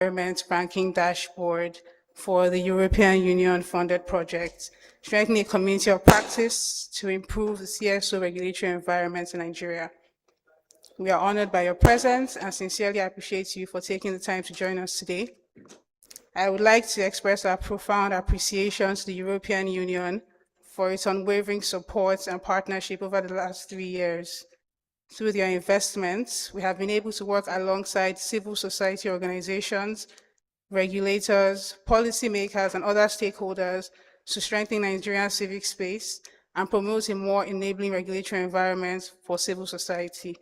Environment Ranking Dashboard for the European Union funded project, strengthening a community of practice to improve the CSO regulatory environment in Nigeria. We are honored by your presence and sincerely appreciate you for taking the time to join us today. I would like to express our profound appreciation to the European Union for its unwavering support and partnership over the last 3 years. Through their investments, we have been able to work alongside civil society organizations, regulators, policymakers, and other stakeholders to strengthen Nigerian civic space and promote a more enabling regulatory environment for civil society.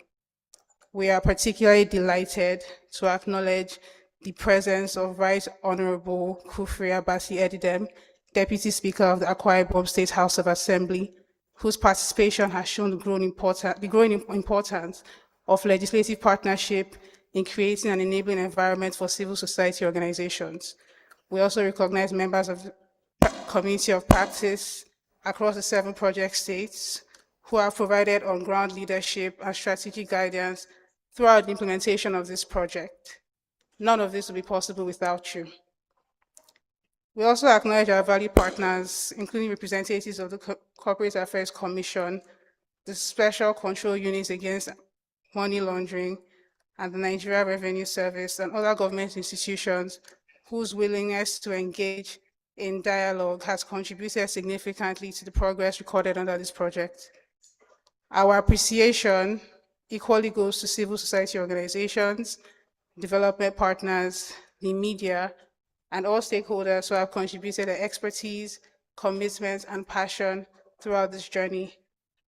We are particularly delighted to acknowledge the presence of Right Honorable Kufri Abasi Edidem, Deputy Speaker of the Akwa Ibom State House of Assembly, whose participation has shown the growing importance of legislative partnership in creating an enabling environment for civil society organizations. We also recognize members of the community of practice across the 7 project states who have provided on-ground leadership and strategic guidance throughout the implementation of this project. None of this would be possible without you. We also acknowledge our valued partners, including representatives of the Corporate Affairs Commission, the Special Control Units Against Money Laundering, and the Nigeria Revenue Service, and other government institutions whose willingness to engage in dialogue has contributed significantly to the progress recorded under this project. Our appreciation equally goes to civil society organizations, development partners, the media, and all stakeholders who have contributed their expertise, commitment, and passion throughout this journey.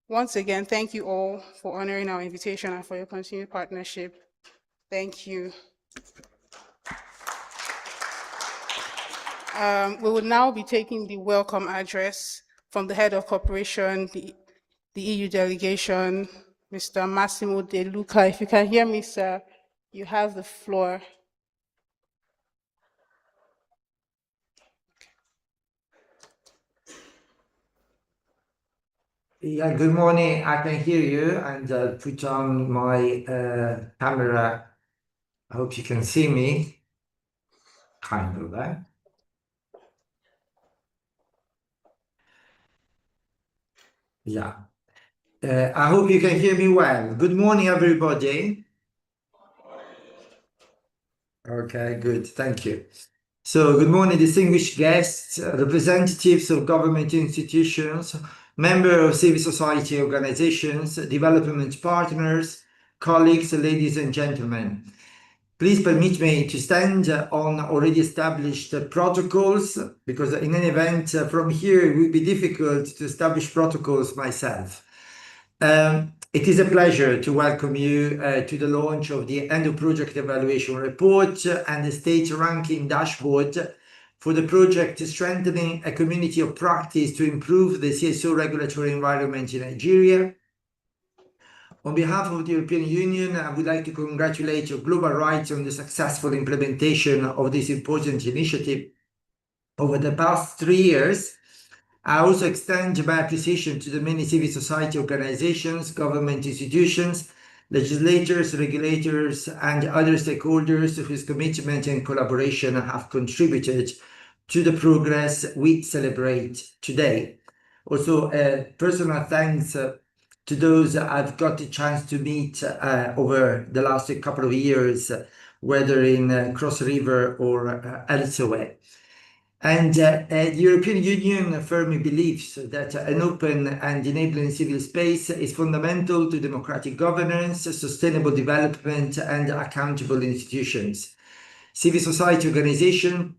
Once again, thank you all for honoring our invitation and for your continued partnership. Thank you. We will now be taking the welcome address from the head of cooperation, the EU delegation, Mr. Massimo De Luca. If you can hear me, sir, you have the floor. Yeah, good morning. I can hear you, and put on my camera. I hope you can see me. Kind of, eh? Yeah. I hope you can hear me well. Good morning, everybody. Okay, good. Thank you. So, good morning, distinguished guests, representatives of government institutions, members of civil society organizations, development partners, colleagues, ladies and gentlemen. Please permit me to stand on already established protocols, because in any event, from here it will be difficult to establish protocols myself. It is a pleasure to welcome you to the launch of the End of Project Evaluation Report and the State Ranking Dashboard for the project Strengthening a Community of Practice to Improve the CSO Regulatory Environment in Nigeria. On behalf of the European Union, I would like to congratulate Global Rights on the successful implementation of this important initiative over the past 3 years. I also extend my appreciation to the many civil society organizations, government institutions, legislators, regulators, and other stakeholders whose commitment and collaboration have contributed to the progress we celebrate today. Also, personal thanks to those I've got the chance to meet over the last couple of years, whether in Cross River or elsewhere. And the European Union firmly believes that an open and enabling civil space is fundamental to democratic governance, sustainable development, and accountable institutions. Civil society organizations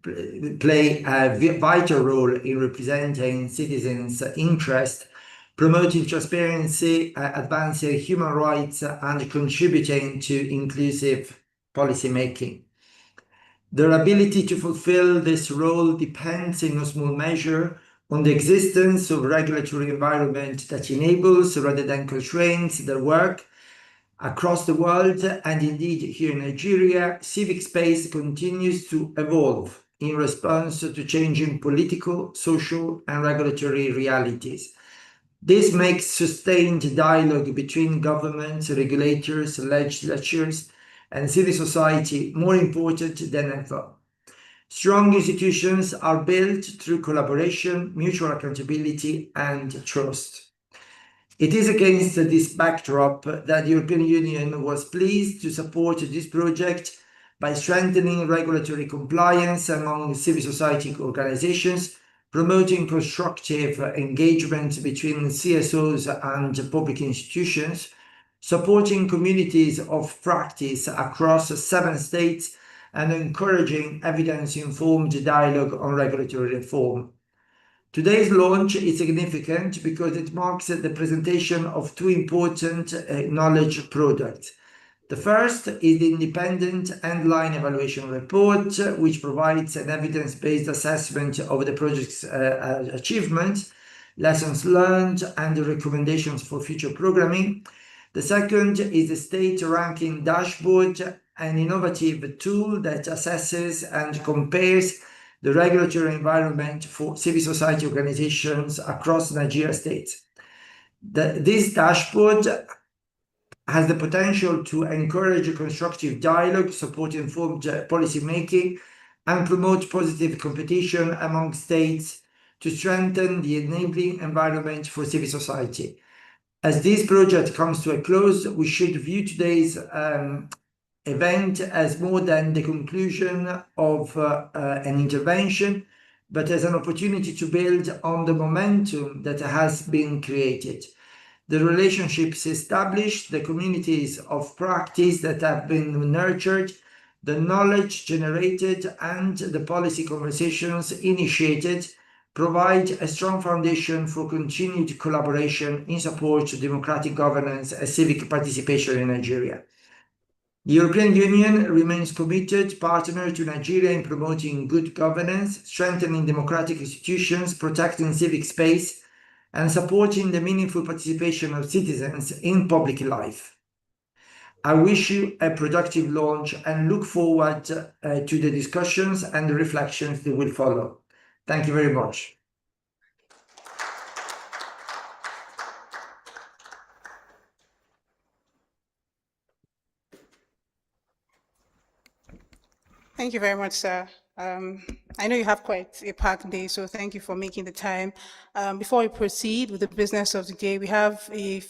play a vital role in representing citizens' interests, promoting transparency, advancing human rights, and contributing to inclusive policy making. Their ability to fulfill this role depends in no small measure on the existence of a regulatory environment that enables rather than constrains their work. Across the world, and indeed here in Nigeria, civic space continues to evolve in response to changing political, social, and regulatory realities. This makes sustained dialogue between governments, regulators, legislatures, and civil society more important than ever. Strong institutions are built through collaboration, mutual accountability, and trust. It is against this backdrop that the European Union was pleased to support this project by strengthening regulatory compliance among civil society organizations, promoting constructive engagement between CSOs and public institutions, supporting communities of practice across 7 states, and encouraging evidence-informed dialogue on regulatory reform. Today's launch is significant because it marks the presentation of 2 important knowledge products. The first is the independent end-line evaluation report, which provides an evidence-based assessment of the project's achievements, lessons learned, and recommendations for future programming. The second is the state ranking dashboard, an innovative tool that assesses and compares the regulatory environment for civil society organizations across Nigeria states. This dashboard has the potential to encourage constructive dialogue, support informed policy making, and promote positive competition among states to strengthen the enabling environment for civil society. As this project comes to a close, we should view today's event as more than the conclusion of an intervention, but as an opportunity to build on the momentum that has been created. The relationships established, the communities of practice that have been nurtured, the knowledge generated, and the policy conversations initiated provide a strong foundation for continued collaboration in support of democratic governance and civic participation in Nigeria. The European Union remains committed partner to Nigeria in promoting good governance, strengthening democratic institutions, protecting civic space, and supporting the meaningful participation of citizens in public life. I wish you a productive launch and look forward to the discussions and the reflections that will follow. Thank you very much. Thank you very much, sir. I know you have quite a packed day, so thank you for making the time. Before we proceed with the business of the day, we have a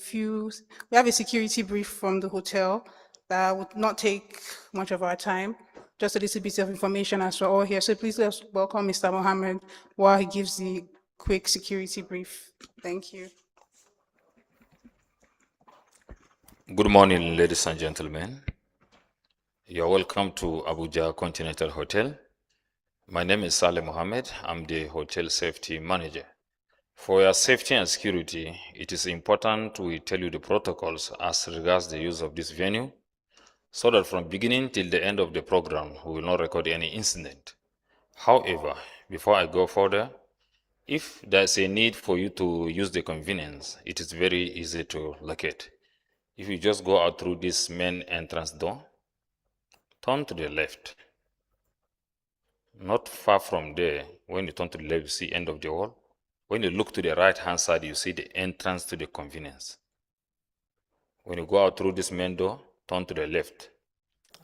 security brief from the hotel that would not take much of our time. Just a little bit of information as we're all here. So please let's welcome Mr. Mohammed while he gives the quick security brief. Thank you. Good morning, ladies and gentlemen. You're welcome to Abuja Continental Hotel. My name is Saleh Mohammed. I'm the Hotel Safety Manager. For your safety and security, it is important we tell you the protocols as regards the use of this venue, so that from beginning till the end of the program, we will not record any incident. However, before I go further, if there's a need for you to use the convenience, it is very easy to locate. If you just go out through this main entrance door, turn to the left. Not far from there, when you turn to the left, you see end of the hall. When you look to the right-hand side, you see the entrance to the convenience. When you go out through this main door, turn to the left.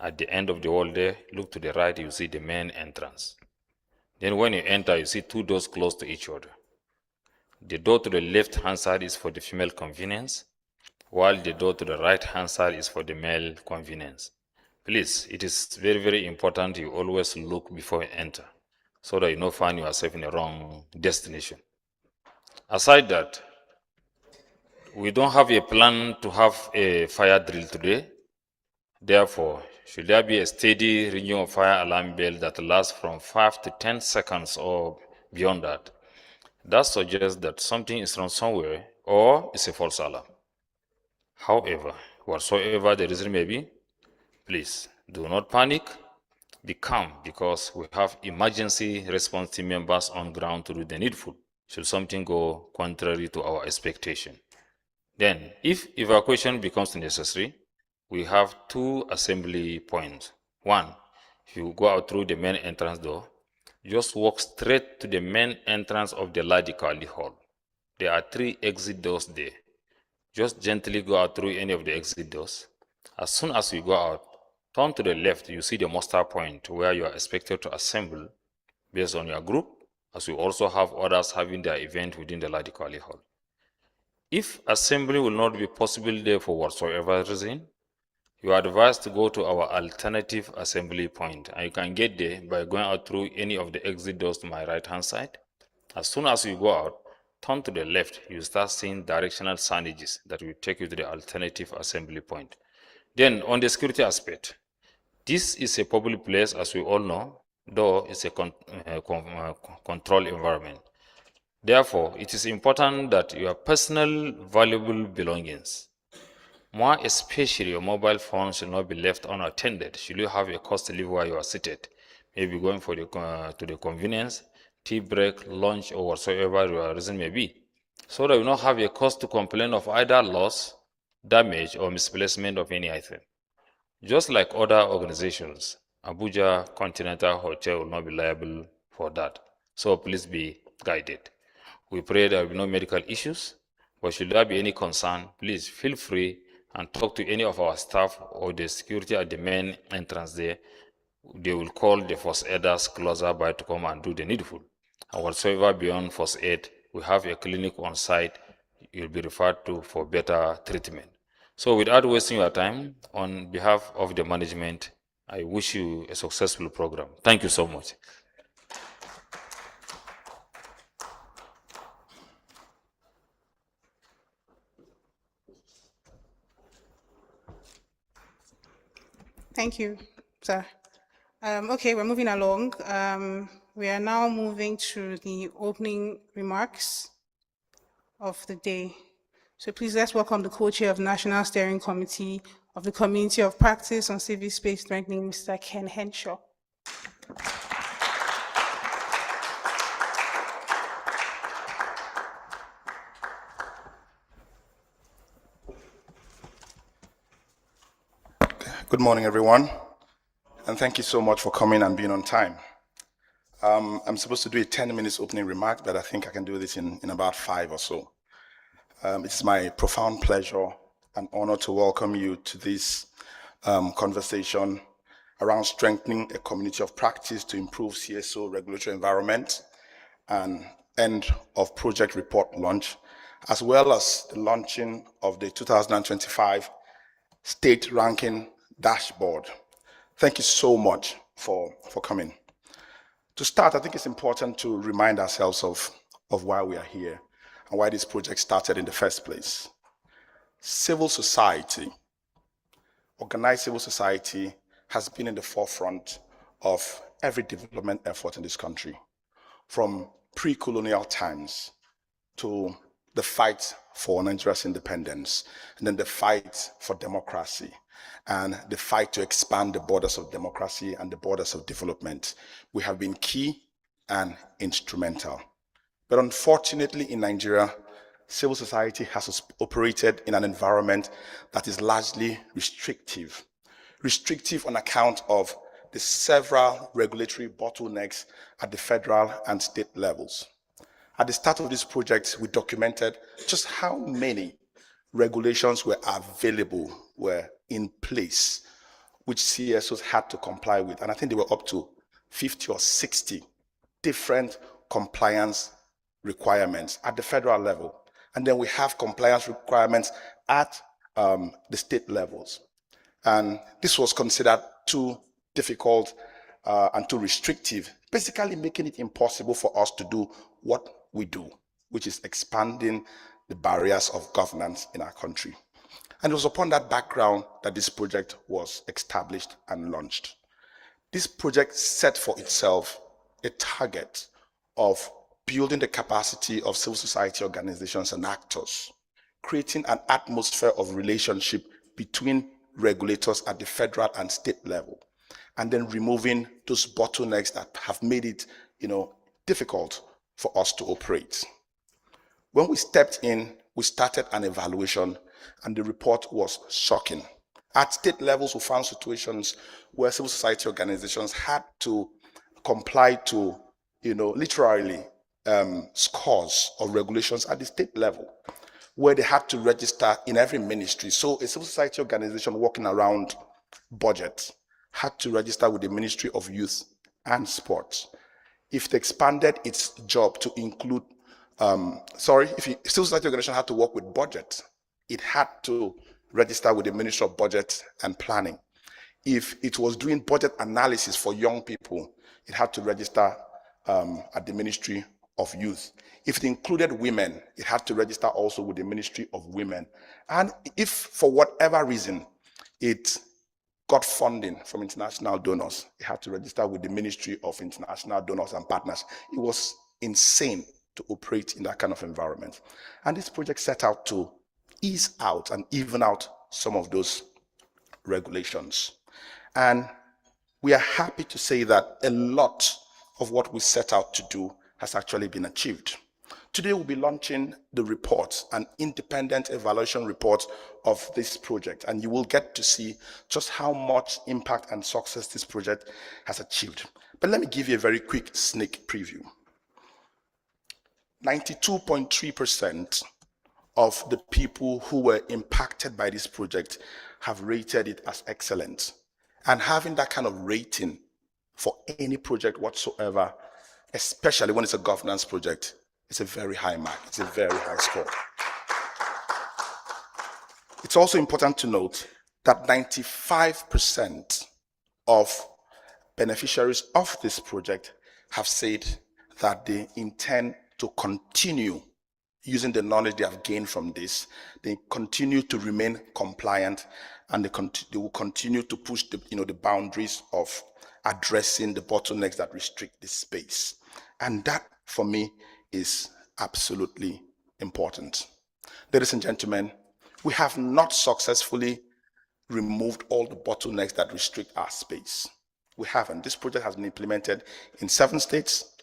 At the end of the hall there, look to the right, you see the main entrance. Then when you enter, you see 2 doors close to each other. The door to the left-hand side is for the female convenience, while the door to the right-hand side is for the male convenience. Please, it is very, very important you always look before you enter, so that you don't find yourself in the wrong destination. Aside that, we don't have a plan to have a fire drill today. Therefore, should there be a steady ringing of fire alarm bell that lasts from 5 to 10 seconds or beyond that, that suggests that something is wrong somewhere or it's a false alarm. However, whatsoever the reason may be, please do not panic, be calm, because we have emergency response team members on ground to do the needful should something go contrary to our expectation. Then, if evacuation becomes necessary, we have 2 assembly points. 1, if you go out through the main entrance door, just walk straight to the main entrance of the Ladi Kali Hall. There are 3 exit doors there. Just gently go out through any of the exit doors. As soon as you go out, Turn to the left, you see the muster point where you are expected to assemble based on your group, as we also have others having their event within the Ladi Kwali Hall. If assembly will not be possible there for whatsoever reason, you are advised to go to our alternative assembly point, and you can get there by going out through any of the exit doors to my right hand side. As soon as you go out, turn to the left, you start seeing directional signages that will take you to the alternative assembly point. Then on the security aspect, this is a public place, as we all know, though it's a controlled environment. Therefore, it is important that your personal valuable belongings, more especially your mobile phone, should not be left unattended should you have a cause to leave where you are seated, maybe going for to the convenience, tea break, lunch, or whatsoever your reason may be, so that you not have a cause to complain of either loss, damage, or misplacement of any item. Just like other organizations, Abuja Continental Hotel will not be liable for that. So please be guided. We pray there will be no medical issues, but should there be any concern, please feel free and talk to any of our staff or the security at the main entrance there. They will call the first aiders closer by to come and do the needful. And whatsoever beyond first aid, we have a clinic on site you'll be referred to for better treatment. So without wasting your time, on behalf of the management, I wish you a successful program. Thank you so much. Thank you, sir. Okay, we're moving along. We are now moving to the opening remarks of the day. So please let's welcome the co-chair of National Steering Committee of the Community of Practice on Civic Space Strengthening, Mr. Ken Henshaw. Good morning, everyone, and thank you so much for coming and being on time. I'm supposed to do a 10-minute opening remark, but I think I can do this in about 5 or so. It's my profound pleasure and honor to welcome you to this conversation around strengthening a community of practice to improve CSO regulatory environment and end of project report launch, as well as the launching of the 2025 state ranking dashboard. Thank you so much for coming. To start, I think it's important to remind ourselves of why we are here and why this project started in the first place. Civil society, organized civil society, has been in the forefront of every development effort in this country, from pre-colonial times to the fight for Nigeria's independence, and then the fight for democracy, and the fight to expand the borders of democracy and the borders of development. We have been key and instrumental. But unfortunately in Nigeria, civil society has operated in an environment that is largely restrictive on account of the several regulatory bottlenecks at the federal and state levels. At the start of this project, we documented just how many regulations were available, were in place, which CSOs had to comply with. And I think they were up to 50 or 60 different compliance requirements at the federal level. And then we have compliance requirements at the state levels. And this was considered too difficult and too restrictive, basically making it impossible for us to do what we do, which is expanding the barriers of governance in our country. And it was upon that background that this project was established and launched. This project set for itself a target of building the capacity of civil society organizations and actors, creating an atmosphere of relationship between regulators at the federal and state level, and then removing those bottlenecks that have made it, difficult for us to operate. When we stepped in, we started an evaluation, and the report was shocking. At state levels, we found situations where civil society organizations had to comply to, literally scores of regulations at the state level, where they had to register in every ministry. So a civil society organization working around budget had to register with the Ministry of Youth and Sports. If it expanded its job to include, if civil society organization had to work with budget, it had to register with the Ministry of Budget and Planning. If it was doing budget analysis for young people, it had to register at the Ministry of Youth. If it included women, it had to register also with the Ministry of Women. And if for whatever reason it got funding from international donors, it had to register with the Ministry of International Donors and Partners. It was insane to operate in that kind of environment. And this project set out to ease out and even out some of those regulations. And we are happy to say that a lot of what we set out to do has actually been achieved. Today we'll be launching the report, an independent evaluation report of this project, and you will get to see just how much impact and success this project has achieved. But let me give you a very quick sneak preview. 92.3% of the people who were impacted by this project have rated it as excellent. And having that kind of rating for any project whatsoever, especially when it's a governance project, it's a very high mark. It's a very high score. It's also important to note that 95% of beneficiaries of this project have said that they intend to continue using the knowledge they have gained from this. They continue to remain compliant, and they will continue to push the boundaries of addressing the bottlenecks that restrict this space. And that, for me, is absolutely important. Ladies and gentlemen, we have not successfully removed all the bottlenecks that restrict our space. We haven't. This project has been implemented in 7 states,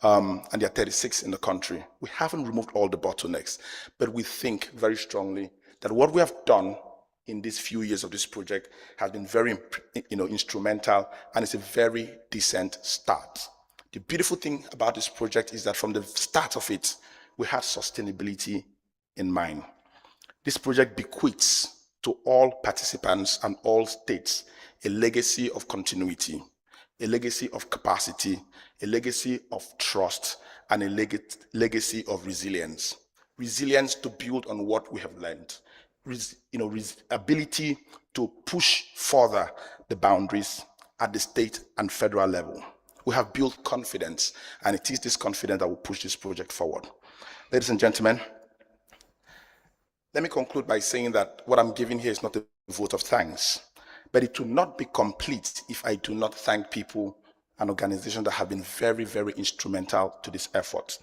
and there are 36 in the country. We haven't removed all the bottlenecks, but we think very strongly that what we have done in these few years of this project has been very instrumental, and it's a very decent start. The beautiful thing about this project is that from the start of it, we had sustainability in mind. This project bequeaths to all participants and all states a legacy of continuity, a legacy of capacity, a legacy of trust, and a legacy of resilience. Resilience to build on what we have learned. Ability to push further the boundaries at the state and federal level. We have built confidence, and it is this confidence that will push this project forward. Ladies and gentlemen, let me conclude by saying that what I'm giving here is not a vote of thanks, but it will not be complete if I do not thank people and organizations that have been very, very instrumental to this effort.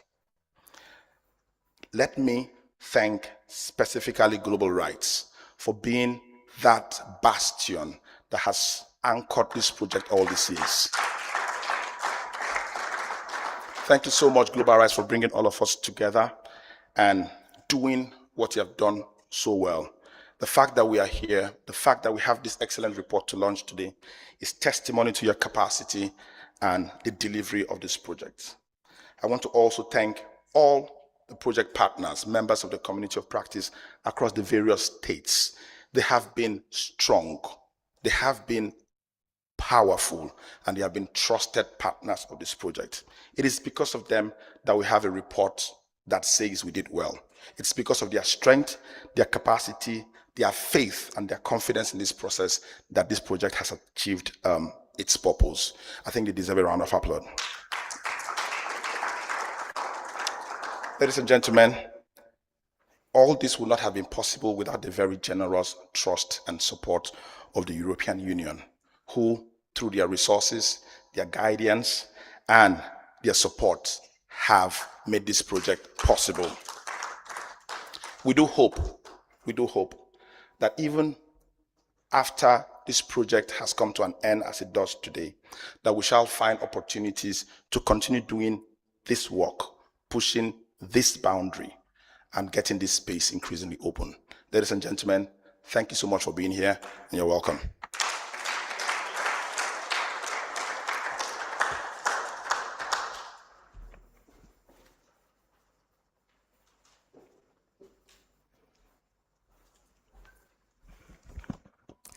Let me thank specifically Global Rights for being that bastion that has anchored this project all these years. Thank you so much, Global Rights, for bringing all of us together and doing what you have done so well. The fact that we are here, the fact that we have this excellent report to launch today is testimony to your capacity and the delivery of this project. I want to also thank all the project partners, members of the community of practice across the various states. They have been strong, they have been powerful, and they have been trusted partners of this project. It is because of them that we have a report that says we did well. It's because of their strength, their capacity, their faith, and their confidence in this process that this project has achieved its purpose. I think they deserve a round of applause. Ladies and gentlemen, all this would not have been possible without the very generous trust and support of the European Union, who, through their resources, their guidance, and their support, have made this project possible. We do hope that even after this project has come to an end as it does today, that we shall find opportunities to continue doing this work, pushing this boundary and getting this space increasingly open. Ladies and gentlemen, thank you so much for being here, and you're welcome.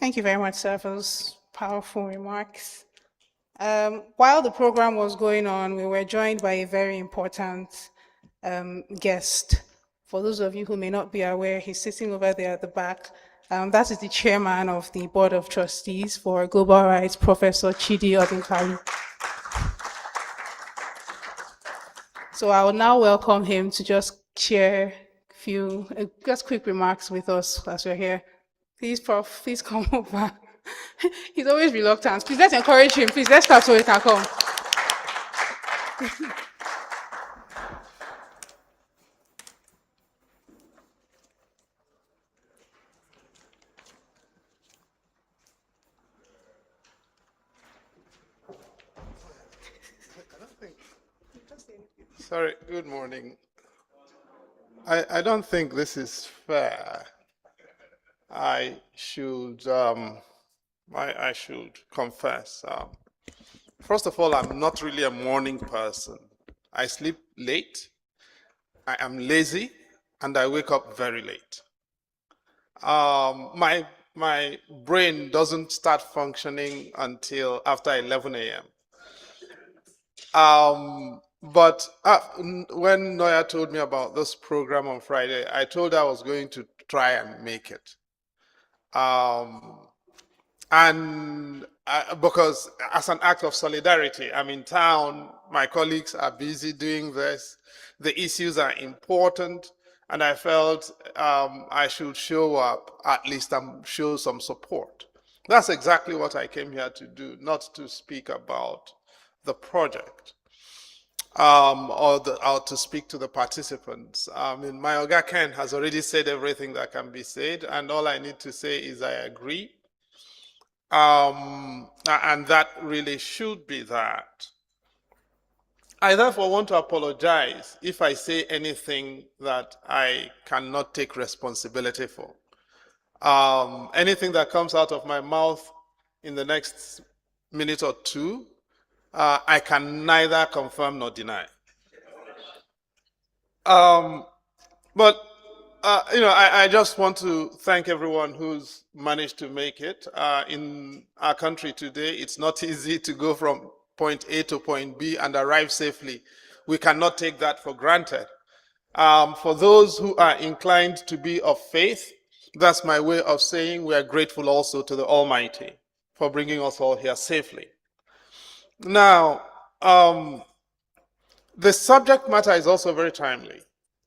Thank you very much, sir, for those powerful remarks. While the program was going on, we were joined by a very important guest. For those of you who may not be aware, he's sitting over there at the back. That is the chairman of the Board of Trustees for Global Rights, Professor Chidi Odinkalu. So I will now welcome him to just share a few, just quick remarks with us as we're here. Please, Prof, please come over. He's always reluctant. Please, let's encourage him. Please, let's start so he can come. Sorry, good morning. I don't think this is fair. I should confess. First of all, I'm not really a morning person. I sleep late, I am lazy, and I wake up very late. My brain doesn't start functioning until after 11 a.m. But when Noya told me about this program on Friday, I told her I was going to try and make it. Because as an act of solidarity, I'm in town, my colleagues are busy doing this, the issues are important, and I felt I should show up, at least show some support. That's exactly what I came here to do, not to speak about the project. Or to speak to the participants. My Oga Ken has already said everything that can be said, and all I need to say is I agree. And that really should be that. I therefore want to apologize if I say anything that I cannot take responsibility for. Anything that comes out of my mouth in the next minute or two, I can neither confirm nor deny. I just want to thank everyone who's managed to make it. In our country today, it's not easy to go from point A to point B and arrive safely. We cannot take that for granted. For those who are inclined to be of faith, that's my way of saying we are grateful also to the Almighty for bringing us all here safely. Now, the subject matter is also very timely.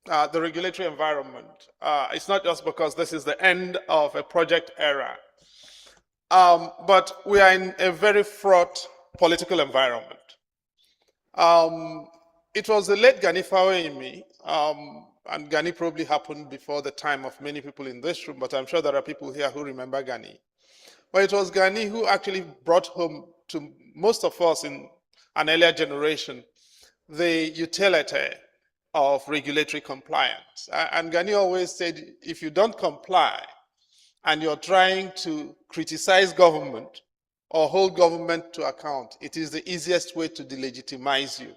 The regulatory environment. It's not just because this is the end of a project era, but we are in a very fraught political environment. It was the late Gani Fawehinmi, and Gani probably happened before the time of many people in this room, but I'm sure there are people here who remember Gani. But it was Gani who actually brought home to most of us in an earlier generation the utility of regulatory compliance. And Gani always said, if you don't comply and you're trying to criticize government or hold government to account, it is the easiest way to delegitimize you.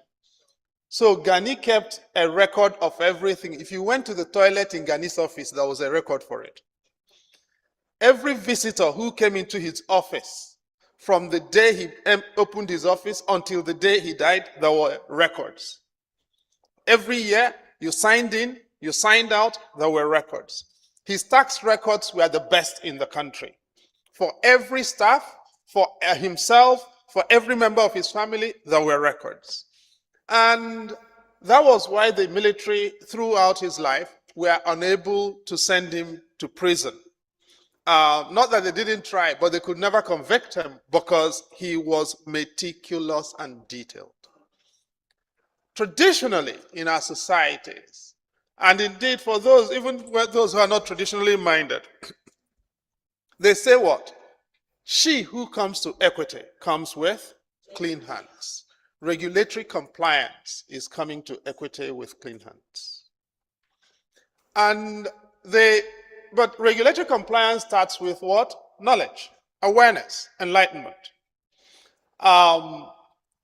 So Gani kept a record of everything. If you went to the toilet in Gani's office, there was a record for it. Every visitor who came into his office, from the day he opened his office until the day he died, there were records. Every year, you signed in, you signed out, there were records. His tax records were the best in the country. For every staff, for himself, for every member of his family, there were records. And that was why the military, throughout his life, were unable to send him to prison. Not that they didn't try, but they could never convict him because he was meticulous and detailed. Traditionally, in our societies, and indeed for those, even those who are not traditionally minded, they say what? She who comes to equity comes with clean hands. Regulatory compliance is coming to equity with clean hands. But regulatory compliance starts with what? Knowledge, awareness, enlightenment.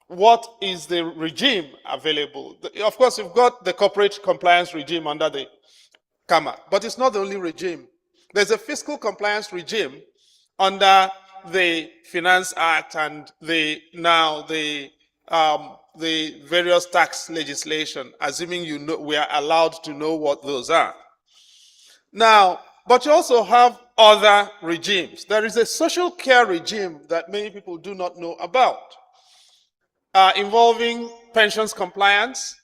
What is the regime available? Of course, you've got the corporate compliance regime under the CAMA, but it's not the only regime. There's a fiscal compliance regime under the Finance Act and the various tax legislation, assuming you know we are allowed to know what those are. Now, but you also have other regimes. There is a social care regime that many people do not know about, involving pensions compliance,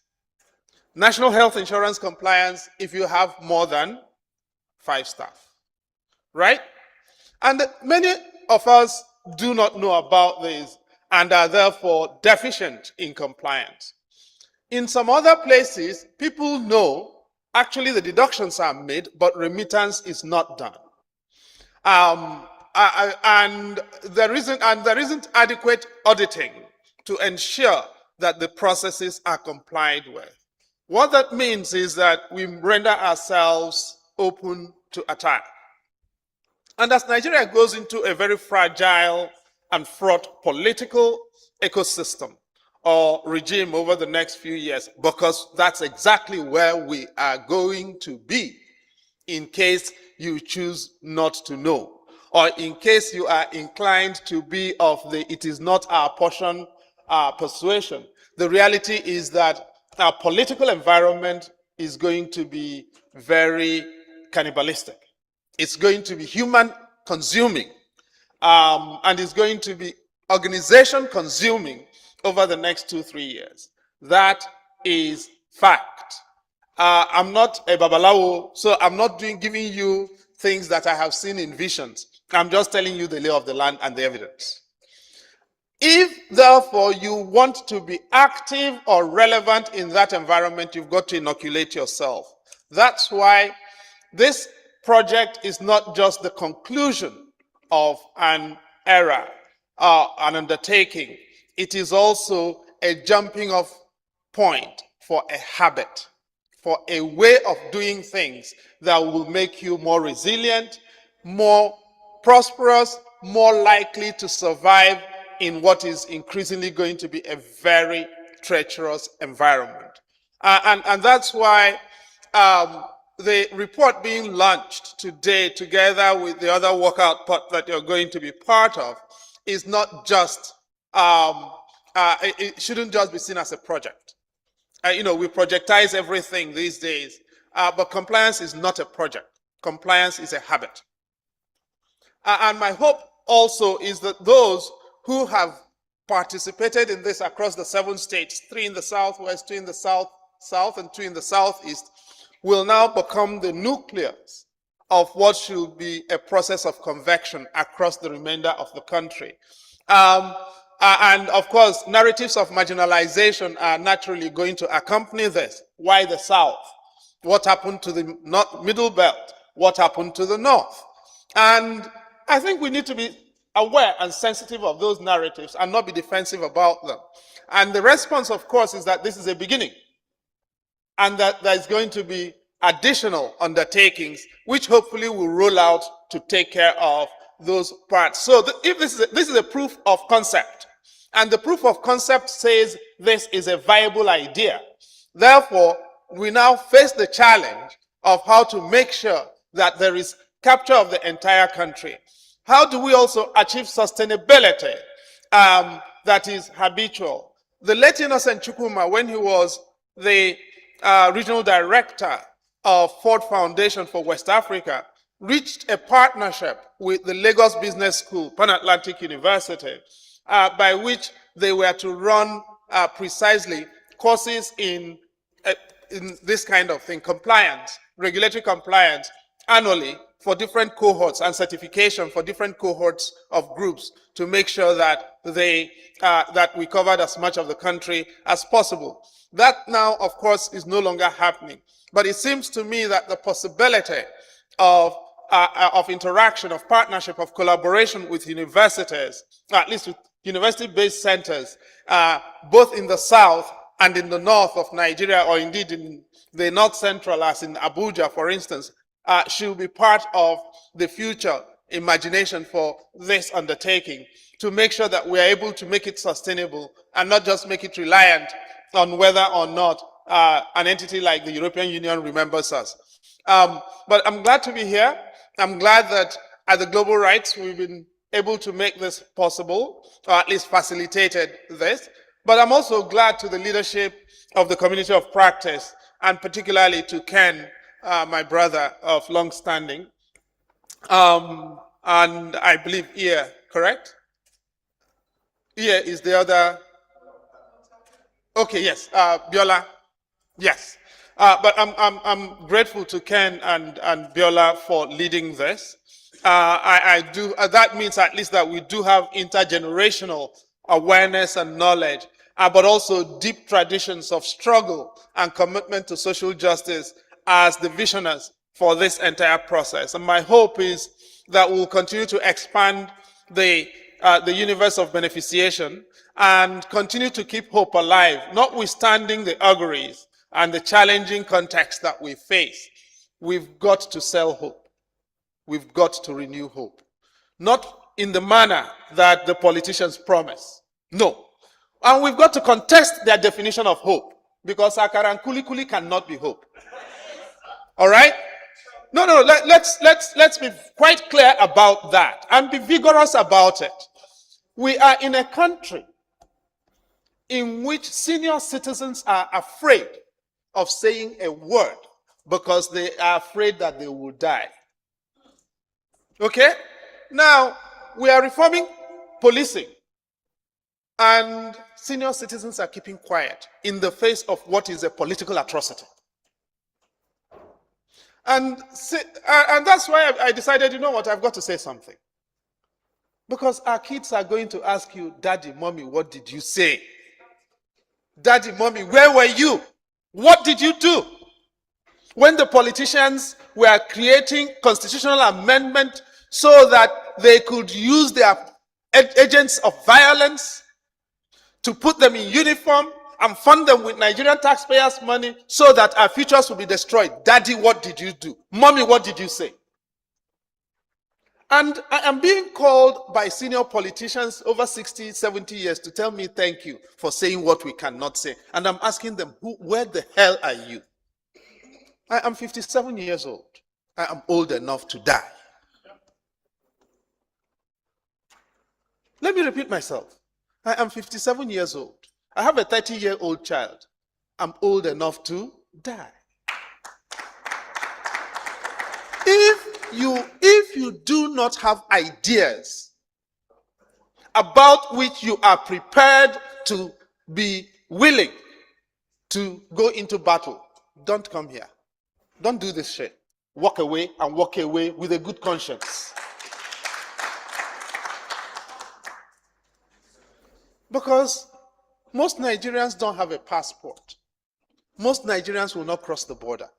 national health insurance compliance if you have more than 5 staff, right? And many of us do not know about this and are therefore deficient in compliance. In some other places, people know actually the deductions are made, but remittance is not done. And there isn't adequate auditing to ensure that the processes are complied with. What that means is that we render ourselves open to attack. And as Nigeria goes into a very fragile and fraught political ecosystem or regime over the next few years, because that's exactly where we are going to be in case you choose not to know, or in case you are inclined to be of the "it is not our portion" persuasion. The reality is that our political environment is going to be very cannibalistic. It's going to be human consuming, and it's going to be organization consuming over the next 2-3 years. That is fact. I'm not a babalawo, so I'm not giving you things that I have seen in visions. I'm just telling you the lay of the land and the evidence. If, therefore, you want to be active or relevant in that environment, you've got to inoculate yourself. That's why this project is not just the conclusion of an era, an undertaking. It is also a jumping off point for a habit, for a way of doing things that will make you more resilient, more prosperous, more likely to survive in what is increasingly going to be a very treacherous environment. And that's why the report being launched today, together with the other workout part that you're going to be part of, is not just, it shouldn't just be seen as a project. We projectize everything these days, but compliance is not a project. Compliance is a habit. And my hope also is that those who have participated in this across the 7 states, 3 in the Southwest, 2 in the South, and 2 in the Southeast, will now become the nucleus of what should be a process of convection across the remainder of the country. And of course, narratives of marginalization are naturally going to accompany this. Why the South? What happened to the Middle Belt? What happened to the North? And I think we need to be aware and sensitive of those narratives and not be defensive about them. And the response, of course, is that this is a beginning, and that there's going to be additional undertakings, which hopefully will roll out to take care of those parts. So if this is a proof of concept, and the proof of concept says this is a viable idea, therefore, we now face the challenge of how to make sure that there is capture of the entire country. How do we also achieve sustainability that is habitual? The late Innocent Chukwuma, when he was the regional director of Ford Foundation for West Africa, reached a partnership with the Lagos Business School, Pan Atlantic University, by which they were to run precisely courses in this kind of thing, compliance, regulatory compliance, annually for different cohorts and certification for different cohorts of groups to make sure that that we covered as much of the country as possible. That now, of course, is no longer happening. But it seems to me that the possibility of interaction, of partnership, of collaboration with universities, at least with university-based centers, both in the south and in the north of Nigeria, or indeed in the north central, as in Abuja, for instance, should be part of the future imagination for this undertaking, to make sure that we are able to make it sustainable and not just make it reliant on whether or not an entity like the European Union remembers us. But I'm glad to be here. I'm glad that at the Global Rights we've been able to make this possible, or at least facilitated this. But I'm also glad to the leadership of the community of practice, and particularly to Ken, my brother of long standing, and I believe Ia, correct? Ia is the other. Okay, yes, Biola, yes. But I'm grateful to Ken and Biola for leading this. I do. That means at least that we do have intergenerational awareness and knowledge, but also deep traditions of struggle and commitment to social justice as the visionaries for this entire process. And my hope is that we'll continue to expand the universe of beneficiation and continue to keep hope alive, notwithstanding the auguries and the challenging context that we face. We've got to sell hope. We've got to renew hope. Not in the manner that the politicians promise. No. And we've got to contest their definition of hope, because akara and kuli cannot be hope. All right? No, let's be quite clear about that and be vigorous about it. We are in a country in which senior citizens are afraid of saying a word because they are afraid that they will die. Okay? Now, we are reforming policing, and senior citizens are keeping quiet in the face of what is a political atrocity. And that's why I decided, you know what, I've got to say something. Because our kids are going to ask you, Daddy, Mommy, what did you say? Daddy, Mommy, where were you? What did you do? When the politicians were creating constitutional amendment so that they could use their agents of violence to put them in uniform and fund them with Nigerian taxpayers' money so that our futures will be destroyed. Daddy, what did you do? Mommy, what did you say? And I am being called by senior politicians over 60, 70 years to tell me thank you for saying what we cannot say. And I'm asking them, where the hell are you? I am 57 years old. I am old enough to die. Let me repeat myself. I am 57 years old. I have a 30-year-old child. I'm old enough to die. If you do not have ideas about which you are prepared to be willing to go into battle, don't come here. Don't do this shit. Walk away and walk away with a good conscience. Because most Nigerians don't have a passport. Most Nigerians will not cross the border.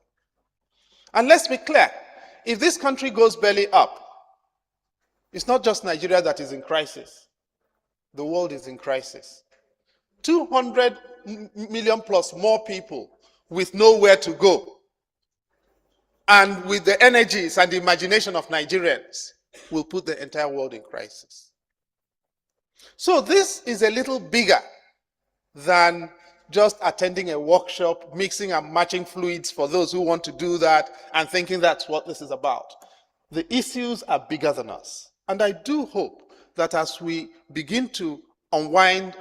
And let's be clear, if this country goes belly up, it's not just Nigeria that is in crisis. The world is in crisis. 200 million plus more people with nowhere to go, and with the energies and the imagination of Nigerians, will put the entire world in crisis. So this is a little bigger than just attending a workshop, mixing and matching fluids for those who want to do that and thinking that's what this is about. The issues are bigger than us. And I do hope that as we begin to unwind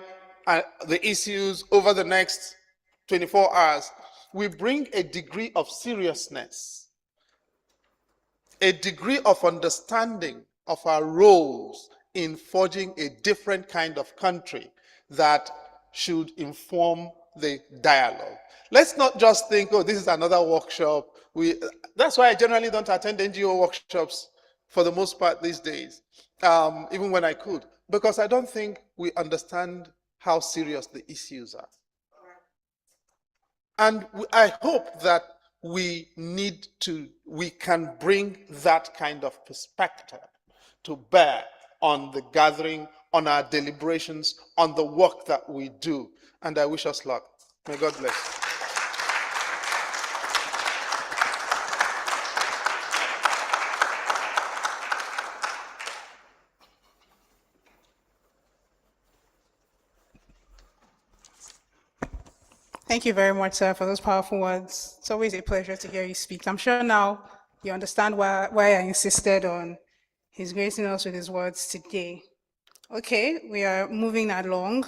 the issues over the next 24 hours, we bring a degree of seriousness, a degree of understanding of our roles in forging a different kind of country that should inform the dialogue. Let's not just think, oh, this is another workshop. That's why I generally don't attend NGO workshops for the most part these days, even when I could, because I don't think we understand how serious the issues are. And I hope that we can bring that kind of perspective to bear on the gathering, on our deliberations, on the work that we do. And I wish us luck. May God bless. Thank you very much, sir, for those powerful words. It's always a pleasure to hear you speak. I'm sure now you understand why I insisted on He's gracing us with his words today. Okay, we are moving along.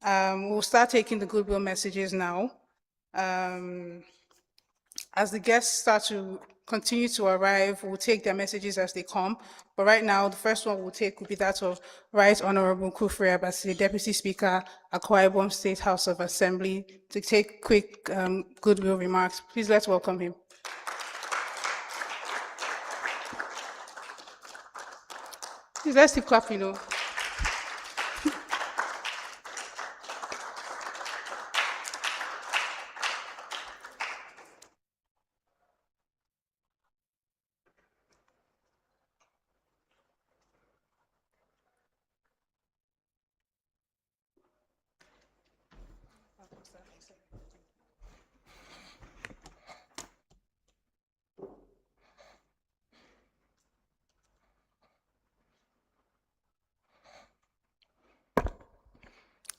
We'll start taking the goodwill messages now. As the guests start to continue to arrive, we'll take their messages as they come. But right now, the first one we'll take will be that of Right Honorable Kufri Abasi, Deputy Speaker, Akwa Ibom State House of Assembly, to take quick goodwill remarks. Please let's welcome him. Please let's keep clapping, you know.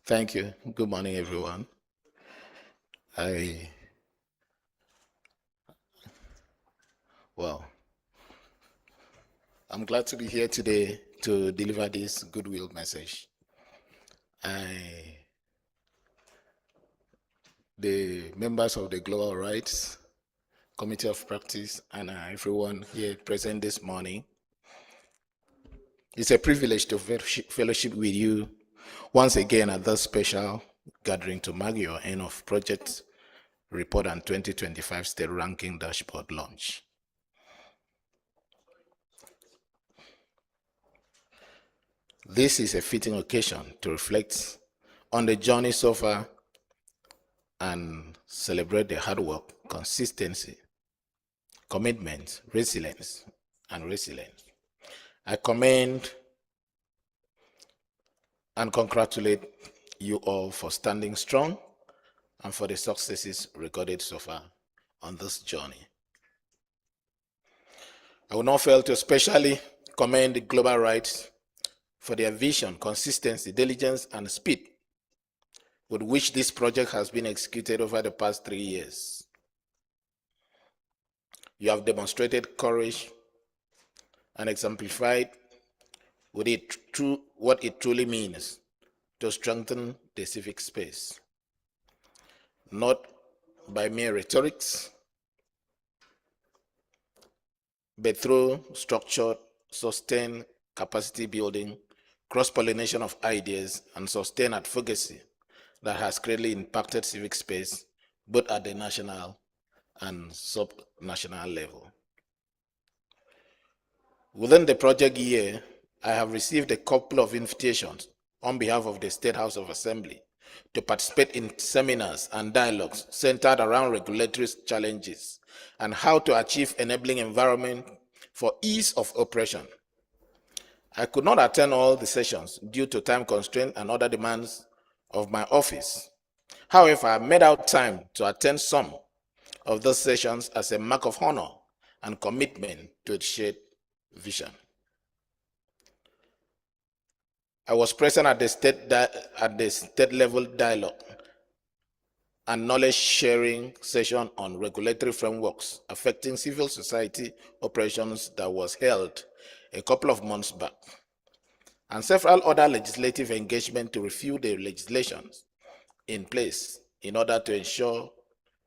Thank you. Good morning, everyone. I'm glad to be here today to deliver this goodwill message. The members of the Global Rights Committee of Practice and everyone here present this morning, it's a privilege to fellowship with you once again at this special gathering to mark your end of project report and 2025 state ranking dashboard launch. This is a fitting occasion to reflect on the journey so far and celebrate the hard work, consistency, commitment, resilience. I commend and congratulate you all for standing strong and for the successes recorded so far on this journey. I will not fail to especially commend the Global Rights for their vision, consistency, diligence, and speed with which this project has been executed over the past 3 years. You have demonstrated courage and exemplified with it what it truly means to strengthen the civic space, not by mere rhetorics, but through structured, sustained capacity building, cross-pollination of ideas, and sustained advocacy that has greatly impacted civic space, both at the national and sub-national level. Within the project year, I have received a couple of invitations on behalf of the State House of Assembly to participate in seminars and dialogues centered around regulatory challenges and how to achieve enabling environment for ease of operation. I could not attend all the sessions due to time constraints and other demands of my office. However, I made out time to attend some of those sessions as a mark of honor and commitment to its shared vision. I was present at the state level dialogue and knowledge sharing session on regulatory frameworks affecting civil society operations that was held a couple of months back, and several other legislative engagement to review the legislations in place in order to ensure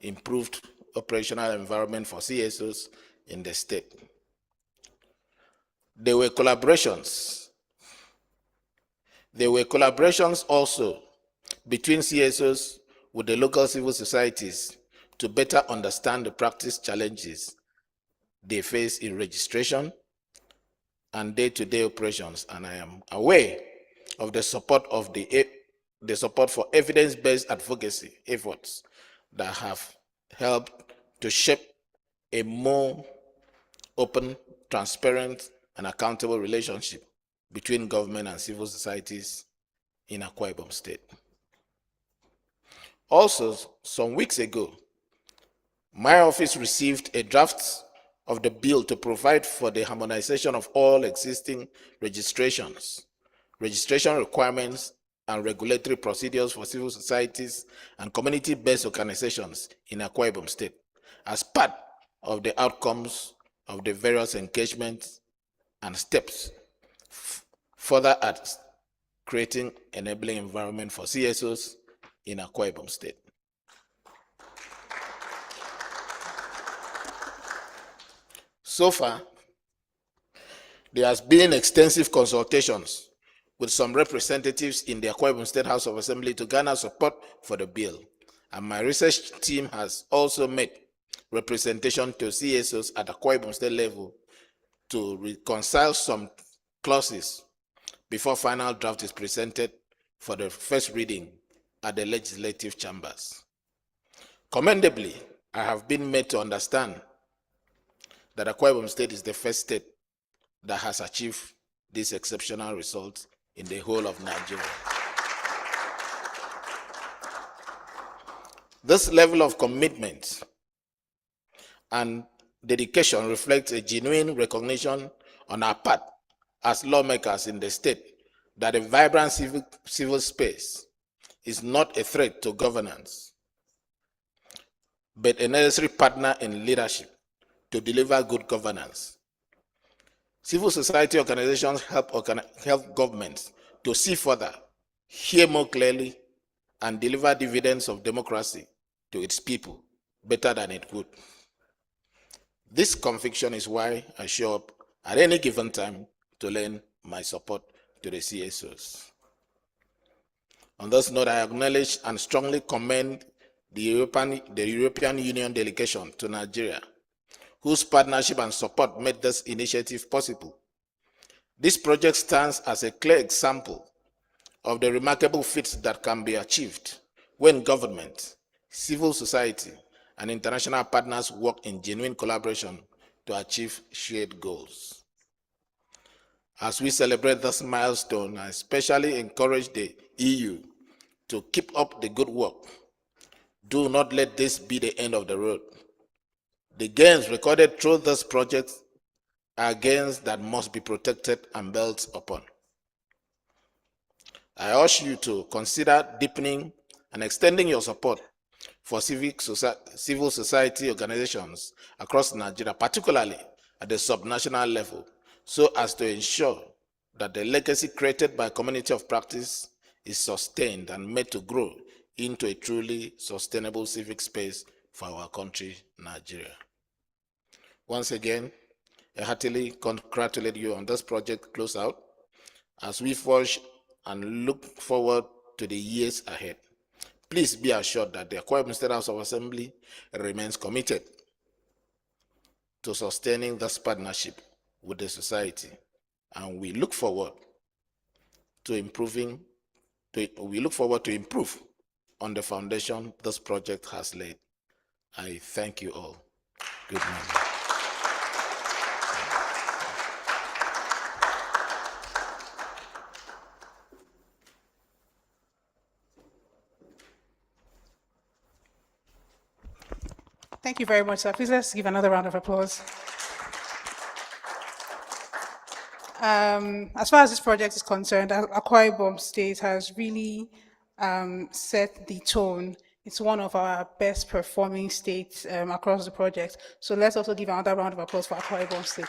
improved operational environment for CSOs in the state. There were collaborations also between CSOs with the local civil societies to better understand the practice challenges they face in registration and day-to-day operations, and I am aware of the support for evidence-based advocacy efforts that have helped to shape a more open, transparent, and accountable relationship between government and civil societies in Akwa Ibom State. Also, some weeks ago, my office received a draft of the bill to provide for the harmonization of all existing registration requirements, and regulatory procedures for civil societies and community-based organizations in Akwa Ibom State as part of the outcomes of the various engagements and steps further at creating enabling environment for CSOs in Akwa Ibom State. So far, there has been extensive consultations with some representatives in the Akwa Ibom State House of Assembly to garner support for the bill. And my research team has also made representation to CSOs at Akwa Ibom State level to reconcile some clauses before final draft is presented for the first reading at the legislative chambers. Commendably, I have been made to understand that Akwa Ibom State is the first state that has achieved this exceptional result in the whole of Nigeria. This level of commitment and dedication reflects a genuine recognition on our part as lawmakers in the state that a vibrant civil space is not a threat to governance, but a necessary partner in leadership to deliver good governance. Civil society organizations help governments to see further, hear more clearly, and deliver dividends of democracy to its people better than it could. This conviction is why I show up at any given time to lend my support to the CSOs. On this note, I acknowledge and strongly commend the European Union delegation to Nigeria, whose partnership and support made this initiative possible. This project stands as a clear example of the remarkable feats that can be achieved when government, civil society, and international partners work in genuine collaboration to achieve shared goals. As we celebrate this milestone, I especially encourage the EU to keep up the good work. Do not let this be the end of the road. The gains recorded through this project are gains that must be protected and built upon. I urge you to consider deepening and extending your support for civil society organizations across Nigeria, particularly at the subnational level, so as to ensure that the legacy created by community of practice is sustained and made to grow into a truly sustainable civic space for our country, Nigeria. Once again, I heartily congratulate you on this project closeout as we forge and look forward to the years ahead. Please be assured that the Akwa Ibom State House of Assembly remains committed to sustaining this partnership with the society, and we look forward to improve on the foundation this project has laid. I thank you all. Good morning. Thank you very much, sir. Please let's give another round of applause. As far as this project is concerned, Akwa Ibom State has really set the tone. It's one of our best performing states across the project. So let's also give another round of applause for Akwa Ibom State.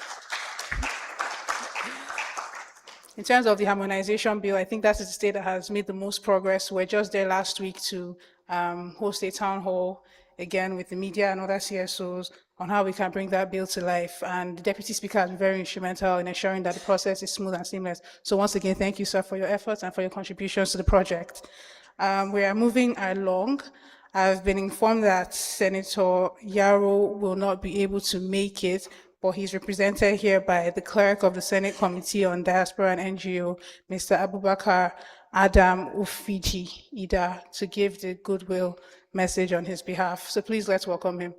In terms of the harmonization bill, I think that is the state that has made the most progress. We're just there last week to host a town hall, again with the media and other CSOs, on how we can bring that bill to life. And the Deputy Speaker has been very instrumental in ensuring that the process is smooth and seamless. So once again, thank you, sir, for your efforts and for your contributions to the project. We are moving along. I've been informed that Senator Yaro will not be able to make it, but he's represented here by the clerk of the Senate Committee on Diaspora and NGO, Mr. Abubakar Adam Ufiji Ida, to give the goodwill message on his behalf. So please let's welcome him.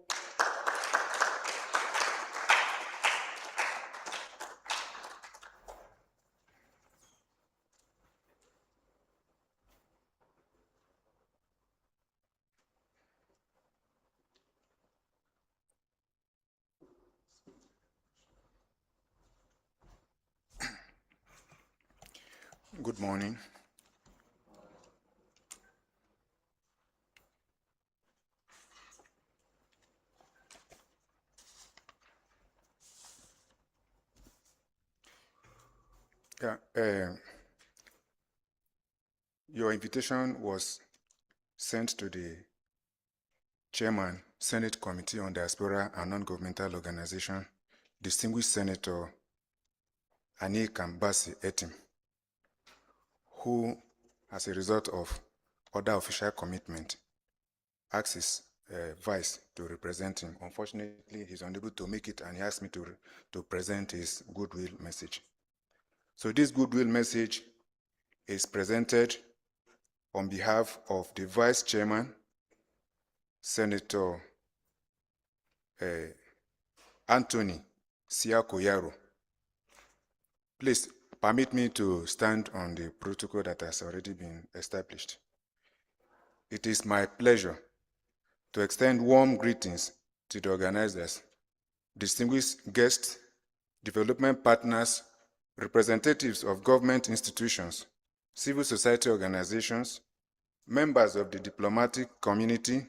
Good morning. Yeah, your invitation was sent to the Chairman, Senate Committee on Diaspora and Non-Governmental Organization, Distinguished Senator Ani Kambasi Etim, who, as a result of other official commitment, asked his vice to represent him. Unfortunately, he's unable to make it, and he asked me to present his goodwill message. So this goodwill message is presented on behalf of the Vice Chairman, Senator Anthony Siako Yaro. Please permit me to stand on the protocol that has already been established. It is my pleasure to extend warm greetings to the organizers, distinguished guests, development partners, representatives of government institutions, civil society organizations, members of the diplomatic community,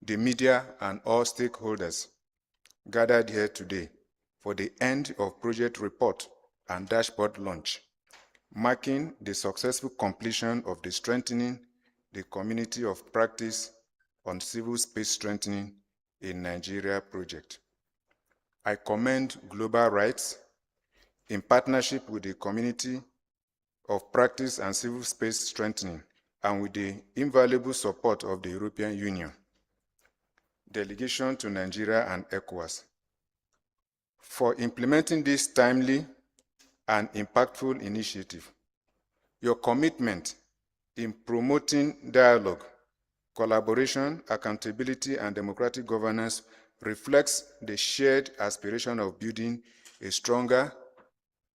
the media, and all stakeholders gathered here today for the end of project report and dashboard launch, marking the successful completion of the Strengthening the Community of Practice on Civil Space Strengthening in Nigeria project. I commend Global Rights in partnership with the Community of Practice and Civil Space Strengthening and with the invaluable support of the European Union, delegation to Nigeria and ECOWAS, for implementing this timely and impactful initiative. Your commitment in promoting dialogue, collaboration, accountability, and democratic governance reflects the shared aspiration of building a stronger,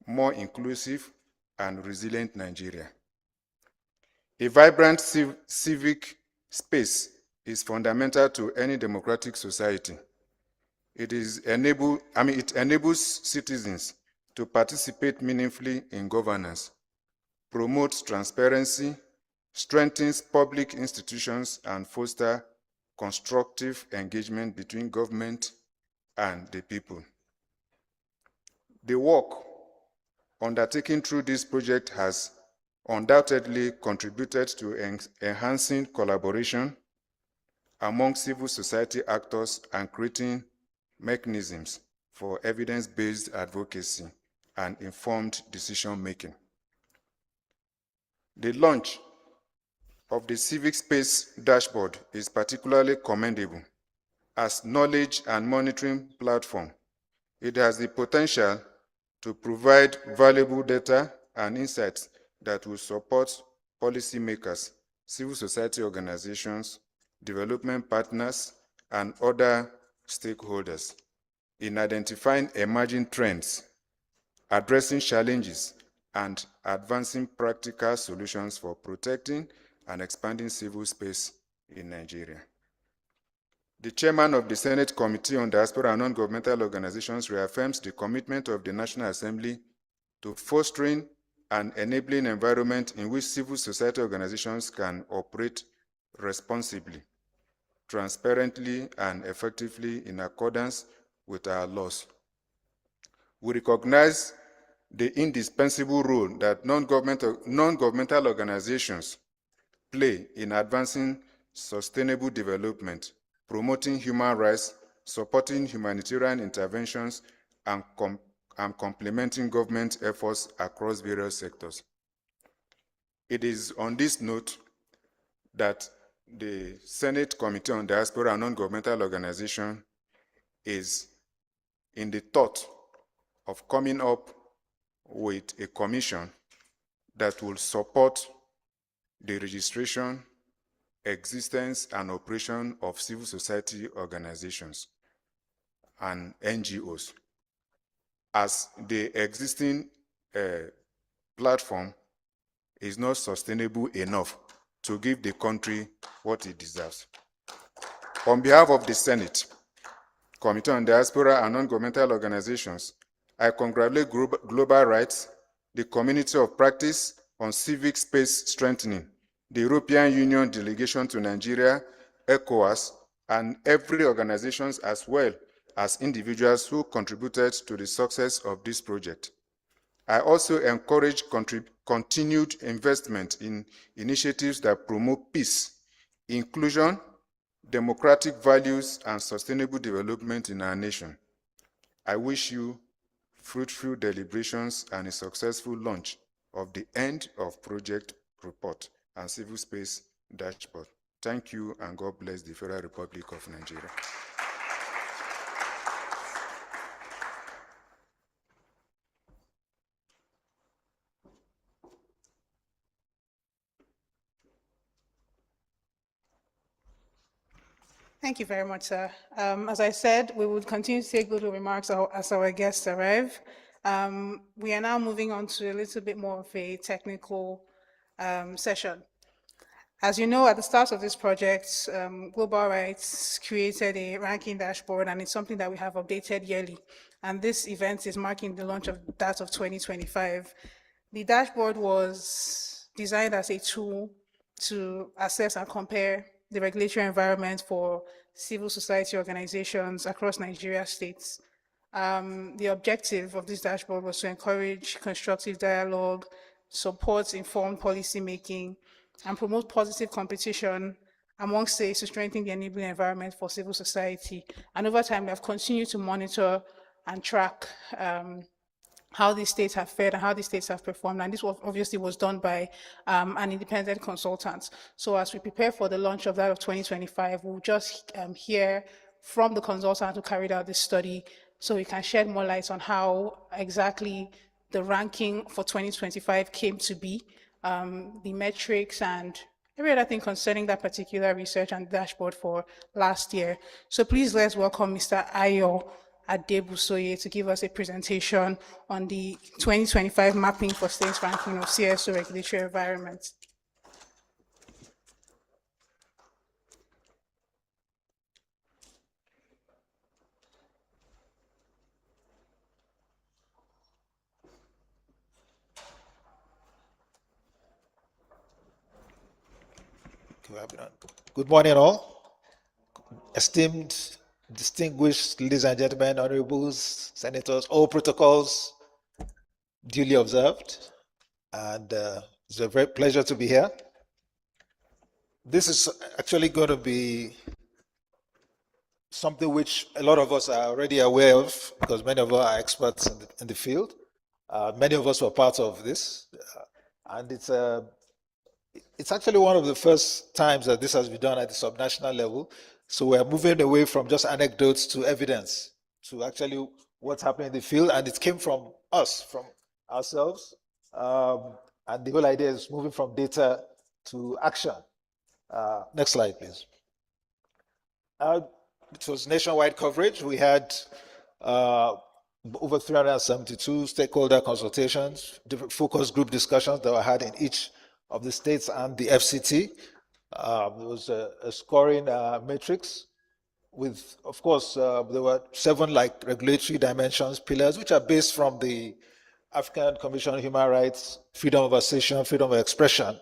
more inclusive, and resilient Nigeria. A vibrant civic space is fundamental to any democratic society. It enables citizens to participate meaningfully in governance, promotes transparency, strengthens public institutions, and fosters constructive engagement between government and the people. The work undertaken through this project has undoubtedly contributed to enhancing collaboration among civil society actors and creating mechanisms for evidence-based advocacy and informed decision-making. The launch of the Civic Space Dashboard is particularly commendable as knowledge and monitoring platform. It has the potential to provide valuable data and insights that will support policymakers, civil society organizations, development partners, and other stakeholders in identifying emerging trends, addressing challenges, and advancing practical solutions for protecting and expanding civil space in Nigeria. The chairman of the Senate Committee on Diaspora and Non-Governmental Organizations reaffirms the commitment of the National Assembly to fostering an enabling environment in which civil society organizations can operate responsibly, transparently, and effectively in accordance with our laws. We recognize the indispensable role that non-governmental organizations play in advancing sustainable development, promoting human rights, supporting humanitarian interventions, and complementing government efforts across various sectors. It is on this note that the Senate Committee on Diaspora and Non-Governmental Organization is in the thought of coming up with a commission that will support the registration, existence, and operation of civil society organizations and NGOs, as the existing platform is not sustainable enough to give the country what it deserves. On behalf of the Senate Committee on Diaspora and Non-Governmental Organizations, I congratulate Global Rights, the Community of Practice on Civic Space Strengthening, the European Union delegation to Nigeria, ECOWAS, and every organization as well as individuals who contributed to the success of this project. I also encourage continued investment in initiatives that promote peace, inclusion, democratic values, and sustainable development in our nation. I wish you fruitful deliberations and a successful launch of the end of project report and civil space dashboard. Thank you, and God bless the Federal Republic of Nigeria. Thank you very much, sir. As I said, we will continue to take little remarks as our guests arrive. We are now moving on to a little bit more of a technical session. As you know, at the start of this project, Global Rights created a ranking dashboard, and it's something that we have updated yearly. And this event is marking the launch of that of 2025. The dashboard was designed as a tool to assess and compare the regulatory environment for civil society organizations across Nigeria states. The objective of this dashboard was to encourage constructive dialogue, support informed policymaking, and promote positive competition among states to strengthen the enabling environment for civil society. And over time, we have continued to monitor and track how these states have fared and how these states have performed. And this obviously was done by an independent consultant. So as we prepare for the launch of that of 2025, we'll just hear from the consultant who carried out this study so we can shed more light on how exactly the ranking for 2025 came to be, the metrics and every other thing concerning that particular research and dashboard for last year. So please let's welcome Mr. Ayo Adebusoye to give us a presentation on the 2025 mapping for states ranking of CSO regulatory environment. Good morning, all. Esteemed, distinguished ladies and gentlemen, honorables, senators, all protocols duly observed. And it's a very pleasure to be here. This is actually going to be something which a lot of us are already aware of because many of us are experts in the field. Many of us were part of this. And it's actually one of the first times that this has been done at the subnational level. So we're moving away from just anecdotes to evidence, to actually what's happening in the field. And it came from us, from ourselves. And the whole idea is moving from data to action. Next slide, please. It was nationwide coverage. We had over 372 stakeholder consultations, different focus group discussions that were had in each of the states and the FCT. There was a scoring matrix with, of course, there were 7 regulatory dimensions, pillars, which are based from the African Commission on Human Rights, freedom of association, freedom of expression,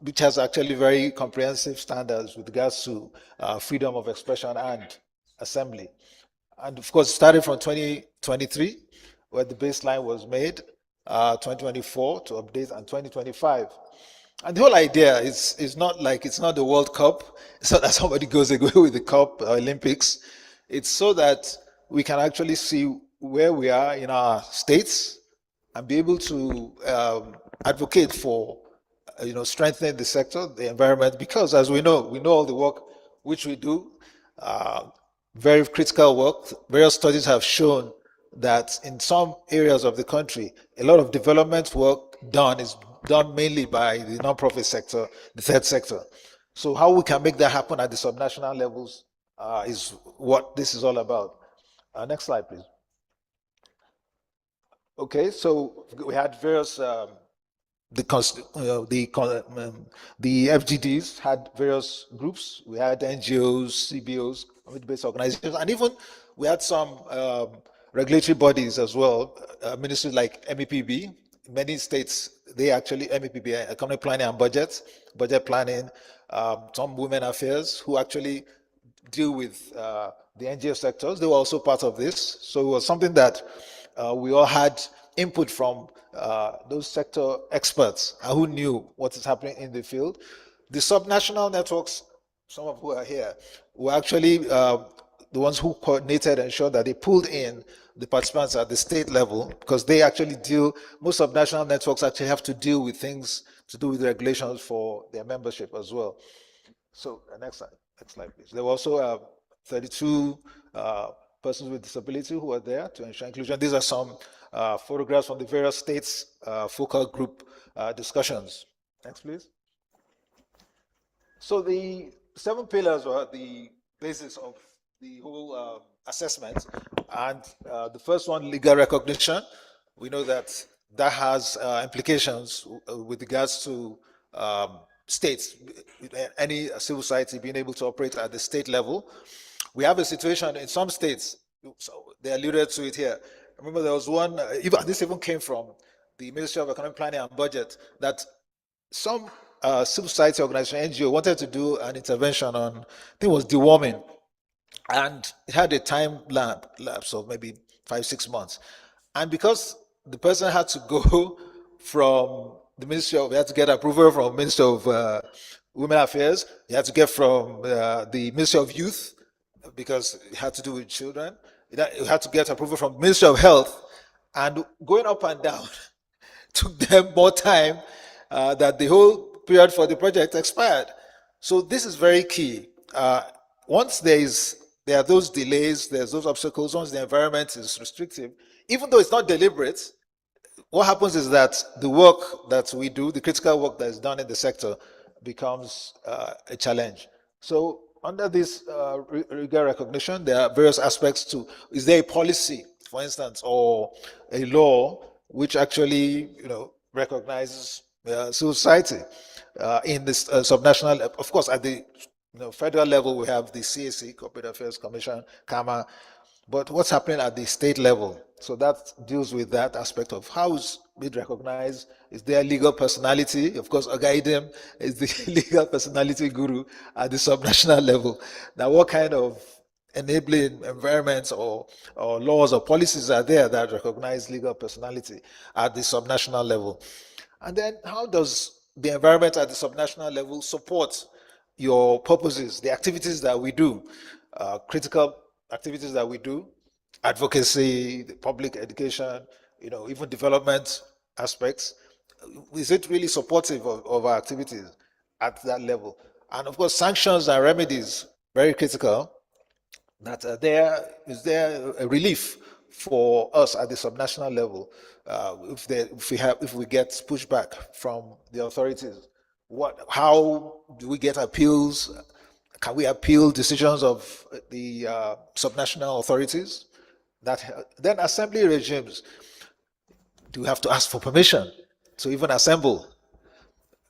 which has actually very comprehensive standards with regards to freedom of expression and assembly. And of course, starting from 2023, where the baseline was made, 2024 to update, and 2025. And the whole idea is not like, it's not the World Cup. It's not that somebody goes away with the Cup or Olympics. It's so that we can actually see where we are in our states and be able to advocate for strengthening the sector, the environment, because as we know all the work which we do, very critical work. Various studies have shown that in some areas of the country, a lot of development work is done mainly by the nonprofit sector, the third sector. So how we can make that happen at the subnational levels is what this is all about. Next slide, please. Okay, so we had various, the FGDs had various groups. We had NGOs, CBOs, community-based organizations, and even we had some regulatory bodies as well, ministries like MEPB. Many states, they actually, MEPB, Economic Planning and Budget planning, some women affairs who actually deal with the NGO sectors. They were also part of this. So it was something that we all had input from those sector experts who knew what is happening in the field. The subnational networks, some of who are here, were actually the ones who coordinated and ensured that they pulled in the participants at the state level, because they actually most subnational networks actually have to deal with things to do with regulations for their membership as well. So next slide, please. There were also 32 persons with disability who were there to ensure inclusion. These are some photographs from the various states' focal group discussions. Next, please. So the 7 pillars were the basis of the whole assessment. And the first one, legal recognition. We know that has implications with regards to states, any civil society being able to operate at the state level. We have a situation in some states, so they alluded to it here. I remember there was one, this even came from the Ministry of Economic Planning and Budget, that some civil society organization, NGO, wanted to do an intervention on, I think it was deworming, and it had a time lapse of maybe 5-6 months. And because the person had to go from the Ministry of, he had to get approval from Ministry of Women Affairs, he had to get from the Ministry of Youth, because it had to do with children, he had to get approval from Ministry of Health, and going up and down took them more time that the whole period for the project expired. So this is very key. Once there are those delays, there's those obstacles, once the environment is restrictive, even though it's not deliberate, what happens is that the work that we do, the critical work that is done in the sector, becomes a challenge. So under this legal recognition, there are various aspects to, is there a policy, for instance, or a law which actually, recognizes civil society in this subnational, of course, at the federal level, we have the CAC, Corporate Affairs Commission, CAMA, but what's happening at the state level? So that deals with that aspect of how is it recognized? Is there legal personality? Of course, Ogaidem is the legal personality guru at the subnational level. Now, what kind of enabling environments or laws or policies are there that recognize legal personality at the subnational level? And then how does the environment at the subnational level support your purposes, the activities that we do, critical activities that we do, advocacy, the public education, even development aspects? Is it really supportive of our activities at that level? And of course, sanctions and remedies, very critical, that is there a relief for us at the subnational level if we get pushback from the authorities? How do we get appeals? Can we appeal decisions of the subnational authorities? Then assembly regimes, do we have to ask for permission to even assemble?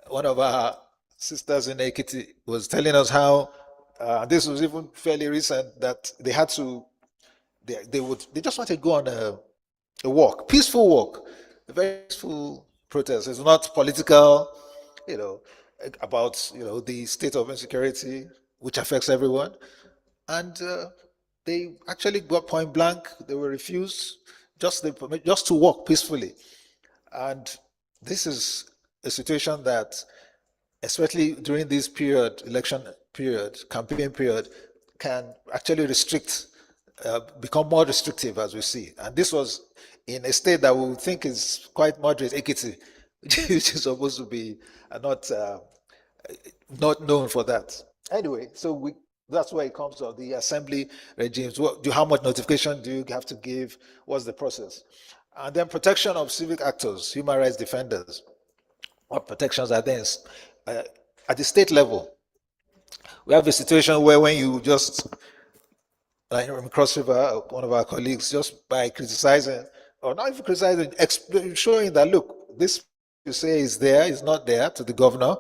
One of our sisters in Ekiti was telling us how this was even fairly recent, that they had to, they just want to go on a walk, peaceful walk, a very peaceful protest. It's not political, about the state of insecurity, which affects everyone. And they actually got point blank. They were refused just to walk peacefully. And this is a situation that, especially during this period, election period, campaign period, can actually become more restrictive, as we see. And this was in a state that we would think is quite moderate, Ekiti, which is supposed to be not known for that. Anyway, so that's where it comes to the assembly regimes. How much notification do you have to give? What's the process? And then protection of civic actors, human rights defenders. What protections are there? At the state level, we have a situation where when you just, like in Cross River, one of our colleagues, just by criticizing, or not even criticizing, showing that, look, this you say is there, is not there, to the governor,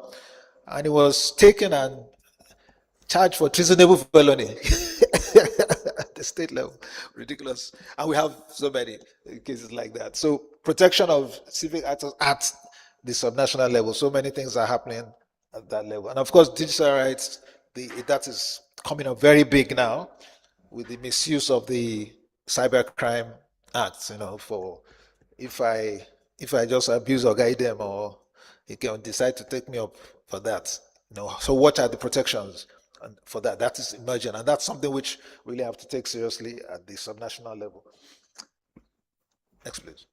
and he was taken and charged for treasonable felony at the state level. Ridiculous. And we have so many cases like that. So protection of civic actors at the subnational level, so many things are happening at that level. And of course, digital rights, that is coming up very big now with the misuse of the Cybercrime Act, for if I just abuse or guide them, or he can decide to take me up for that. So what are the protections for that? That is emerging, and that's something which really have to take seriously at the subnational level. Next, please.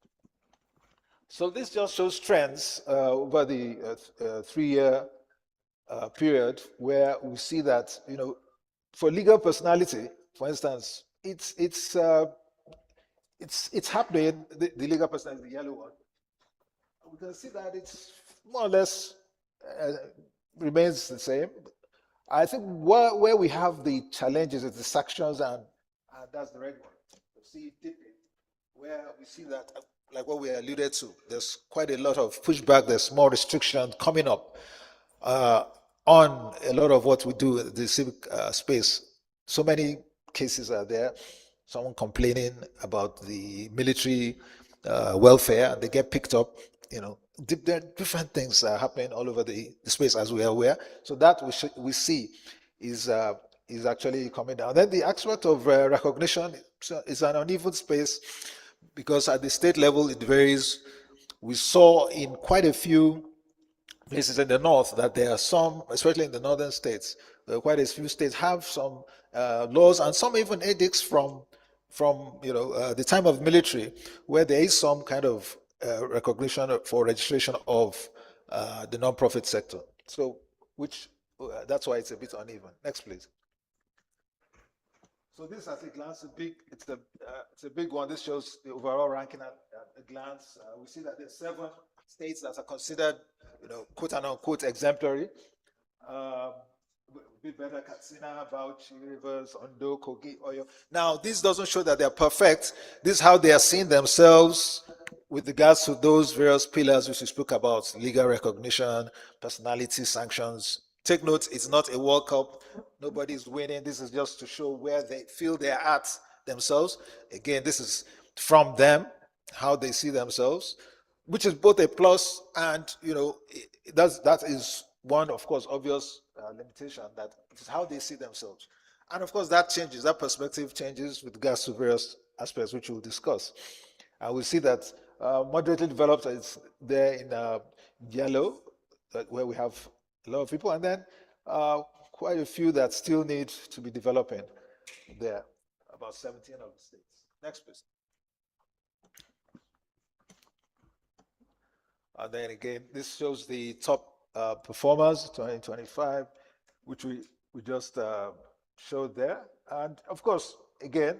So this just shows trends over the 3-year period, where we see that for legal personality, for instance, it's happening. The legal personality, the yellow one. We can see that it's more or less remains the same. I think where we have the challenges is the sanctions, and that's the red one. You see it dipping, where we see that, like what we alluded to, there's quite a lot of pushback, there's more restriction coming up on a lot of what we do in the civic space. So many cases are there, someone complaining about the military welfare, and they get picked up. There are different things happening all over the space, as we are aware. So that we see is actually coming down. Then the aspect of recognition is an uneven space, because at the state level it varies. We saw in quite a few places in the north that there are some, especially in the northern states, quite a few states have some laws, and some even edicts from the time of military, where there is some kind of recognition for registration of the non-profit sector. So, that's why it's a bit uneven. Next, please. So this, at a glance, it's a big one. This shows the overall ranking at a glance. We see that there's 7 states that are considered, quote unquote, exemplary. Bit better, Katsina, Bauchi, Rivers, Ondo, Kogi, Oyo. Now, this doesn't show that they're perfect. This is how they are seeing themselves with regards to those various pillars which we spoke about: legal recognition, personality, sanctions. Take note, it's not a World Cup. Nobody's winning. This is just to show where they feel they're at themselves. Again, this is from them, how they see themselves, which is both a plus and, that is one, of course, obvious limitation, that it is how they see themselves. And of course, that changes, that perspective changes with regards to various aspects, which we'll discuss. And we see that moderately developed is there in yellow, where we have a lot of people, and then quite a few that still need to be developing there, about 17 of the states. Next, please. And then again, this shows the top performers 2025, which we just showed there. And of course, again,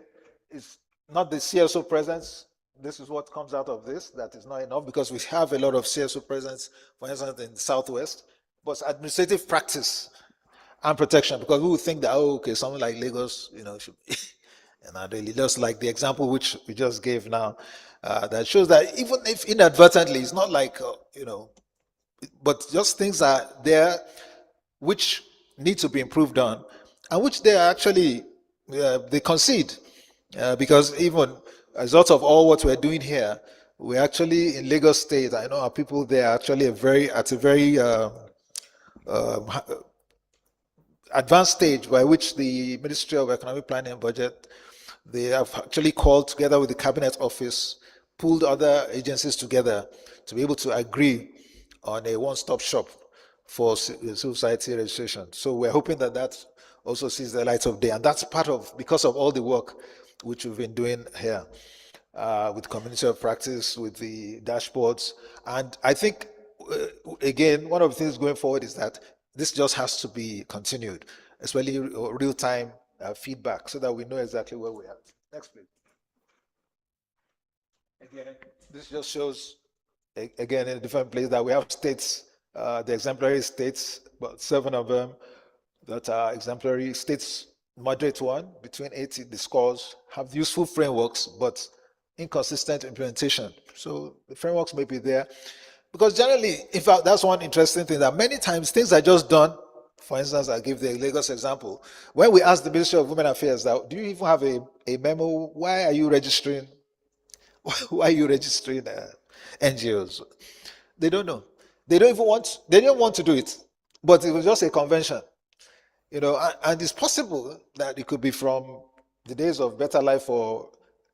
it's not the CSO presence. This is what comes out of this. That is not enough, because we have a lot of CSO presence, for instance, in the Southwest, but administrative practice and protection, because we would think that, okay, something like Lagos, should be, and really just like the example which we just gave now, that shows that even if inadvertently, it's not like, but just things are there which need to be improved on, and which they are actually, they concede, because even as a result of all what we're doing here, we're actually in Lagos State. I know our people there are actually at a very advanced stage, by which the Ministry of Economic Planning and Budget, they have actually called together with the Cabinet Office, pulled other agencies together to be able to agree on a one-stop shop for civil society registration. So we're hoping that that also sees the light of day, and that's because of all the work which we've been doing here with community of practice, with the dashboards. And I think, again, one of the things going forward is that this just has to be continued, especially real-time feedback, so that we know exactly where we are. Next, please. Again, this just shows, again, in a different place, that we have states, the exemplary states, about 7 of them that are exemplary states. Moderate one, between 80, the scores have useful frameworks, but inconsistent implementation. So the frameworks may be there, because generally, in fact, that's one interesting thing, that many times things are just done. For instance, I'll give the Lagos example. When we ask the Ministry of Women Affairs, that, do you even have a memo? Why are you registering? Why are you registering NGOs? They don't know. They don't want to do it, but it was just a convention. And it's possible that it could be from the days of Better Life for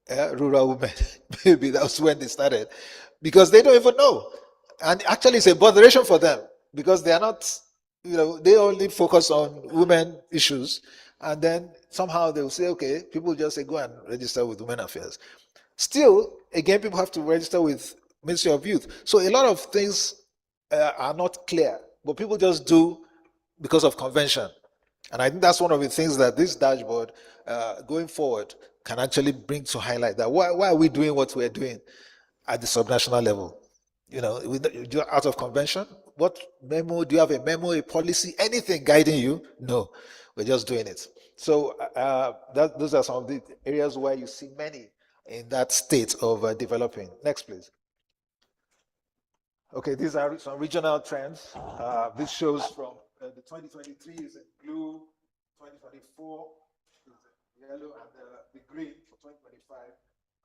rural women. Maybe that was when they started, because they don't even know. And actually, it's a botheration for them because they are not, they only focus on women issues. And then somehow they'll say, okay, people just say, go and register with Women Affairs. Still, again, people have to register with Ministry of Youth. So a lot of things are not clear, but people just do because of convention. And I think that's one of the things that this dashboard, going forward, can actually bring to highlight that why are we doing what we're doing at the subnational level? Out of convention. What memo? Do you have a memo, a policy, anything guiding you? No, we're just doing it. So those are some of the areas where you see many in that state of developing. Next, please. Okay, these are some regional trends. This shows from the 2023 is in blue, 2024 is in yellow, and the green for 2025.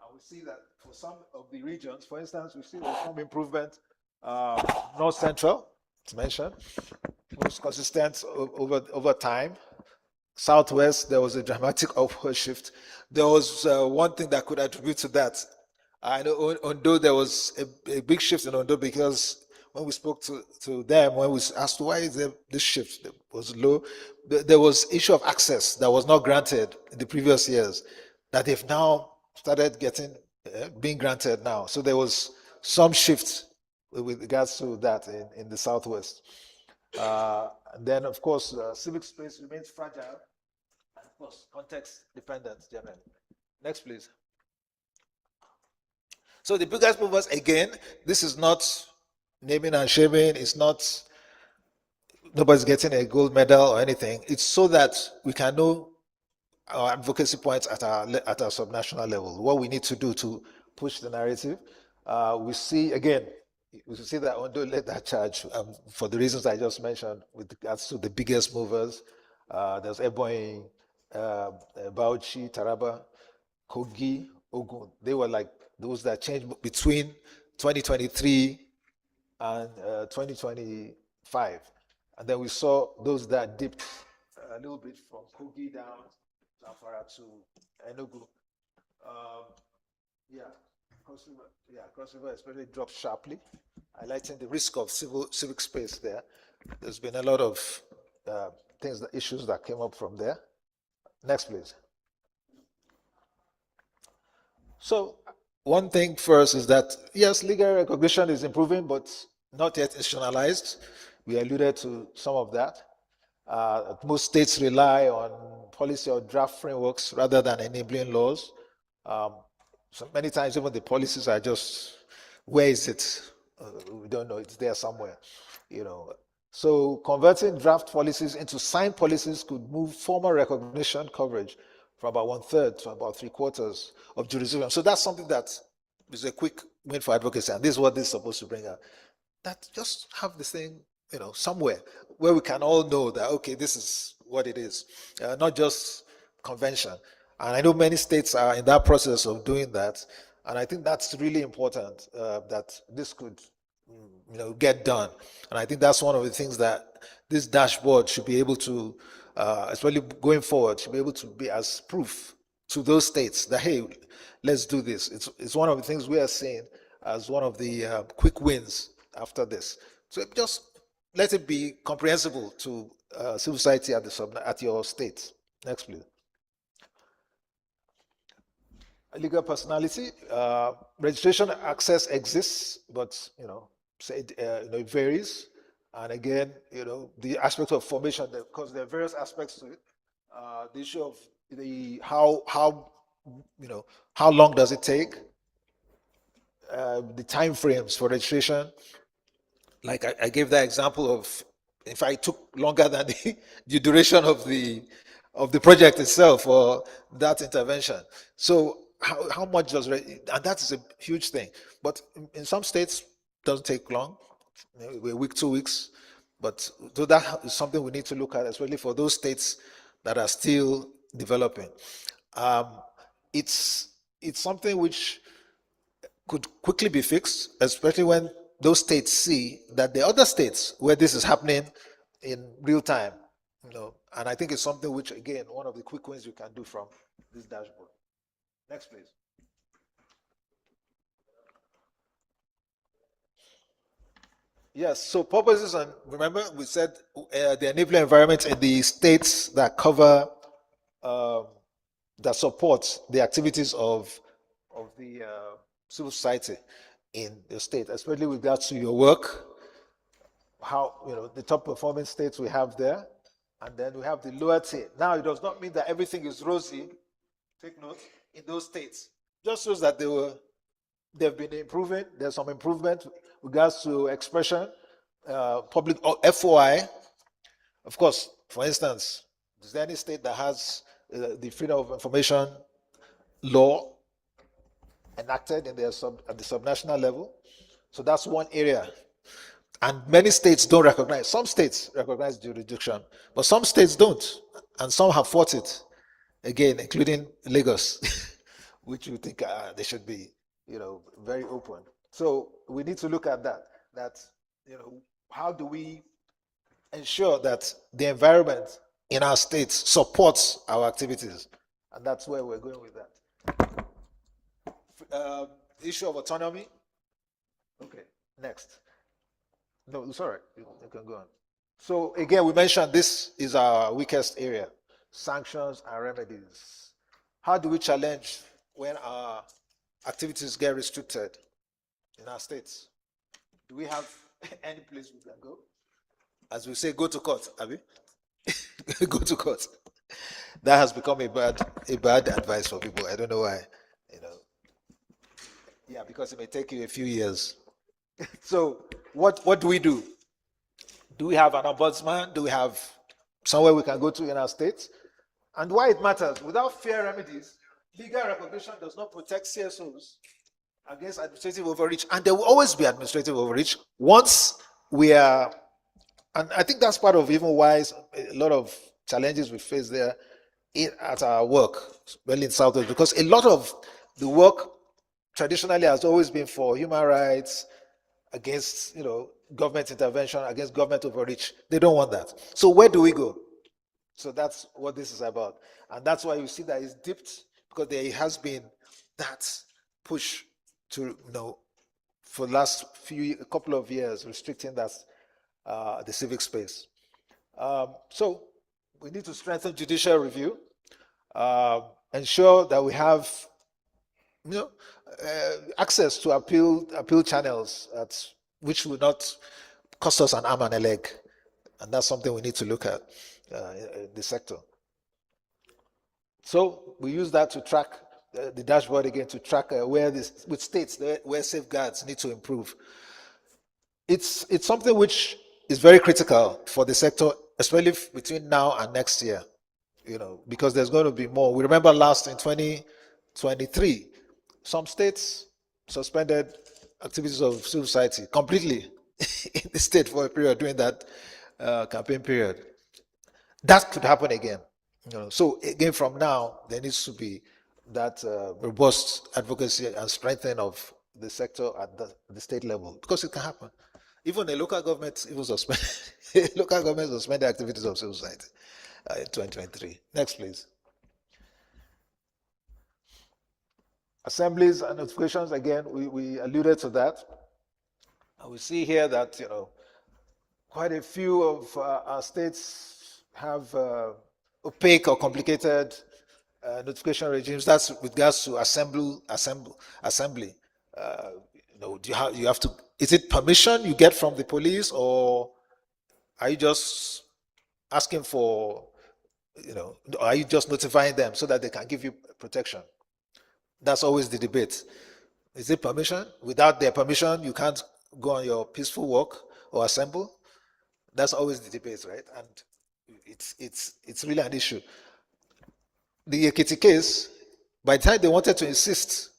And we see that for some of the regions, for instance, we see there's some improvement. North Central, it's mentioned, most consistent over time. Southwest, there was a dramatic upward shift. There was one thing that could attribute to that. I know Ondo, there was a big shift in Ondo because when we spoke to them, when we asked why is there this shift, it was low. There was issue of access that was not granted in the previous years that they've now started being granted now. So there was some shift with regards to that in the Southwest. And then, of course, civic space remains fragile, and of course, context dependent generally. Next, please. So the biggest movers, again, this is not naming and shaming. It's not nobody's getting a gold medal or anything. It's so that we can know our advocacy points at our subnational level, what we need to do to push the narrative. We see that Ondo led that charge for the reasons I just mentioned with regards to the biggest movers. There's Ebonyi, Bauchi, Taraba, Kogi, Ogun. They were like those that changed between 2023 and 2025. And then we saw those that dipped a little bit from Kogi down Zamfara to Enugu. Cross River especially dropped sharply, highlighting the risk of civic space there. There's been a lot of issues that came up from there. Next, please. So one thing first is that, yes, legal recognition is improving, but not yet institutionalized. We alluded to some of that. Most states rely on policy or draft frameworks rather than enabling laws. So many times, even the policies are just, where is it? We don't know, it's there somewhere, So converting draft policies into signed policies could move formal recognition coverage from about 1/3 to about 3/4 of jurisdiction. So that's something that is a quick win for advocacy, and this is what this is supposed to bring out. That just have this thing, somewhere where we can all know that, okay, this is what it is, not just convention. And I know many states are in that process of doing that, and I think that's really important that this could, get done. And I think that's one of the things that this dashboard should be able to, especially going forward, should be able to be as proof to those states that, hey, let's do this. It's one of the things we are seeing as one of the quick wins after this. So just let it be comprehensible to civil society at your state. Next, please. Legal personality, registration access exists, but it varies. And again, the aspect of formation, because there are various aspects to it. The issue of how long does it take? The time frames for registration. Like I gave that example of, if I took longer than the duration of the project itself or that intervention. So how much does, and that is a huge thing. But in some states, it doesn't take long, a week, 2 weeks. But so that is something we need to look at, especially for those states that are still developing. It's something which could quickly be fixed, especially when those states see that the other states where this is happening in real time, and I think it's something which, again, one of the quick wins you can do from this dashboard. Next, please. Yes, so purposes, and remember we said the enabling environment in the states that cover, that support the activities of the civil society in the state, especially with regards to your work, how, the top performing states we have there, and then we have the lower tier. Now, it does not mean that everything is rosy, take note, in those states. Just shows that they've been improving. There's some improvement with regards to expression, public FOI. Of course, for instance, is there any state that has the Freedom of Information law enacted in at the subnational level? So that's one area. And many states don't recognize. Some states recognize jurisdiction, but some states don't. And some have fought it, again, including Lagos, which you think they should be, very open. So we need to look at that, how do we ensure that the environment in our states supports our activities? And that's where we're going with that. The issue of autonomy. Okay, next. No, it's all right. You can go on. So again, we mentioned this is our weakest area, sanctions and remedies. How do we challenge when our activities get restricted in our states? Do we have any place we can go? As we say, go to court, Abi. Go to court. That has become a bad advice for people. I don't know why. Yeah, because it may take you a few years. So what do we do? Do we have an ombudsman? Do we have somewhere we can go to in our states? And why it matters, without fair remedies, legal recognition does not protect CSOs against administrative overreach. And there will always be administrative overreach once we are, and I think that's part of even why a lot of challenges we face there at our work, well in Southwest, because a lot of the work traditionally has always been for human rights, against government intervention, against government overreach. They don't want that. So where do we go? So that's what this is about. And that's why you see that it's dipped, because there has been that push to, for the last couple of years, restricting that, the civic space. So we need to strengthen judicial review, ensure that we have access to appeal channels which will not cost us an arm and a leg. And that's something we need to look at in the sector. So we use that to track the dashboard again, to track with states where safeguards need to improve. It's something which is very critical for the sector, especially between now and next year, because there's going to be more. We remember last in 2023, some states suspended activities of civil society completely in the state for a period during that campaign period. That could happen again. So again, from now, there needs to be that robust advocacy and strengthening of the sector at the state level, because it can happen. Even the local government suspended activities of civil society in 2023. Next, please. Assemblies and notifications, again, we alluded to that. And we see here that, quite a few of our states have opaque or complicated notification regimes. That's with regards to assembly. You have to, is it permission you get from the police, or are you just asking for, are you just notifying them so that they can give you protection? That's always the debate. Is it permission? Without their permission, you can't go on your peaceful walk or assemble. That's always the debate, right? And it's really an issue. The Ekiti case, by the time they wanted to insist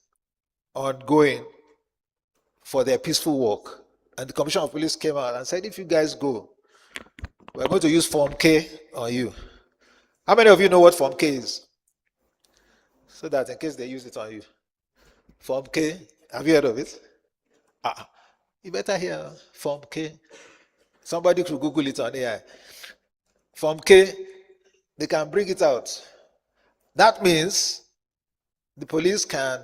on going for their peaceful walk, and the Commissioner of Police came out and said, if you guys go, we're going to use Form K on you. How many of you know what Form K is? So that in case they use it on you. Form K, have you heard of it? You better hear Form K. Somebody could Google it on AI. Form K, they can bring it out. That means the police can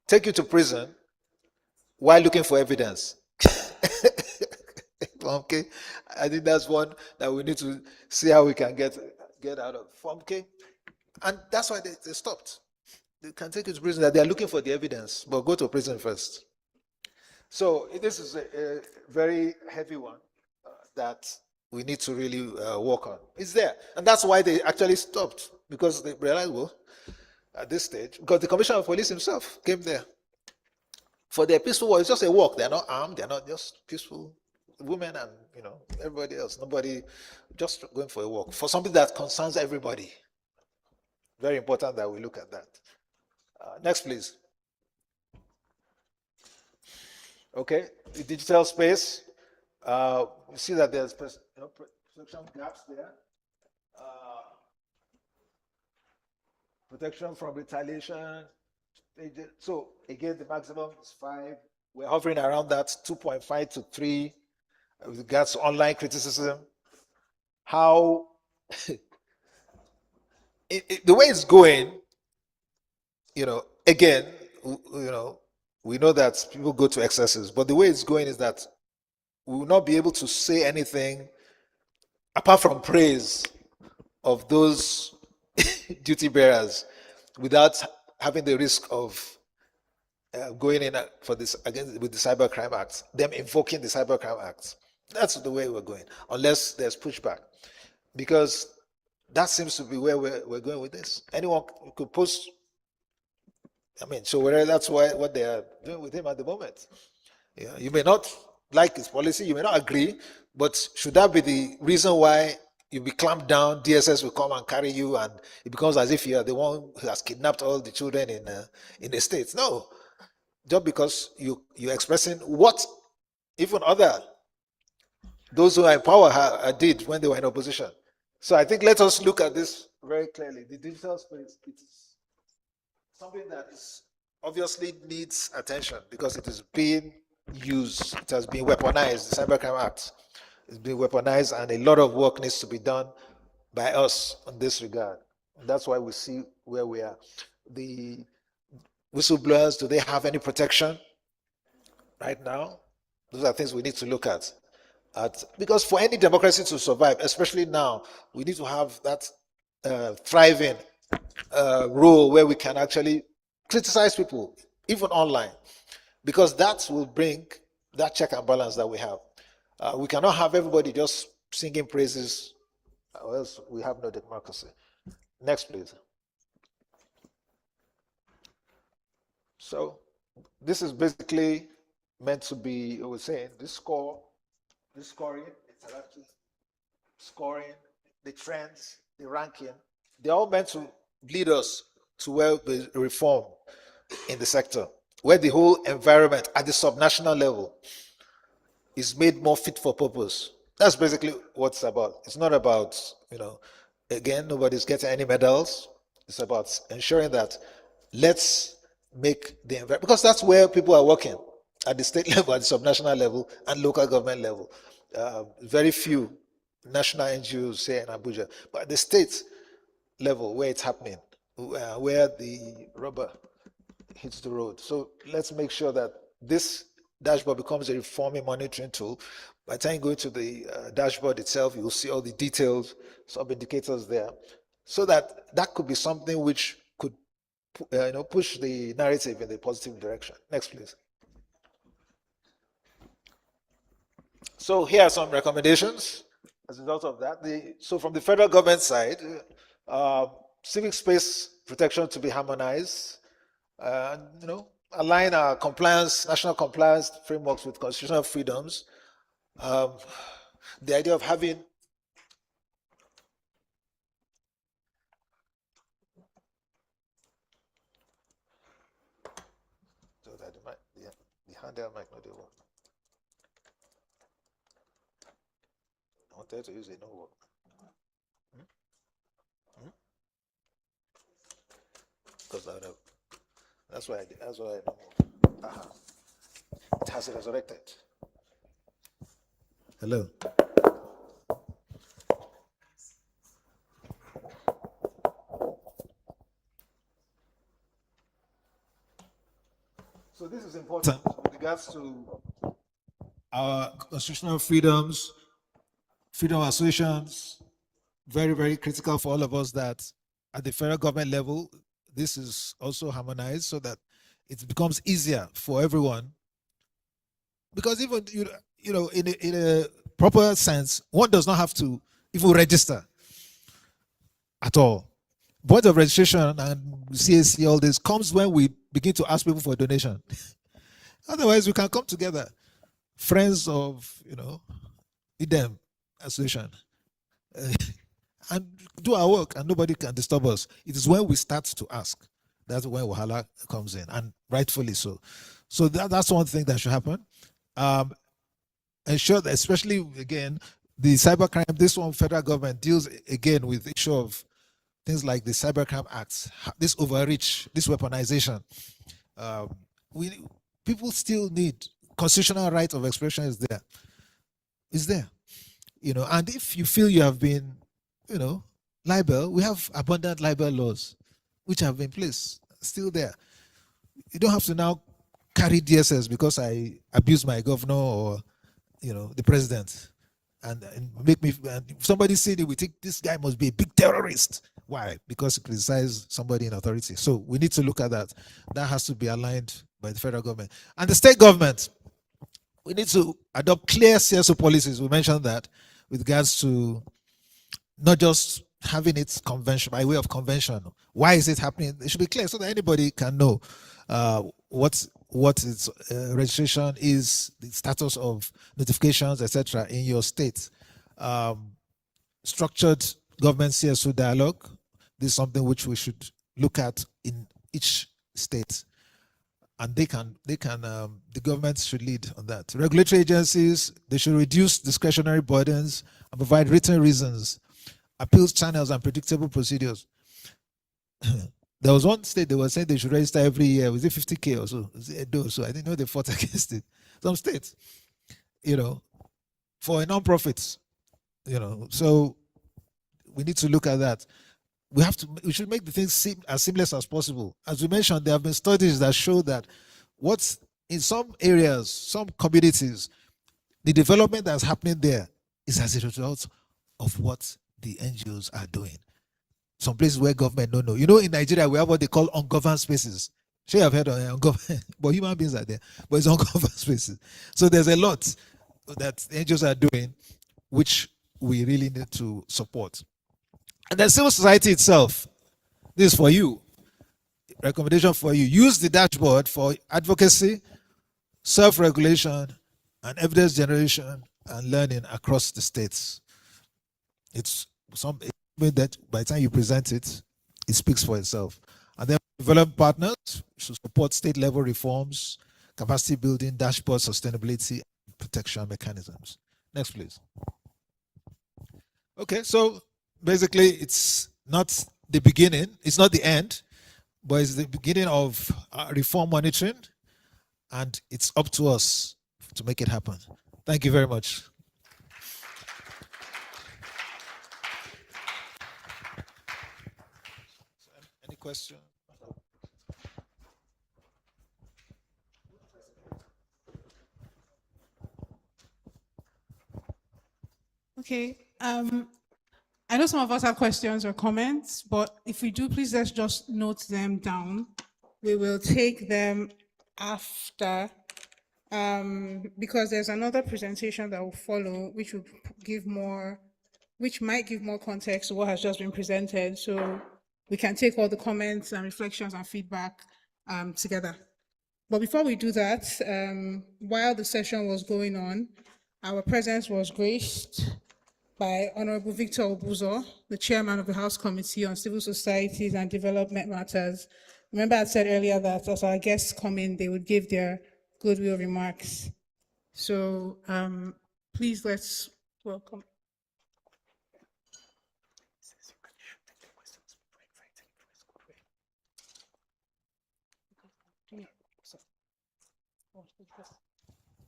take you to prison while looking for evidence. Form K. I think that's one that we need to see how we can get out of Form K. And that's why they stopped. They can take you to prison, that they are looking for the evidence, but go to prison first. So this is a very heavy one that we need to really work on. It's there. And that's why they actually stopped, because they realized, well, at this stage, because the Commissioner of Police himself came there. For their peaceful war, it's just a walk. They're not armed. They're not just peaceful women and, everybody else. Nobody just going for a walk. For something that concerns everybody. Very important that we look at that. Next, please. Okay, the digital space. You see that there's protection gaps there. Protection from retaliation. So again, the maximum is 5. We're hovering around that 2.5 to 3 with regards to online criticism. How the way it's going, again, we know that people go to excesses, but the way it's going is that we will not be able to say anything apart from praise of those duty bearers without having the risk of going in for this against with the Cybercrime Act, them invoking the Cybercrime Act. That's the way we're going, unless there's pushback, because that seems to be where we're going with this. Anyone could post. So whether that's what they are doing with him at the moment. You may not like his policy, you may not agree, but should that be the reason why you be clamped down? DSS will come and carry you, and it becomes as if you are the one who has kidnapped all the children in the States. No, just because you're expressing what even those who are in power did when they were in opposition. So I think let us look at this very clearly. The digital space, it is something that is obviously needs attention because it is being used. It has been weaponized. The Cybercrime Act is being weaponized, and a lot of work needs to be done by us in this regard. And that's why we see where we are. The whistleblowers, do they have any protection right now? Those are things we need to look at. Because for any democracy to survive, especially now, we need to have that thriving role where we can actually criticize people, even online, because that will bring that check and balance that we have. We cannot have everybody just singing praises, or else we have no democracy. Next, please. So this is basically meant to be, I was saying, this scoring, interactive scoring, the trends, the ranking, they're all meant to lead us to where the reform in the sector, where the whole environment at the subnational level is made more fit for purpose. That's basically what it's about. It's not about, again, nobody's getting any medals. It's about ensuring that let's make the environment, because that's where people are working, at the state level, at the subnational level, and local government level. Very few national NGOs here in Abuja, but at the state level where it's happening, where the rubber hits the road. So let's make sure that this dashboard becomes a reforming monitoring tool. By the time you go to the dashboard itself, you'll see all the details, sub-indicators there, so that could be something which could push the narrative in the positive direction. Next, please. So here are some recommendations as a result of that. So from the federal government side, civic space protection to be harmonized, align our national compliance frameworks with constitutional freedoms. The idea of having so that the handheld mic not work. I wanted to use it, no work. Because that's why I don't know. It has resurrected. Hello. So this is important with regards to our constitutional freedoms, freedom of associations, very, very critical for all of us that at the federal government level, this is also harmonized so that it becomes easier for everyone. Because even, in a proper sense, one does not have to even register at all. Point of registration and CAC, all this comes when we begin to ask people for a donation. Otherwise, we can come together, friends of, IDEM association, and do our work, and nobody can disturb us. It is when we start to ask, that's when Wahala comes in, and rightfully so. So that's one thing that should happen. Ensure that, especially again, the cybercrime, this one federal government deals again with the issue of things like the Cybercrime Act, this overreach, this weaponization. People still need constitutional right of expression is there. Is there. And if you feel you have been, libel, we have abundant libel laws which have been placed, still there. You don't have to now carry DSS because I abuse my governor or, the president. And make me, and if somebody said it, we think this guy must be a big terrorist. Why? Because he criticized somebody in authority. So we need to look at that. That has to be aligned by the federal government. And the state government, we need to adopt clear CSO policies. We mentioned that with regards to not just having it convention by way of convention. Why is it happening? It should be clear so that anybody can know what its registration is, the status of notifications, etc. in your state. Structured government CSO dialogue. This is something which we should look at in each state, and the government should lead on that. Regulatory agencies, they should reduce discretionary burdens and provide written reasons, appeals channels, and predictable procedures. There was one state they were saying they should register every year. Was it 50K or so? So I didn't know they fought against it. Some states, for a non-profit, so we need to look at that. We should make the things as seamless as possible. As we mentioned, there have been studies that show that what's in some areas, some communities, the development that's happening there is as a result of what the NGOs are doing. Some places where government don't know. In Nigeria, we have what they call ungoverned spaces. Sure, I've heard of ungoverned, but human beings are there. But it's ungoverned spaces. So there's a lot that NGOs are doing, which we really need to support. And then civil society itself, this is for you, recommendation for you. Use the dashboard for advocacy, self-regulation, and evidence generation and learning across the states. It's something that by the time you present it, it speaks for itself. And then develop partners should support state level reforms, capacity building, dashboard sustainability, and protection mechanisms. Next, please. Okay, so basically it's not the beginning, it's not the end, but it's the beginning of reform monitoring, and it's up to us to make it happen. Thank you very much. Any question? Okay. I know some of us have questions or comments, but if we do, please let's just note them down. We will take them after, because there's another presentation that will follow, which might give more context to what has just been presented. So we can take all the comments and reflections and feedback together. But before we do that, while the session was going on, our presence was graced by Honorable Victor Obuzo, the chairman of the House Committee on Civil Societies and Development Matters. Remember I said earlier that as our guests come in, they would give their goodwill remarks. So please let's welcome.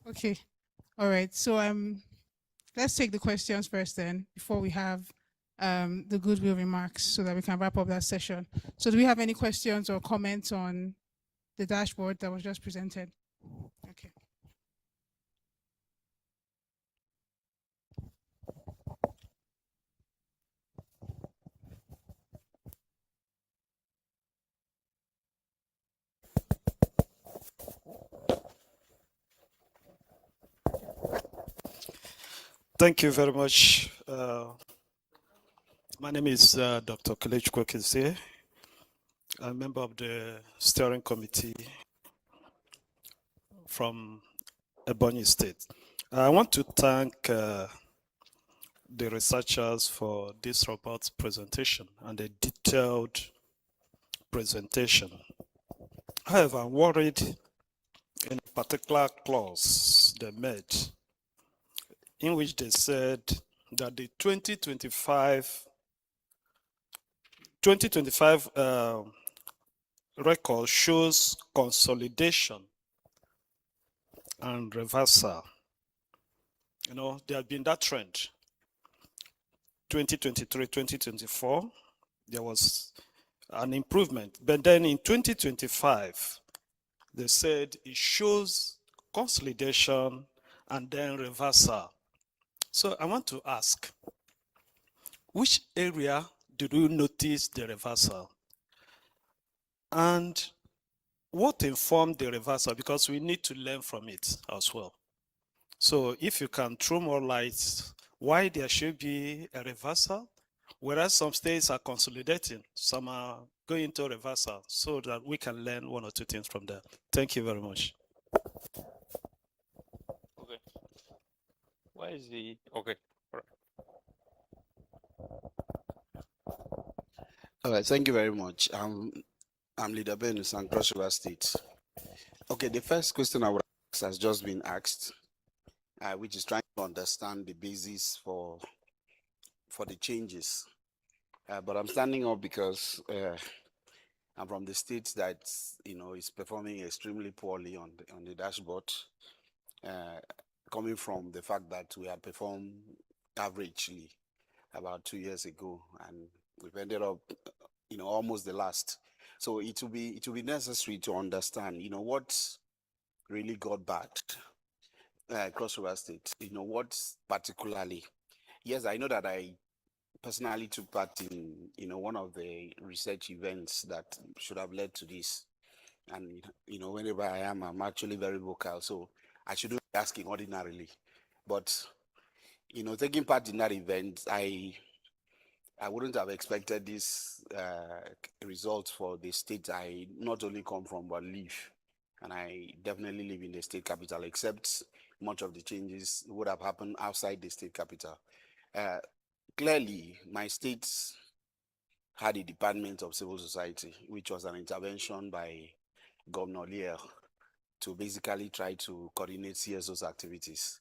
Okay, all right, so let's take the questions first then, before we have the goodwill remarks, so that we can wrap up that session. So do we have any questions or comments on the dashboard that was just presented? Okay. Thank you very much. My name is Dr. Kelechi Kwekese. I'm a member of the steering committee from Ebonyi State. I want to thank the researchers for this robust presentation and a detailed presentation. However, I'm worried in a particular clause they made in which they said that the 2025 record shows consolidation and reversal. You know, there had been that trend. 2023, 2024, there was an improvement. But then in 2025, they said it shows consolidation and then reversal. So I want to ask, which area did you notice the reversal? And what informed the reversal? Because we need to learn from it as well. So if you can throw more light, why there should be a reversal, whereas some states are consolidating, some are going into reversal, so that we can learn one or two things from that. Thank you very much. Okay. Why is the okay? All right, thank you very much. I'm Leader Ben St. Cross River State. Okay, the first question I would ask has just been asked, which is trying to understand the basis for the changes. But I'm standing up because I'm from the state that is performing extremely poorly on the dashboard, coming from the fact that we had performed averagely about 2 years ago, and we've ended up, almost the last. So it will be necessary to understand, what really got bad. Cross River State, what particularly? Yes, I know that I personally took part in, one of the research events that should have led to this. And, whenever I am, I'm actually very vocal. So I shouldn't be asking ordinarily. But, taking part in that event, I wouldn't have expected this result for the state I not only come from, but live. And I definitely live in the state capital, except much of the changes would have happened outside the state capital. Clearly, my state had a Department of Civil Society, which was an intervention by Governor Lear to basically try to coordinate CSO's activities.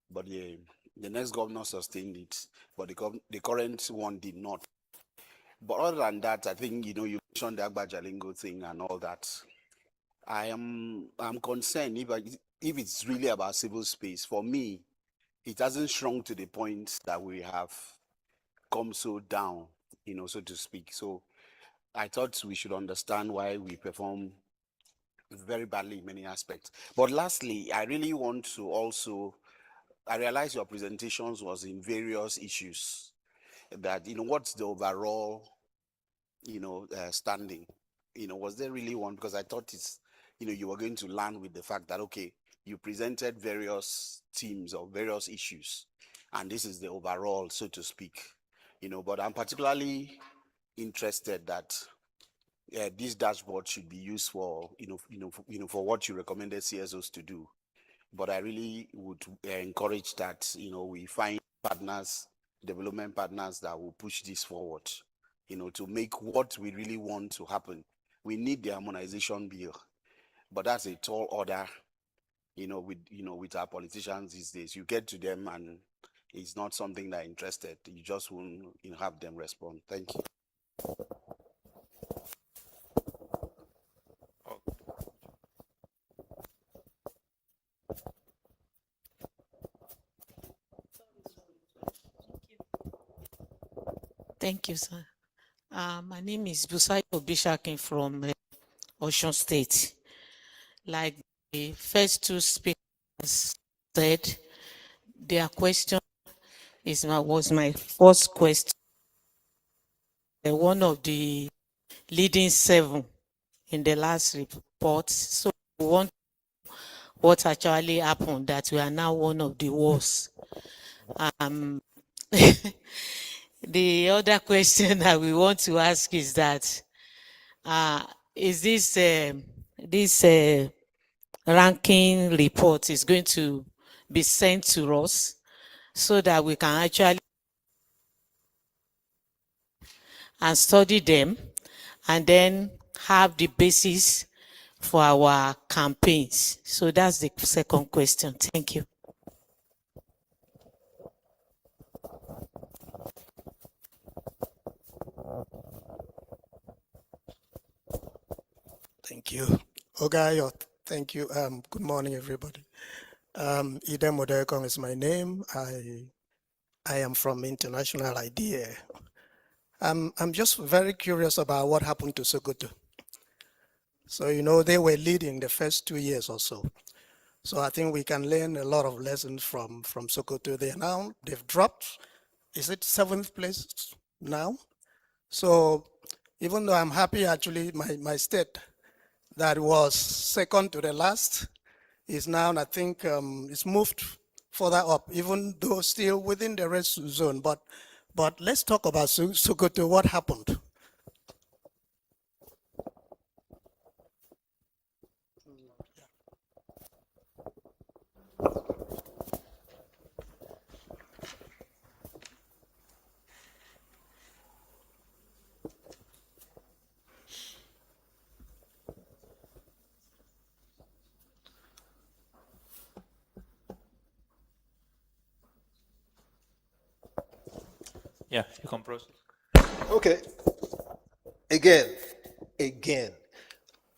But the next governor sustained it, but the current one did not. But other than that, I think, you mentioned the Agba Jalingo thing and all that. I'm concerned if it's really about civil space. For me, it hasn't shrunk to the point that we have come so down, so to speak. So I thought we should understand why we perform very badly in many aspects. But lastly, I really want to also, I realize your presentations was in various issues that, what's the overall, standing? Was there really one? Because I thought it's, you were going to land with the fact that, okay, you presented various themes or various issues, and this is the overall, so to speak. But I'm particularly interested that this dashboard should be used for, for what you recommended CSOs to do. But I really would encourage that, we find partners, development partners that will push this forward, to make what we really want to happen. We need the harmonization bill, but that's a tall order, with our politicians these days. You get to them and it's not something they're interested. You just won't have them respond. Thank you. Thank you, sir. My name is Busai Obishakin from Osun State. Like the first two speakers said, their question was my first question. One of the leading 7 in the last report. So we want what actually happened, that we are now one of the worst. Um, the other question that we want to ask is that is this ranking report is going to be sent to us so that we can actually and study them and then have the basis for our campaigns. So that's the second question. Thank you. Thank you. Ogayo, thank you. Good morning, everybody. Ide Modekong is my name. I am from International IDEA. I'm just very curious about what happened to Sokoto. So, you know, they were leading the first 2 years or so. So I think we can learn a lot of lessons from Sokoto. They've dropped, is it 7th place now? So even though I'm happy, actually, my state that was second to the last is now, I think, it's moved further up, even though still within the red zone. But let's talk about Sokoto. What happened? Yeah, you can proceed. Okay. Again,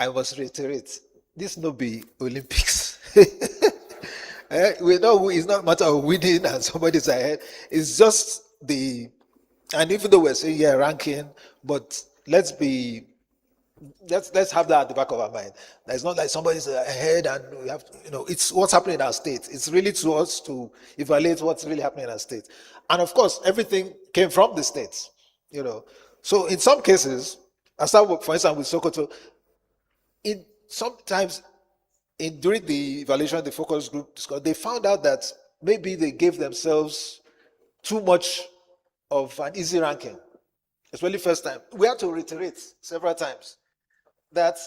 I must reiterate, this no be Olympics. We know it's not a matter of winning and somebody's ahead. It's just and even though we're saying, yeah, ranking, but let's have that at the back of our mind. It's not like somebody's ahead and we have to, it's what's happening in our state. It's really to us to evaluate what's really happening in our state. And of course, everything came from the states, So in some cases, I start, for instance, with Sokoto, during the evaluation, the focus group discussed, they found out that maybe they gave themselves too much of an easy ranking, especially first time. We had to reiterate several times that,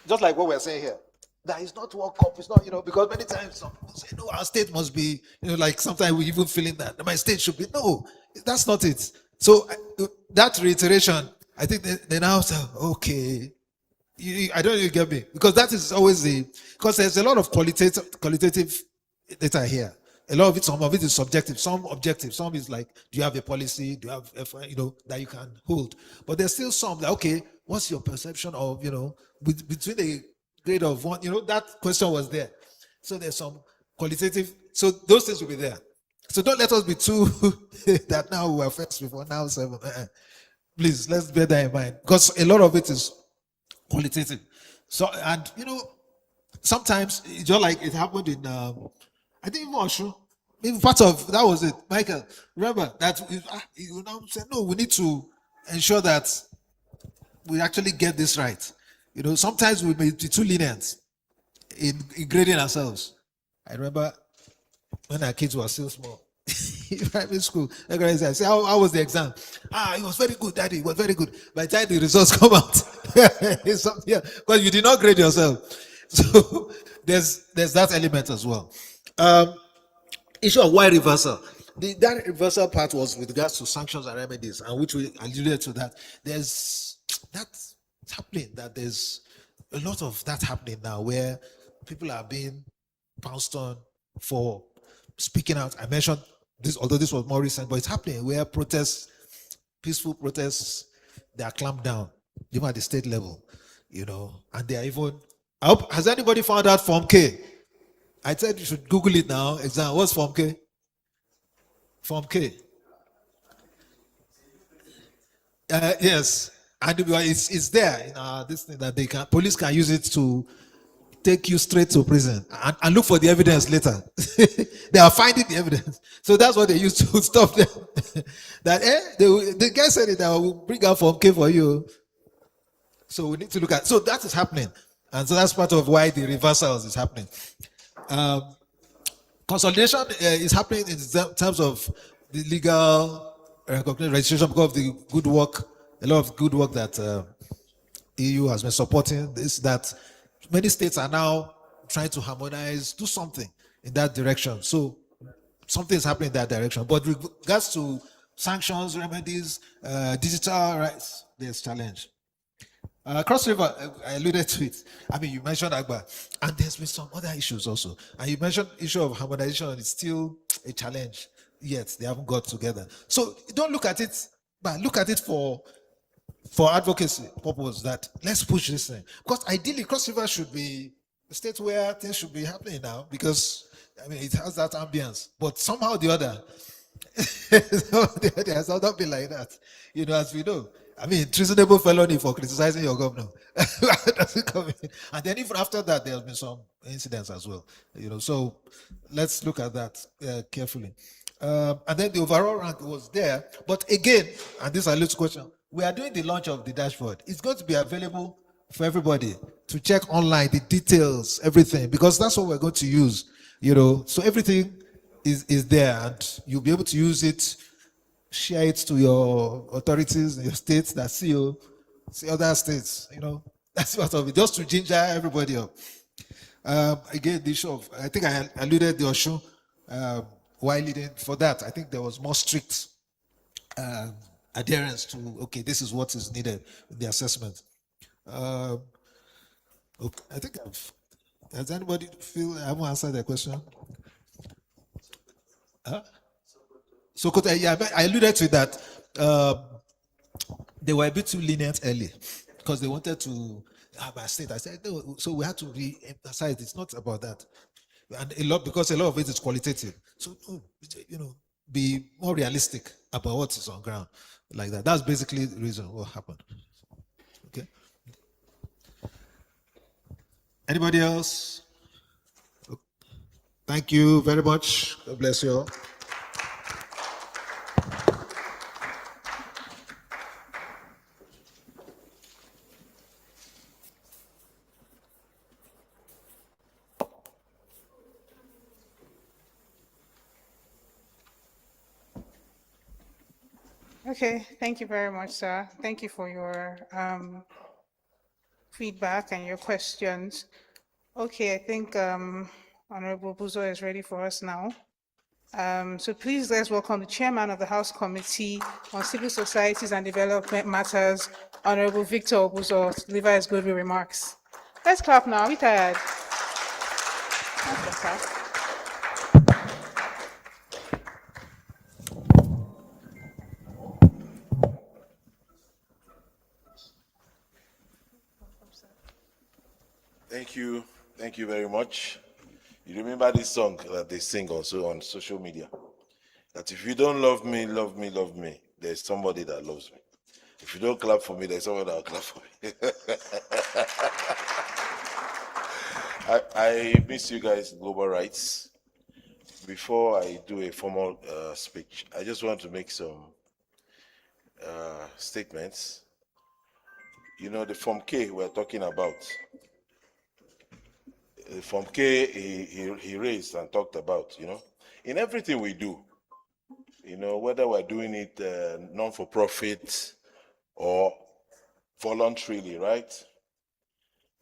just like what we're saying here, that is not World Cup, it's not, because many times some people say, no, our state must be, like sometimes we even feeling that my state should be. No, that's not it. So that reiteration, I think they now say, okay, I don't know if you get me, because that is always because there's a lot of qualitative data here. A lot of it, some of it is subjective, some objective, some is like, do you have a policy, do you have, that you can hold? But there's still some that, okay, what's your perception of, between the grade of 1, that question was there. So there's some qualitative, so those things will be there. So don't let us be too, that now we are first before, now 7. Please, let's bear that in mind, because a lot of it is qualitative. So, and, sometimes, just like it happened in, I think even Osho, maybe part of, that was it, Michael, remember that you now said, no, we need to ensure that we actually get this right. Sometimes we may be too lenient in grading ourselves. I remember when our kids were still small, in primary school, I say, how was the exam? It was very good, Daddy, it was very good. By the time the results come out, because you did not grade yourself. So there's that element as well. Issue of why reversal. That reversal part was with regards to sanctions and remedies, and which we alluded to that. There's that's happening, that there's a lot of that happening now where people are being pounced on for speaking out. I mentioned this, although this was more recent, but it's happening where peaceful protests, they are clamped down, even at the state level, and they are even, has anybody found out Form K? I said you should Google it now. Exam. What's Form K? Form K. Yes, and it's there in this thing that police can use it to take you straight to prison and look for the evidence later. They are finding the evidence, so that's what they use to stop them. That the guy said it. I will bring out Form K for you. So we need to look at. So that is happening, and so that's part of why the reversals is happening. consolidation is happening in terms of the legal recognition, registration because of the good work, a lot of good work that EU has been supporting. This that many states are now trying to harmonize, do something in that direction. So something is happening in that direction. But with regards to sanctions, remedies, digital rights, there's challenge. Cross River, I alluded to it. I mean, you mentioned Agba, and there's been some other issues also. And you mentioned issue of harmonization is still a challenge. Yet they haven't got together. So don't look at it, but look at it for advocacy purpose. That let's push this thing, because ideally Cross River should be a state where things should be happening now, because I mean it has that ambience. But somehow or the other, it has not been like that. You know, as we know. I mean, treasonable felony for criticizing your governor. Doesn't come in. And then even after that, there has been some incidents as well. You know, so let's look at that carefully. And then the overall rank was there. But again, and this is a little question, we are doing the launch of the dashboard. It's going to be available for everybody to check online, the details, everything, because that's what we're going to use. You know, so everything is there, and you'll be able to use it. Share it to your authorities in your states that see you, see other states, you know, that's part of it, just to ginger everybody up. Again, the issue of, I think I alluded the issue while leading for that. I think there was more strict adherence to, okay, this is what is needed in the assessment. Okay, I think does anybody feel I haven't answered that question? Huh? So, yeah, I alluded to that. They were a bit too lenient early because they wanted to have a state. I said, no, so we had to re-emphasize it's not about that. And because a lot of it is qualitative. So, you know, be more realistic about what is on ground like that. That's basically the reason what happened. Okay. Anybody else? Thank you very much. God bless you all. Okay, thank you very much, sir. Thank you for your feedback and your questions. Okay, I think Honorable Buzo is ready for us now. So please let's welcome the chairman of the House Committee on Civil Societies and Development Matters, Honorable Victor Obuzo, to deliver his good remarks. Let's clap now. Are we tired? That's better. Thank you very much. You remember this song that they sing also on social media? That if you don't love me, love me, love me, there's somebody that loves me. If you don't clap for me, there's someone that will clap for me. I miss you guys, Global Rights. Before I do a formal speech, I just want to make some statements. You know, the Form K we're talking about, the Form K he raised and talked about, you know, in everything we do, you know, whether we're doing it non-for-profit or voluntarily, right?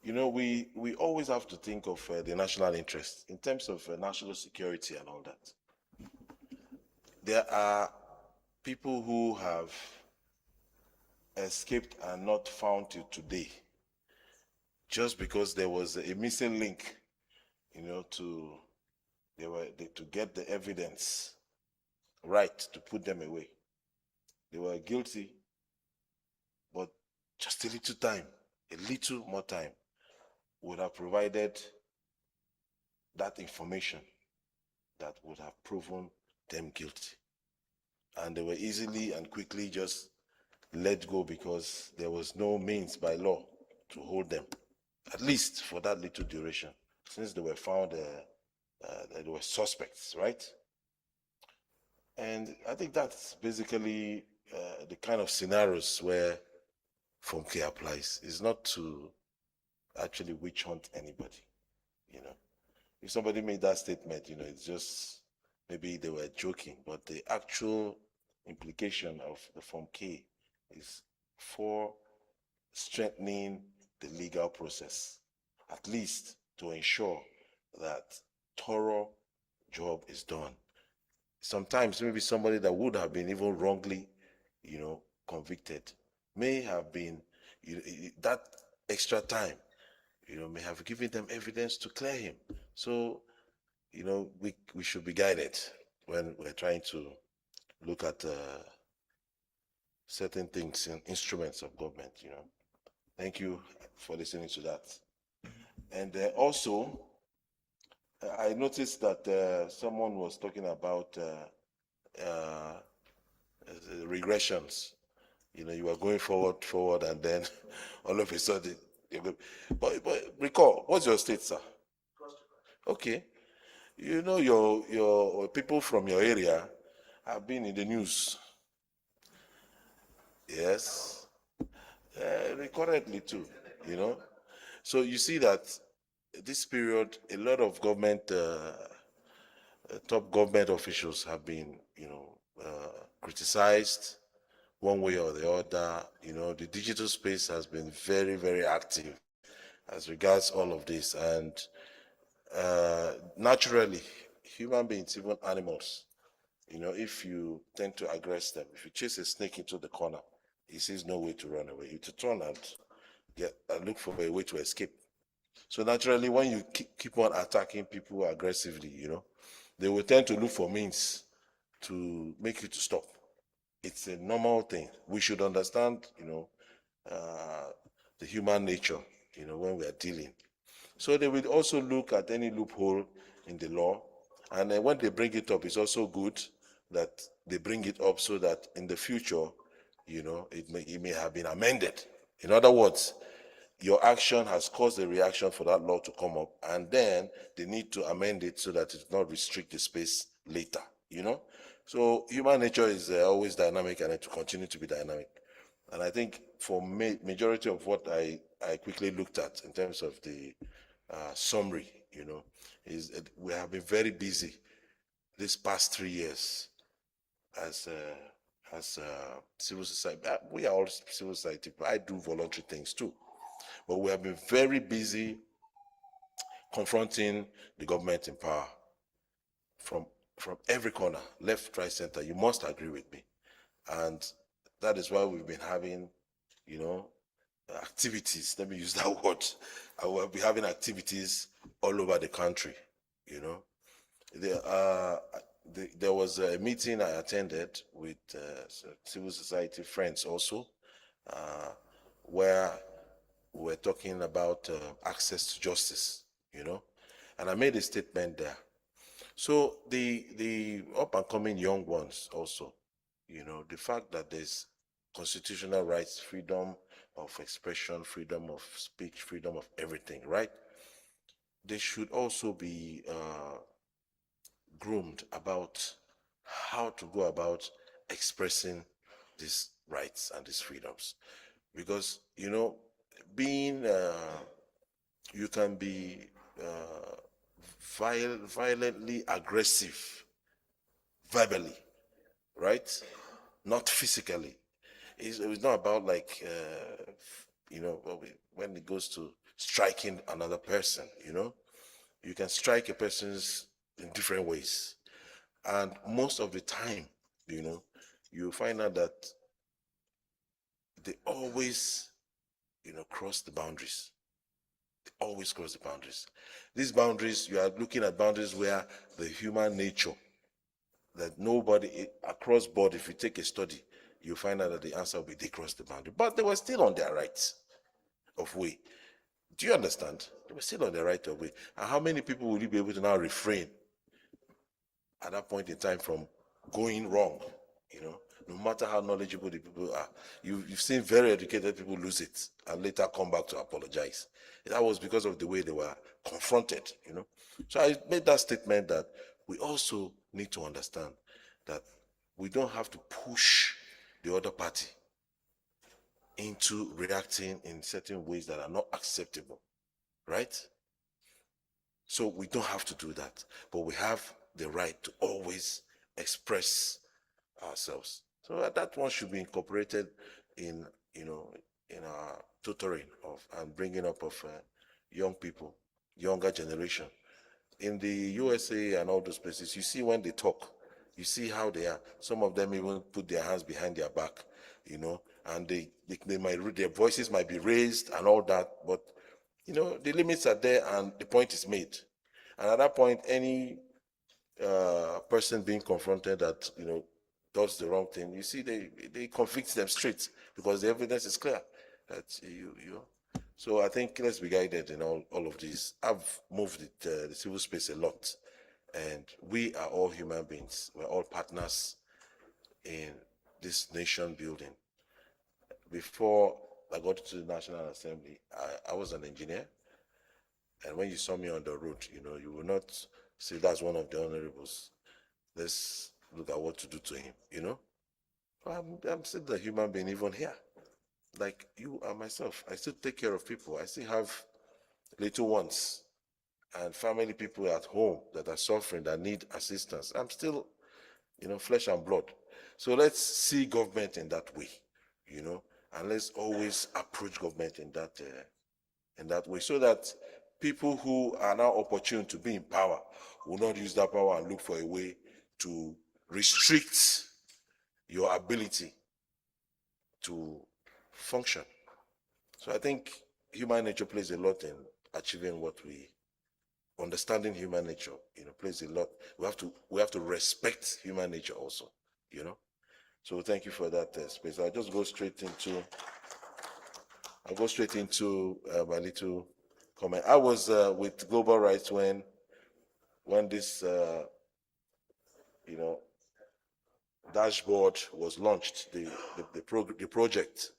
You know, we always have to think of the national interest in terms of national security and all that. There are people who have escaped and not found till today, just because there was a missing link, you know, to get the evidence right to put them away. They were guilty, but just a little time, a little more time would have provided that information that would have proven them guilty. And they were easily and quickly just let go because there was no means by law to hold them, at least for that little duration, since they were found that they were suspects, right? And I think that's basically the kind of scenarios where Form K applies. It's not to actually witch hunt anybody, you know. if somebody made that statement, it's just maybe they were joking, but the actual implication of the Form K is for strengthening the legal process, at least to ensure that thorough job is done. Sometimes maybe somebody that would have been even wrongly, convicted may have been, that extra time, may have given them evidence to clear him. So, we should be guided when we're trying to look at certain things and instruments of government, Thank you for listening to that. And also, I noticed that someone was talking about regressions. You are going forward, and then all of a sudden, but recall, what's your state, sir? Okay. Your people from your area have been in the news. Yes. Currently too, So you see that this period, a lot of government, top government officials have been, criticized one way or the other. The digital space has been very, very active as regards all of this. And naturally, human beings, even animals, if you tend to aggress them, if you chase a snake into the corner, he sees no way to run away. You to turn and look for a way to escape. So naturally, when you keep on attacking people aggressively, they will tend to look for means to make you to stop. It's a normal thing. We should understand, the human nature, when we are dealing. So they will also look at any loophole in the law. And then when they bring it up, it's also good that they bring it up so that in the future, it may have been amended. In other words, your action has caused a reaction for that law to come up, and then they need to amend it so that it does not restrict the space later, So human nature is always dynamic, and it will continue to be dynamic. And I think for majority of what I quickly looked at in terms of the summary, is we have been very busy this past 3 years as civil society. We are all civil society, but I do voluntary things too. But we have been very busy confronting the government in power from every corner, left, right, center. You must agree with me. And that is why we've been having, activities. Let me use that word. I will be having activities all over the country, There was a meeting I attended with civil society friends also, where we're talking about access to justice, and I made a statement there. So the up and coming young ones also, the fact that there's constitutional rights, freedom of expression, freedom of speech, freedom of everything, right? They should also be groomed about how to go about expressing these rights and these freedoms, because being you can be violently aggressive verbally, right? Not physically. It's not about like when it goes to striking another person, you can strike a person's in different ways, and most of the time, you find out that they always cross the boundaries. They always cross the boundaries. These boundaries, you are looking at boundaries where the human nature, that nobody across board, if you take a study, you find out that the answer will be they crossed the boundary, but they were still on their rights of way. Do you understand? They were still on their right of way. And how many people will you be able to now refrain at that point in time from going wrong? No matter how knowledgeable the people are, you've seen very educated people lose it and later come back to apologize. That was because of the way they were confronted. So I made that statement that we also need to understand that we don't have to push the other party into reacting in certain ways that are not acceptable, right? So we don't have to do that, but we have the right to always express ourselves. So that one should be incorporated in, in our tutoring of and bringing up of young people, younger generation. In the USA and all those places, you see when they talk, you see how they are. Some of them even put their hands behind their back, and they might, their voices might be raised and all that, but the limits are there and the point is made. And at that point, any person being confronted that does the wrong thing, you see they convict them straight because the evidence is clear that So I think let's be guided in all of these. I've moved the civil space a lot, and we are all human beings. We're all partners in this nation building. Before I got to the National Assembly, I was an engineer, and when you saw me on the road, you will not say that's one of the honorables. Let's look at what to do to him, I'm still a human being even here. Like you and myself, I still take care of people. I still have little ones and family people at home that are suffering, that need assistance. I'm still, flesh and blood. So let's see government in that way, and let's always approach government in that way, so that people who are now opportune to be in power will not use that power and look for a way to restrict your ability to function. So I think human nature plays a lot in achieving what understanding human nature, plays a lot. We have to respect human nature also, So thank you for that space. I'll go straight into my little comment. I was with Global Rights when this dashboard was launched, the project.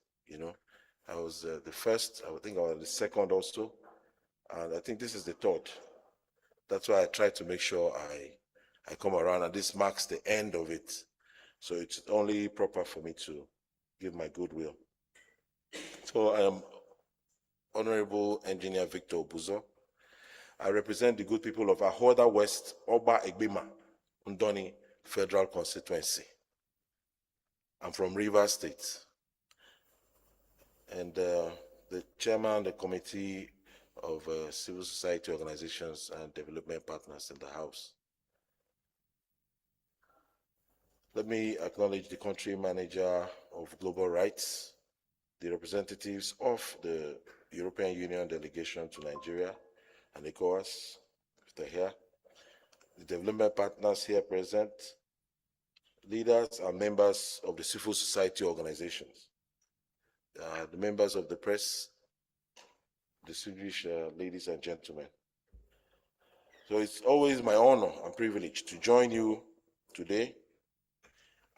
I was the first, I think I was the second also, and I think this is the third. That's why I try to make sure I come around, and this marks the end of it. So it's only proper for me to give my goodwill. So I am Honorable Engineer Victor Obuzo. I represent the good people of Ahoda West, Oba Egbima, Ndoni Federal Constituency. I'm from Rivers State. And the chairman of the Committee of Civil Society Organizations and Development Partners in the House. Let me acknowledge the country manager of Global Rights, the representatives of the European Union delegation to Nigeria and ECOWAS, if they're here, the development partners here present, leaders and members of the civil society organizations, the members of the press, distinguished ladies and gentlemen. So it's always my honor and privilege to join you today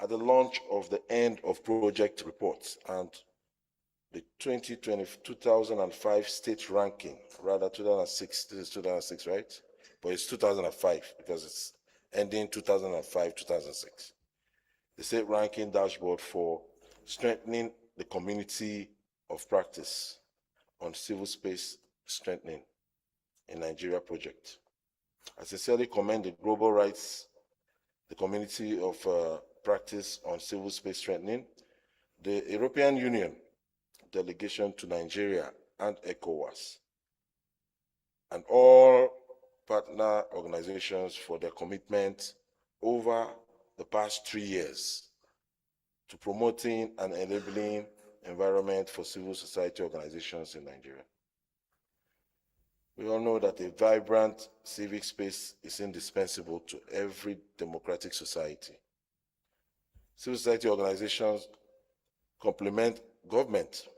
at the launch of the end of project reports and the 2005 state ranking, rather 2006, this is 2006, right? But it's 2005 because it's ending 2005, 2006. The state ranking dashboard for strengthening the community of practice on civil space strengthening in Nigeria project. I sincerely commend the Global Rights, the community of practice on civil space strengthening, the European Union delegation to Nigeria and ECOWAS, and all partner organizations for their commitment over the past 3 years to promoting and enabling environment for civil society organizations in Nigeria. We all know that a vibrant civic space is indispensable to every democratic society. Civil society organizations complement government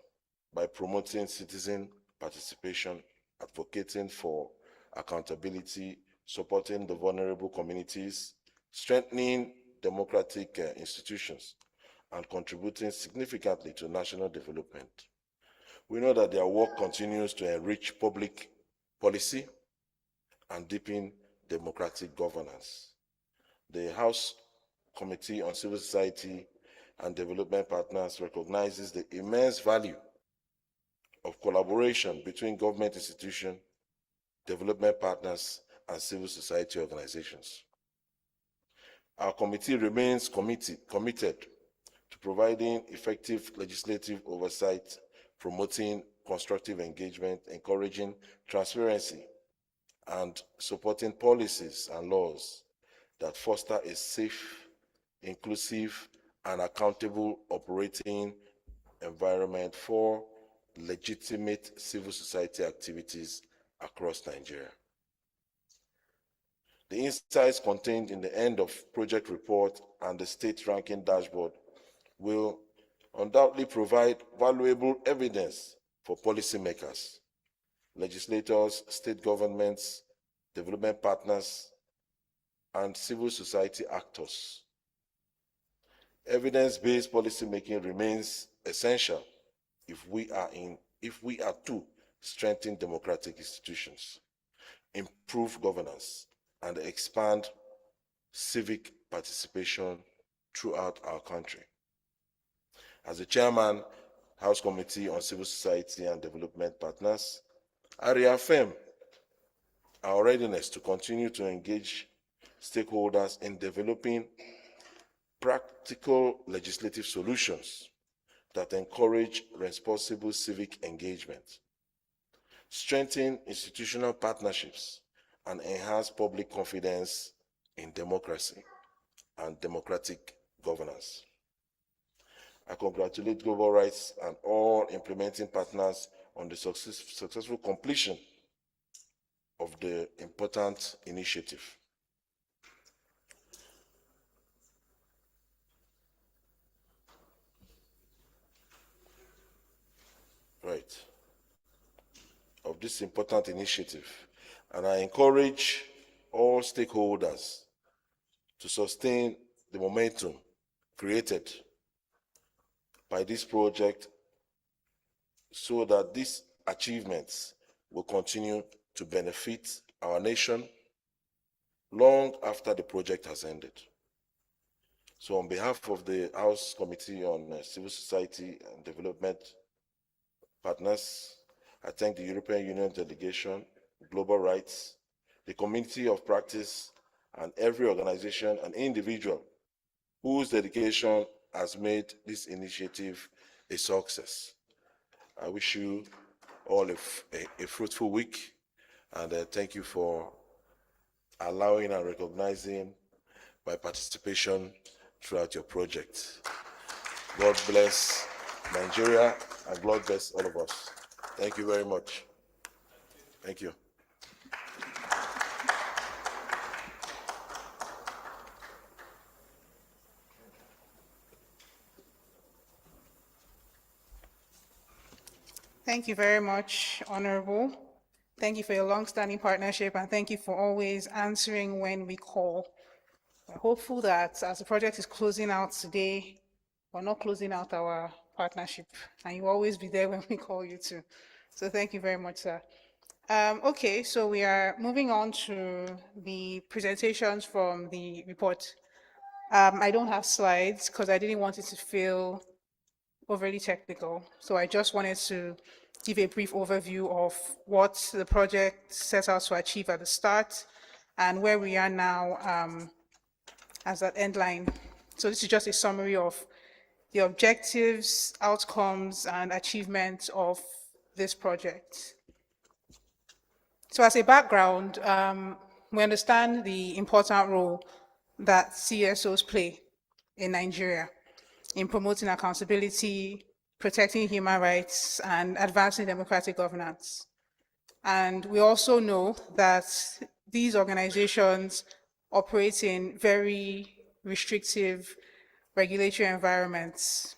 by promoting citizen participation, advocating for accountability, supporting the vulnerable communities, strengthening democratic institutions, and contributing significantly to national development. We know that their work continues to enrich public policy and deepen democratic governance. The House Committee on Civil Society and Development Partners recognizes the immense value of collaboration between government institutions, development partners, and civil society organizations. Our committee remains committed to providing effective legislative oversight, promoting constructive engagement, encouraging transparency, and supporting policies and laws that foster a safe, inclusive, and accountable operating environment for legitimate civil society activities across Nigeria. The insights contained in the end of project report and the state ranking dashboard will undoubtedly provide valuable evidence for policymakers, legislators, state governments, development partners, and civil society actors. Evidence-based policymaking remains essential if we are to strengthen democratic institutions, improve governance, and expand civic participation throughout our country. As the chairman, House Committee on Civil Society and Development Partners, I reaffirm our readiness to continue to engage stakeholders in developing practical legislative solutions that encourage responsible civic engagement, strengthen institutional partnerships, and enhance public confidence in democracy and democratic governance. I congratulate Global Rights and all implementing partners on the successful completion of the important initiative. Right. Of this important initiative. And I encourage all stakeholders to sustain the momentum created by this project so that these achievements will continue to benefit our nation long after the project has ended. So on behalf of the House Committee on Civil Society and Development Partners, I thank the European Union delegation, Global Rights, the community of practice, and every organization and individual whose dedication has made this initiative a success. I wish you all a fruitful week, and thank you for allowing and recognizing my participation throughout your project. God bless Nigeria, and God bless all of us. Thank you very much. Thank you. Thank you very much, Honorable. Thank you for your long-standing partnership, and thank you for always answering when we call. We're hopeful that as the project is closing out today, we're not closing out our partnership, and you'll always be there when we call you too. So thank you very much, sir. Okay, so we are moving on to the presentations from the report. I don't have slides because I didn't want it to feel overly technical. So I just wanted to give a brief overview of what the project set out to achieve at the start and where we are now as that end line. So this is just a summary of the objectives, outcomes, and achievements of this project. So as a background, we understand the important role that CSOs play in Nigeria in promoting accountability, protecting human rights, and advancing democratic governance. And we also know that these organizations operate in very restrictive regulatory environments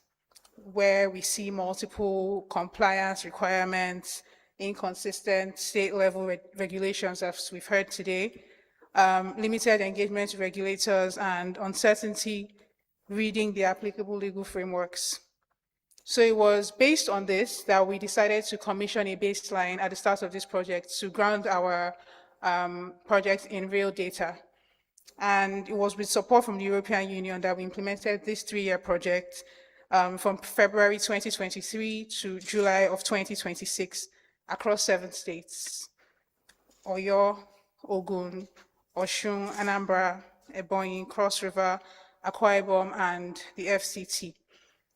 where we see multiple compliance requirements, inconsistent state-level regulations, as we've heard today, limited engagement with regulators, and uncertainty reading the applicable legal frameworks. So it was based on this that we decided to commission a baseline at the start of this project to ground our project in real data. And it was with support from the European Union that we implemented this 3-year project from February 2023 to July of 2026 across 7 states: Oyo, Ogun, Oshun, Anambra, Ebonyi, Cross River, Akwa Ibom, and the FCT.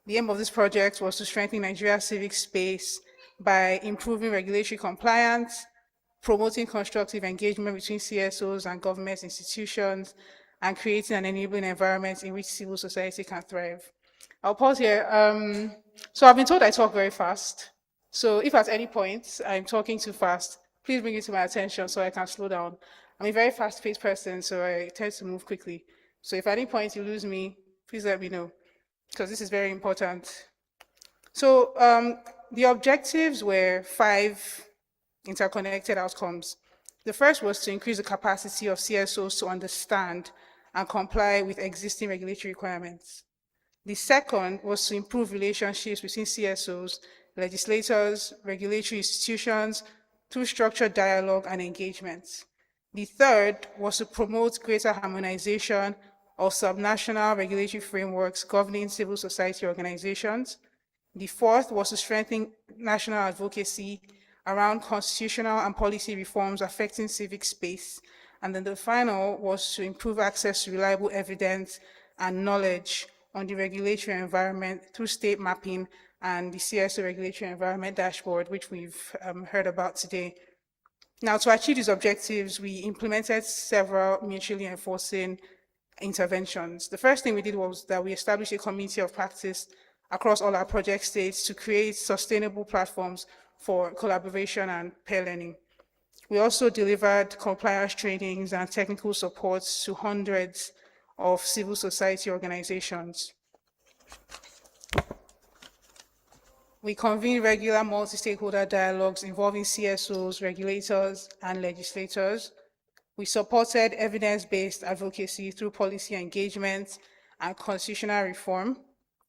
The aim of this project was to strengthen Nigeria's civic space by improving regulatory compliance, promoting constructive engagement between CSOs and government institutions, and creating an enabling environment in which civil society can thrive. I'll pause here. So I've been told I talk very fast. So if at any point I'm talking too fast, please bring it to my attention so I can slow down. I'm a very fast-paced person, so I tend to move quickly. So if at any point you lose me, please let me know, because this is very important. So the objectives were 5 interconnected outcomes. The first was to increase the capacity of CSOs to understand and comply with existing regulatory requirements. The second was to improve relationships between CSOs, legislators, regulatory institutions, through structured dialogue and engagement. The third was to promote greater harmonization of subnational regulatory frameworks governing civil society organizations. The fourth was to strengthen national advocacy around constitutional and policy reforms affecting civic space. And then the final was to improve access to reliable evidence and knowledge on the regulatory environment through state mapping and the CSO regulatory environment dashboard, which we've heard about today. Now, to achieve these objectives, we implemented several mutually enforcing interventions. The first thing we did was that we established a community of practice across all our project states to create sustainable platforms for collaboration and peer learning. We also delivered compliance trainings and technical supports to hundreds of civil society organizations. We convened regular multi-stakeholder dialogues involving CSOs, regulators, and legislators. We supported evidence-based advocacy through policy engagement and constitutional reform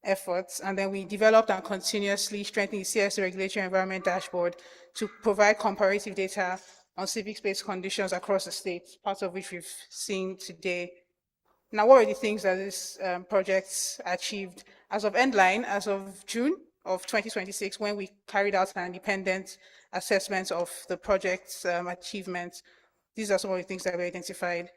efforts, and then we developed and continuously strengthened the CSO regulatory environment dashboard to provide comparative data on civic space conditions across the state, part of which we've seen today. Now, what are the things that this project achieved? As of Endline, as of June of 2026, when we carried out an independent assessment of the project's achievements, these are some of the things that we identified.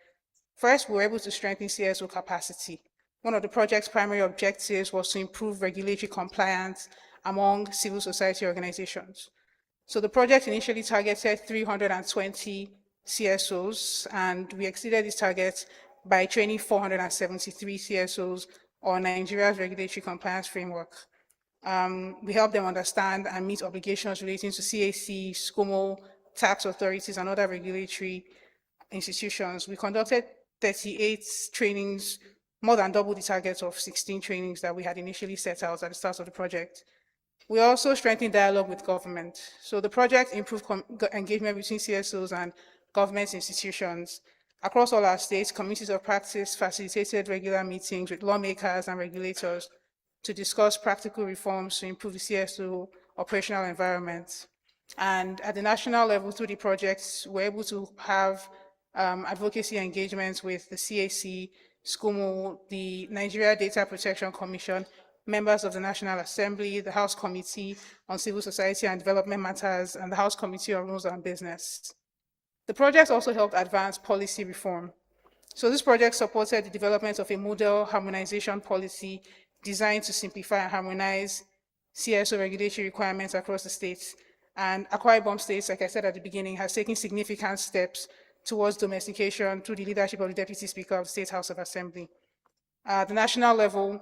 First, we were able to strengthen CSO capacity. One of the project's primary objectives was to improve regulatory compliance among civil society organizations. So the project initially targeted 320 CSOs, and we exceeded this target by training 473 CSOs on Nigeria's regulatory compliance framework. We helped them understand and meet obligations relating to CAC, SCOMO, tax authorities, and other regulatory institutions. We conducted 38 trainings, more than double the target of 16 trainings that we had initially set out at the start of the project. We also strengthened dialogue with government. So the project improved engagement between CSOs and government institutions. Across all our states, communities of practice facilitated regular meetings with lawmakers and regulators to discuss practical reforms to improve the CSO operational environment. And at the national level, through the projects, we're able to have advocacy engagements with the CAC, SCOMO, the Nigeria Data Protection Commission, members of the National Assembly, the House Committee on Civil Society and Development Matters, and the House Committee on Rules and Business. The project also helped advance policy reform. So this project supported the development of a model harmonization policy designed to simplify and harmonize CSO regulatory requirements across the states. And Akwa Ibom State, like I said at the beginning, has taken significant steps towards domestication through the leadership of the Deputy Speaker of the State House of Assembly. At the national level,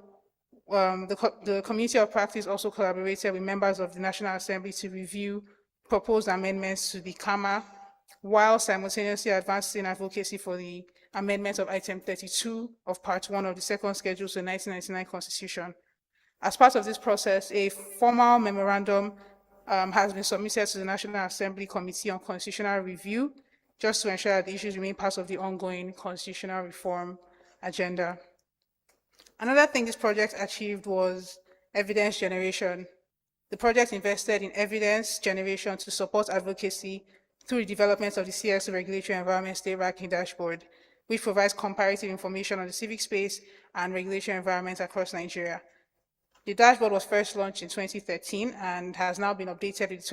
the Community of Practice also collaborated with members of the National Assembly to review proposed amendments to the CAMA, while simultaneously advancing advocacy for the amendment of Item 32 of Part 1 of the Second Schedule to the 1999 Constitution. As part of this process, a formal memorandum has been submitted to the National Assembly Committee on Constitutional Review, just to ensure that the issues remain part of the ongoing constitutional reform agenda. Another thing this project achieved was evidence generation. The project invested in evidence generation to support advocacy through the development of the CSO Regulatory Environment State Ranking Dashboard, which provides comparative information on the civic space and regulatory environment across Nigeria. The dashboard was first launched in 2013 and has now been updated with the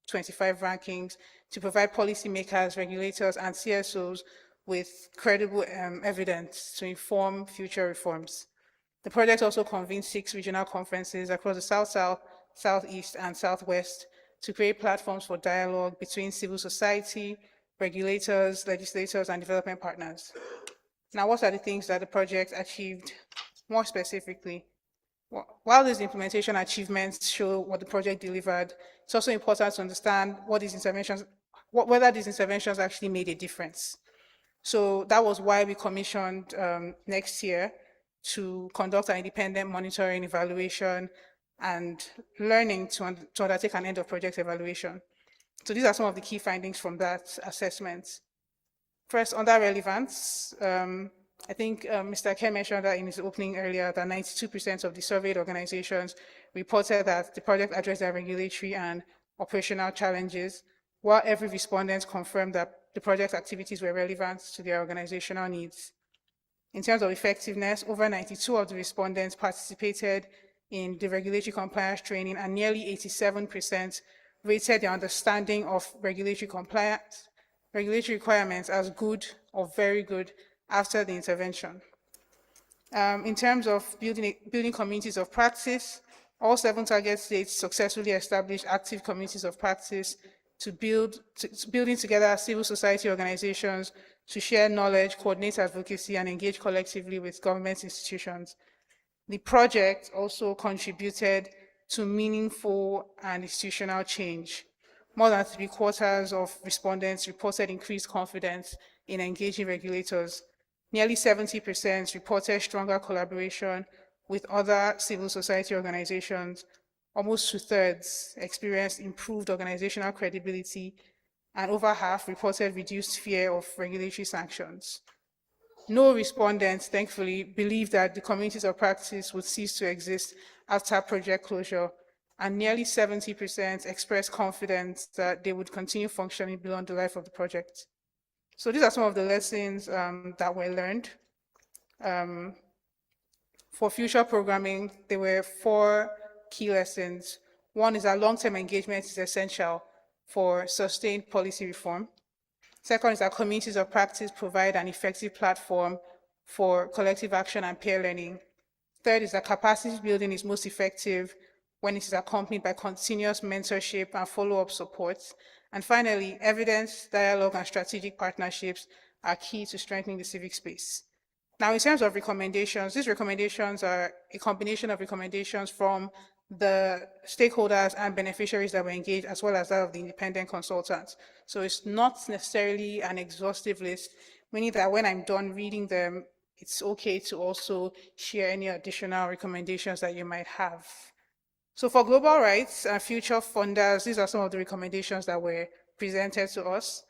2025 rankings to provide policymakers, regulators, and CSOs with credible evidence to inform future reforms. The project also convened 6 regional conferences across the South-South, Southeast, and Southwest to create platforms for dialogue between civil society, regulators, legislators, and development partners. Now, what are the things that the project achieved more specifically? While these implementation achievements show what the project delivered, it's also important to understand what these interventions, whether these interventions actually made a difference. So that was why we commissioned next year to conduct an independent monitoring, evaluation, and learning to undertake an end-of-project evaluation. So these are some of the key findings from that assessment. First, under relevance, I think Mr. Kerr mentioned that in his opening earlier that 92% of the surveyed organizations reported that the project addressed their regulatory and operational challenges, while every respondent confirmed that the project's activities were relevant to their organizational needs. In terms of effectiveness, over 92% of the respondents participated in the regulatory compliance training, and nearly 87% rated their understanding of regulatory requirements as good or very good after the intervention. In terms of building communities of practice, all 7 target states successfully established active communities of practice to building together civil society organizations to share knowledge, coordinate advocacy, and engage collectively with government institutions. The project also contributed to meaningful and institutional change. More than 3/4 of respondents reported increased confidence in engaging regulators. Nearly 70% reported stronger collaboration with other civil society organizations. Almost 2/3 experienced improved organizational credibility, and over half reported reduced fear of regulatory sanctions. No respondents, thankfully, believed that the communities of practice would cease to exist after project closure, and nearly 70% expressed confidence that they would continue functioning beyond the life of the project. So these are some of the lessons that were learned. For future programming, there were 4 key lessons. One is that long-term engagement is essential for sustained policy reform. Second is that communities of practice provide an effective platform for collective action and peer learning. Third is that capacity building is most effective when it is accompanied by continuous mentorship and follow-up support. And finally, evidence, dialogue, and strategic partnerships are key to strengthening the civic space. Now, in terms of recommendations, these recommendations are a combination of recommendations from the stakeholders and beneficiaries that were engaged, as well as that of the independent consultants. So it's not necessarily an exhaustive list, meaning that when I'm done reading them, it's okay to also share any additional recommendations that you might have. So for global rights and future funders, these are some of the recommendations that were presented to us.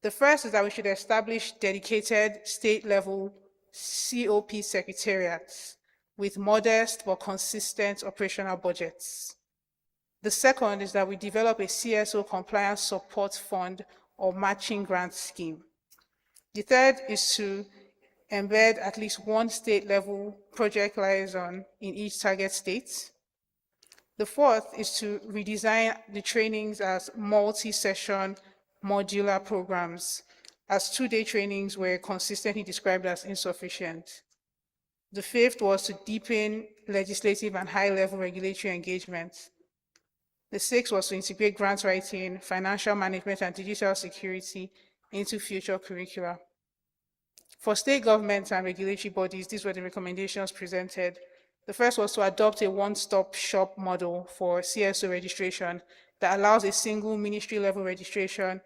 The first is that we should establish dedicated state-level COP secretariats with modest but consistent operational budgets. The second is that we develop a CSO compliance support fund or matching grant scheme. The third is to embed at least one state-level project liaison in each target state. The fourth is to redesign the trainings as multi-session modular programs, as 2-day trainings were consistently described as insufficient. The fifth was to deepen legislative and high-level regulatory engagement. The sixth was to integrate grant writing, financial management, and digital security into future curricula. For state governments and regulatory bodies, these were the recommendations presented. The first was to adopt a one-stop shop model for CSO registration that allows a single ministry-level registration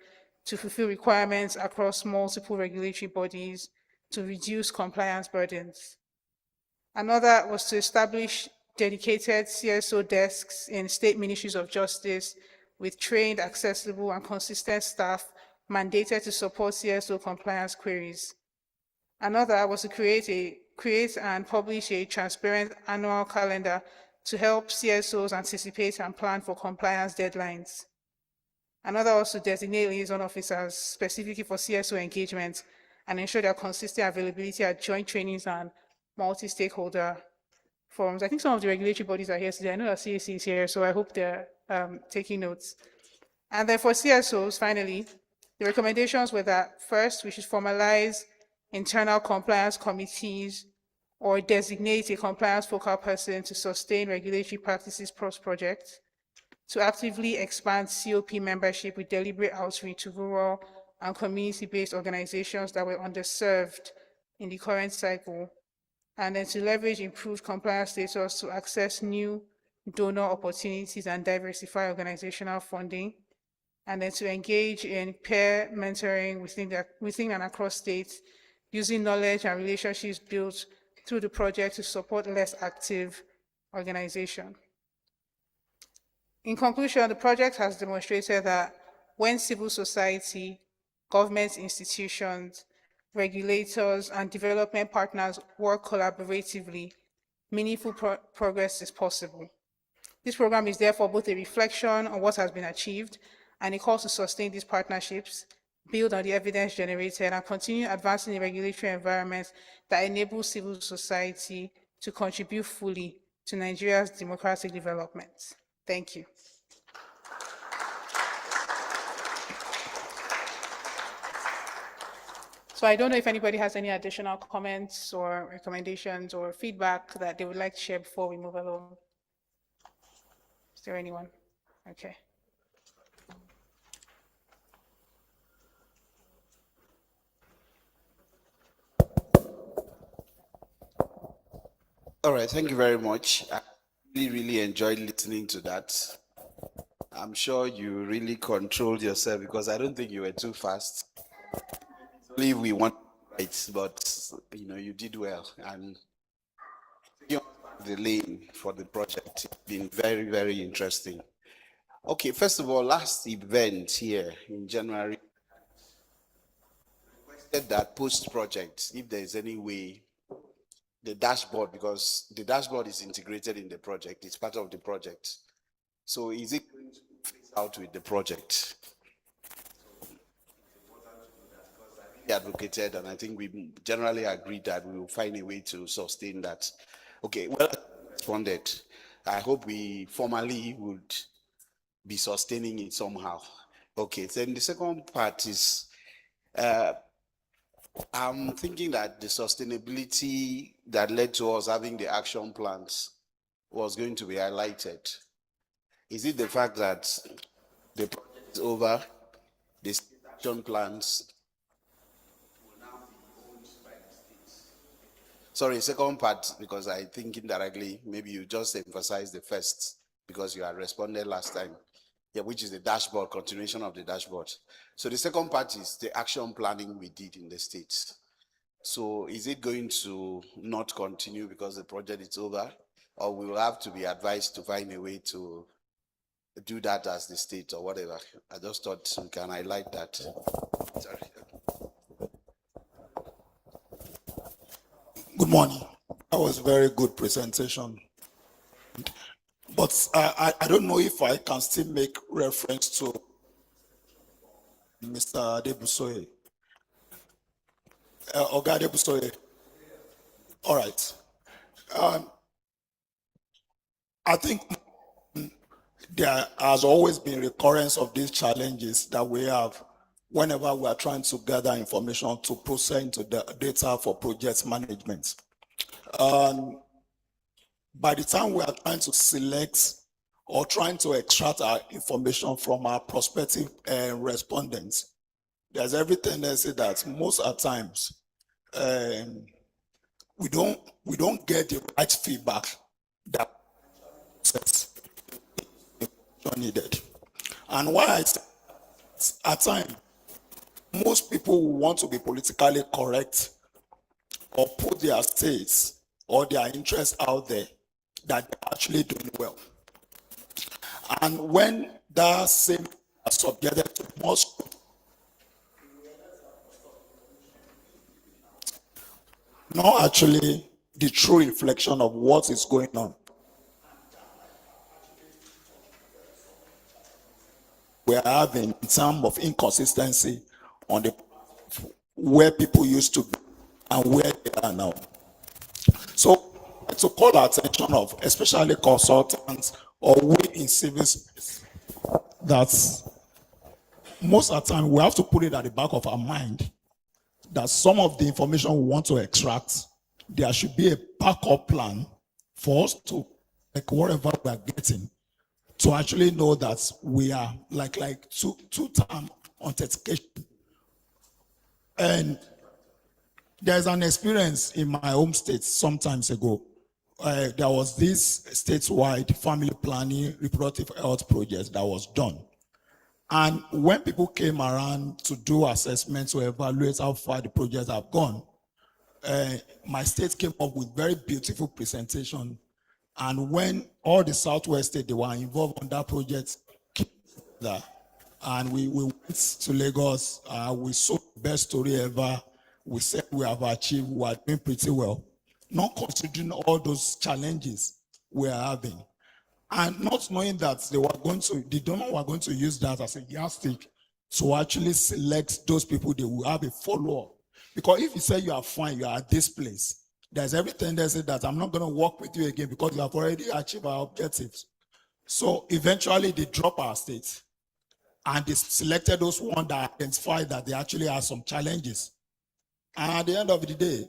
to fulfill requirements across multiple regulatory bodies to reduce compliance burdens. Another was to establish dedicated CSO desks in state ministries of justice with trained, accessible, and consistent staff mandated to support CSO compliance queries. Another was to create and publish a transparent annual calendar to help CSOs anticipate and plan for compliance deadlines. Another was to designate liaison officers specifically for CSO engagement and ensure their consistent availability at joint trainings and multi-stakeholder forums. I think some of the regulatory bodies are here today. I know that CAC is here, so I hope they're taking notes. And then for CSOs, finally, the recommendations were that first, we should formalize internal compliance committees or designate a compliance focal person to sustain regulatory practices post-project, to actively expand COP membership with deliberate outreach to rural and community-based organizations that were underserved in the current cycle, and then to leverage improved compliance status to access new donor opportunities and diversify organizational funding, and then to engage in peer mentoring within and across states, using knowledge and relationships built through the project to support less active organizations. In conclusion, the project has demonstrated that when civil society, government institutions, regulators, and development partners work collaboratively, meaningful progress is possible. This program is therefore both a reflection on what has been achieved and a call to sustain these partnerships, build on the evidence generated, and continue advancing the regulatory environment that enables civil society to contribute fully to Nigeria's democratic development. Thank you. So I don't know if anybody has any additional comments or recommendations or feedback that they would like to share before we move along. Is there anyone? Okay. All right, thank you very much. I really enjoyed listening to that. I'm sure you really controlled yourself because I don't think you were too fast. Only we want right, but you did well and you're the lane for the project. It's been very, very interesting. Okay, first of all, last event here in January, requested that post-project, if there is any way, the dashboard, because the dashboard is integrated in the project, it's part of the project. So is it going to phase out with the project? Advocated, and I think we generally agreed that we will find a way to sustain that. Okay, well responded. I hope we formally would be sustaining it somehow. Okay, then the second part is I'm thinking that the sustainability that led to us having the action plans was going to be highlighted. Is it the fact that the project is over, the action plans? Sorry, second part, because I think indirectly, maybe you just emphasize the first because you had responded last time. Yeah, which is the dashboard, continuation of the dashboard. So the second part is the action planning we did in the States. So is it going to not continue because the project is over, or we will have to be advised to find a way to do that as the state or whatever? I just thought we can highlight that. Sorry. Good morning. That was a very good presentation. But I don't know if I can still make reference to Mr. Adebusoye. Oga Adebusoye. All right. I think there has always been recurrence of these challenges that we have whenever we are trying to gather information to process into the data for project management. By the time we are trying to select or trying to extract our information from our prospective respondents, there's every tendency that most of the times we don't get the right feedback that needed. And why at times most people who want to be politically correct or put their states or their interests out there that they're actually doing well. And when that same are subjected to most, not actually the true reflection of what is going on. We're having in terms of inconsistency on the where people used to be and where they are now. So to call attention of especially consultants or we in civil service that most of the time we have to put it at the back of our mind that some of the information we want to extract, there should be a backup plan for us to, like whatever we are getting, to actually know that we are like two-term authentication. And there's an experience in my home state some times ago. There was this statewide family planning reproductive health project that was done. And when people came around to do assessments to evaluate how far the projects have gone, my state came up with very beautiful presentation. And when all the Southwest states, they were involved on that project, and we went to Lagos, we saw the best story ever. We said we have achieved, we are doing pretty well, not considering all those challenges we are having. And not knowing that the donor were going to use that as a yardstick to actually select those people they will have a follow-up. Because if you say you are fine, you are at this place, there's every tendency that I'm not going to work with you again because you have already achieved our objectives. So eventually they drop our state and they selected those ones that identified that they actually have some challenges. And at the end of the day,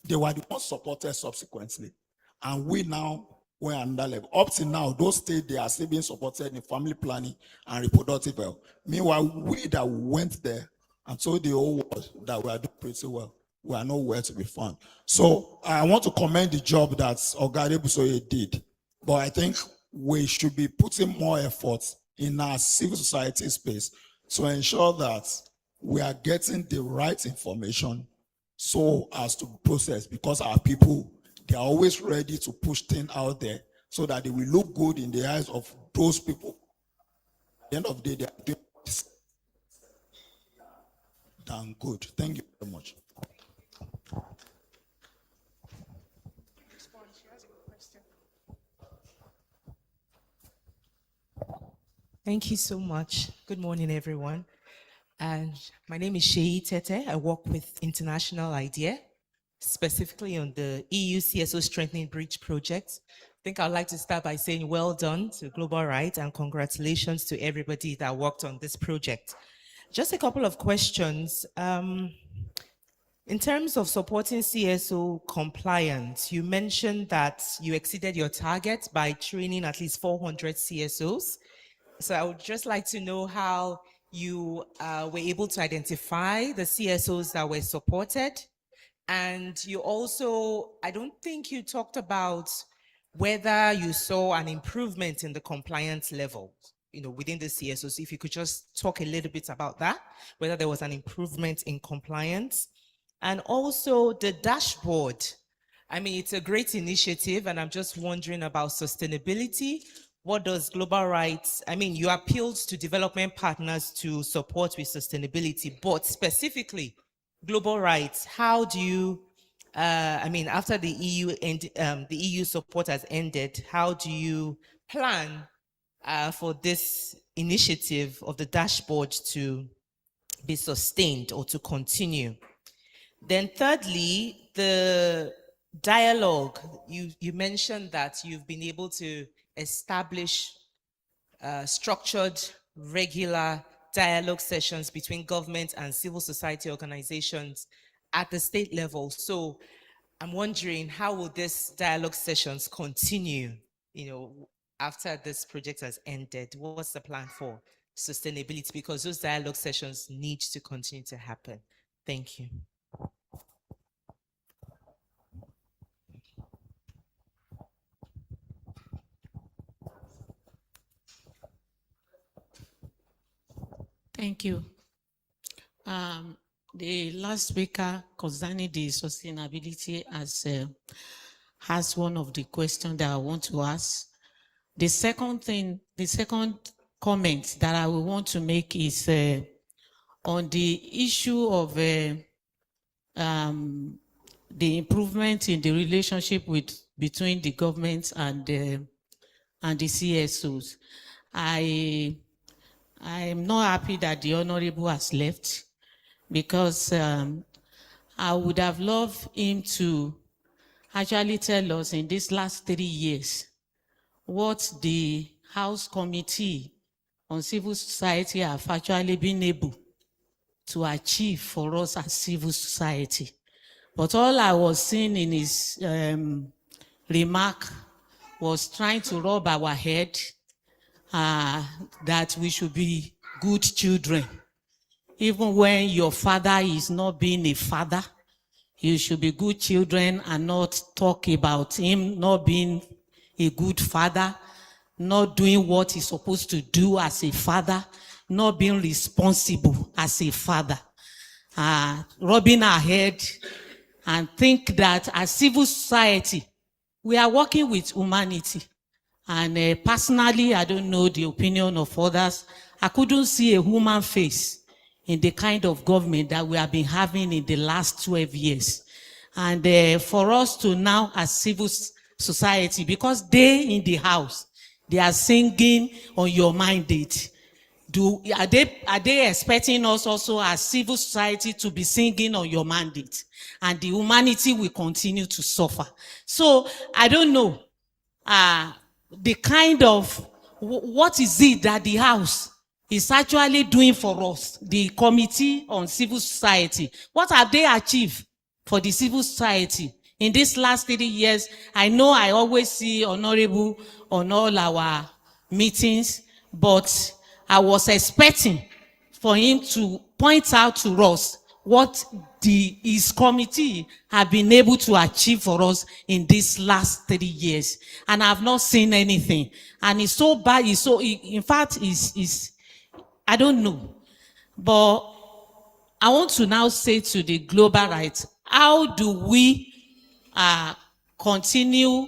they were the ones supported subsequently. And we now were on that level. Up to now, those states, they are still being supported in family planning and reproductive health. Meanwhile, we that went there and told the whole world that we are doing pretty well, we are nowhere to be found. So I want to commend the job that Oga Adebusoye did. But I think we should be putting more effort in our civil society space to ensure that we are getting the right information so as to process, because our people, they are always ready to push things out there so that they will look good in the eyes of those people. At the end of the day, they are doing this damn good. Thank you very much. Thank you so much. Good morning, everyone. And my name is Sheyi Tete. I work with International IDEA, specifically on the EU CSO Strengthening Bridge project. I think I'd like to start by saying well done to Global Right and congratulations to everybody that worked on this project. Just a couple of questions. In terms of supporting CSO compliance, you mentioned that you exceeded your target by training at least 400 CSOs. So I would just like to know how you were able to identify the CSOs that were supported. And you also, I don't think you talked about whether you saw an improvement in the compliance level, within the CSOs. If you could just talk a little bit about that, whether there was an improvement in compliance. And also the dashboard. I mean, it's a great initiative, and I'm just wondering about sustainability. What does Global Rights, I mean, you appealed to development partners to support with sustainability, but specifically Global Rights, how do you, after the EU support has ended, how do you plan for this initiative of the dashboard to be sustained or to continue? Then thirdly, the dialogue, you mentioned that you've been able to establish structured, regular dialogue sessions between government and civil society organizations at the state level. So I'm wondering, how will these dialogue sessions continue, after this project has ended? What's the plan for sustainability? Because those dialogue sessions need to continue to happen. Thank you. Thank you. The last speaker concerning the sustainability has one of the questions that I want to ask. The second comment that I will want to make is on the issue of the improvement in the relationship between the government and the CSOs. I'm not happy that the Honorable has left, because I would have loved him to actually tell us in these last 3 years what the House Committee on civil society have actually been able to achieve for us as civil society. But all I was seeing in his remark was trying to rub our head that we should be good children. Even when your father is not being a father, you should be good children and not talk about him not being a good father, not doing what he's supposed to do as a father, not being responsible as a father. Rubbing our head and think that as civil society, we are working with humanity. And personally, I don't know the opinion of others. I couldn't see a human face in the kind of government that we have been having in the last 12 years. And for us to now, as civil society, because they in the house, they are singing on your mandate. Are they expecting us also as civil society to be singing on your mandate? And the humanity will continue to suffer. So I don't know the kind of, what is it that the house is actually doing for us, the Committee on Civil Society. What have they achieved for the civil society in these last 3 years? I know I always see Honorable on all our meetings, but I was expecting for him to point out to us what his committee have been able to achieve for us in these last 3 years. And I've not seen anything. And it's so bad, in fact, I don't know. But I want to now say to the global rights, how do we continue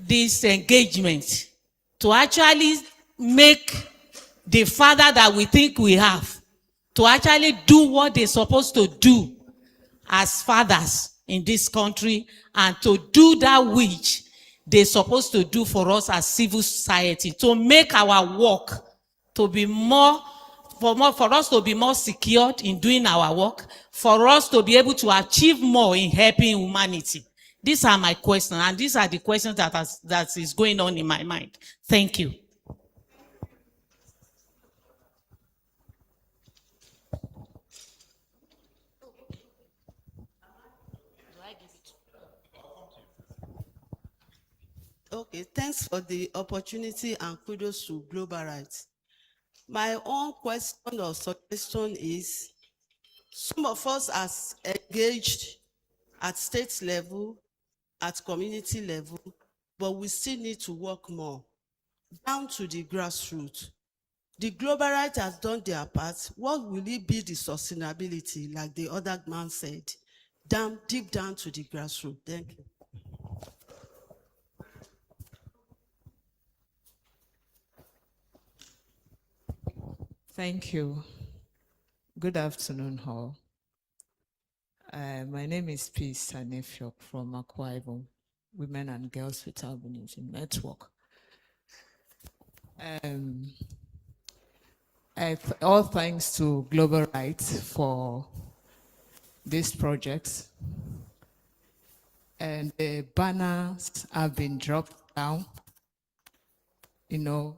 this engagement to actually make the father that we think we have to actually do what they're supposed to do as fathers in this country, and to do that which they're supposed to do for us as civil society, to make our work to be more, for us to be more secured in doing our work, for us to be able to achieve more in helping humanity. These are my questions, and these are the questions that is going on in my mind. Thank you. Okay, thanks for the opportunity and kudos to Global Rights. My own question or suggestion is, some of us are engaged at state level, at community level, but we still need to work more down to the grassroots. The Global Rights has done their part. What will it be the sustainability, like the other man said, deep down to the grassroots? Thank you. Thank you. Good afternoon, all. My name is Peace Sanefiok from Akwa Ibom, Women and Girls with Albinism Network. All thanks to Global Rights for this project. And the banners have been dropped down. You know,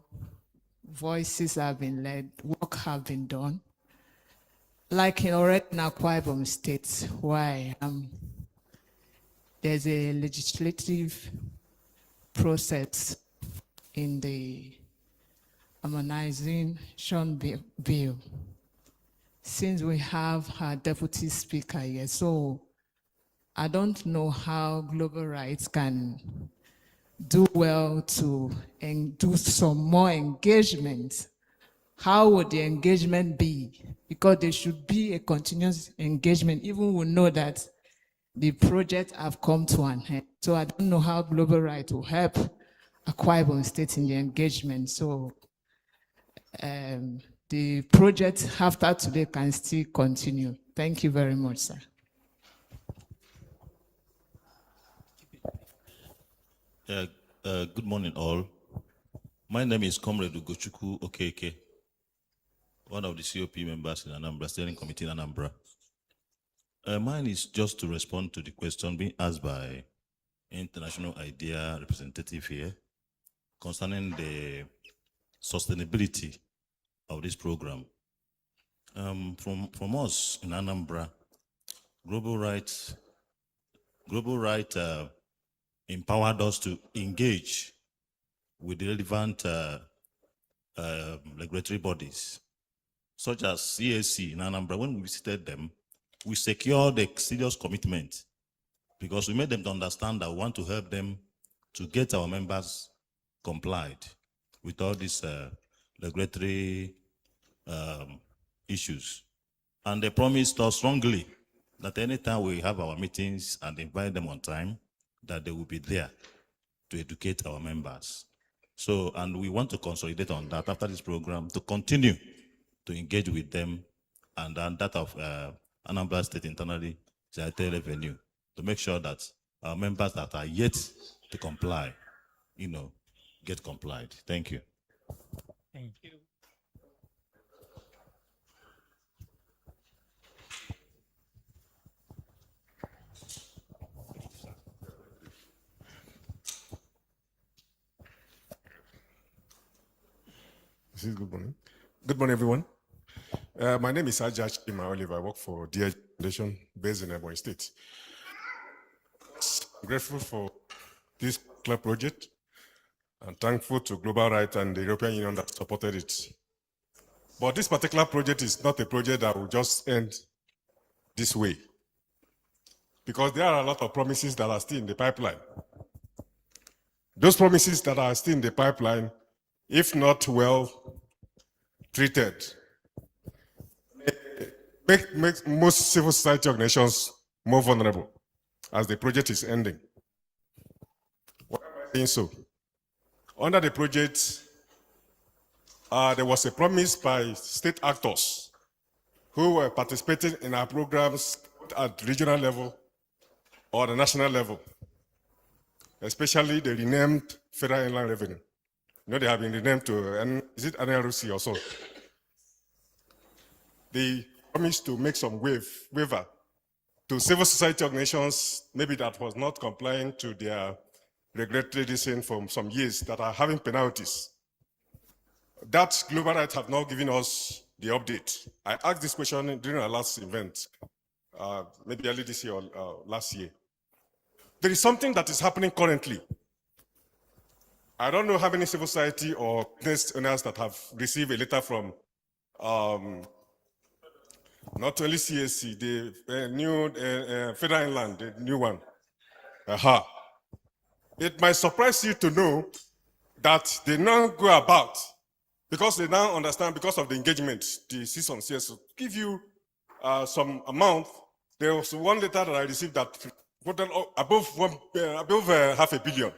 voices have been led, work have been done. Like in Akwa Ibom State, where I am, there's a legislative process in the harmonization bill. Since we have our deputy speaker here, so I don't know how Global Rights can do well to do some more engagement. How would the engagement be? Because there should be a continuous engagement, even we know that the project have come to an end. So I don't know how Global Rights will help Akwa Ibom State in the engagement. So the project after today can still continue. Thank you very much, sir. Good morning, all. My name is Comrade Ugochukwu Okeke, one of the COP members in Anambra, Steering Committee in Anambra. Mine is just to respond to the question being asked by International IDEA representative here concerning the sustainability of this program. From us in Anambra, Global Rights empowered us to engage with the relevant regulatory bodies, such as CAC in Anambra. When we visited them, we secured a serious commitment because we made them to understand that we want to help them to get our members complied with all these regulatory issues. And they promised us strongly that anytime we have our meetings and invite them on time, that they will be there to educate our members. So, and we want to consolidate on that after this program to continue to engage with them and that of Anambra State internally, Sanitary Revenue, to make sure that our members that are yet to comply, get complied. Thank you. Thank you. Good morning. Good morning, everyone. My name is Ajaj Ima Oliver. I work for DH Foundation based in Ebonyi State. I'm grateful for this club project and thankful to Global Rights and the European Union that supported it. But this particular project is not a project that will just end this way, because there are a lot of promises that are still in the pipeline. Those promises that are still in the pipeline, if not well treated, make most civil society organizations more vulnerable as the project is ending. Why am I saying so? Under the project, there was a promise by state actors who were participating in our programs at regional level or the national level, especially the renamed Federal Inland Revenue. They have been renamed to, is it NLRC or so? They promised to make some waiver to civil society organizations, maybe that was not complying to their regulatory decision from some years that are having penalties. That Global Rights have now given us the update. I asked this question during our last event, maybe early this year or last year. There is something that is happening currently. I don't know how many civil society or business owners that have received a letter from not only CAC, the new Federal Inland, the new one. It might surprise you to know that they now go about, because they now understand, because of the engagement, the season CS give you some amount. There was one letter that I received that above $500 million.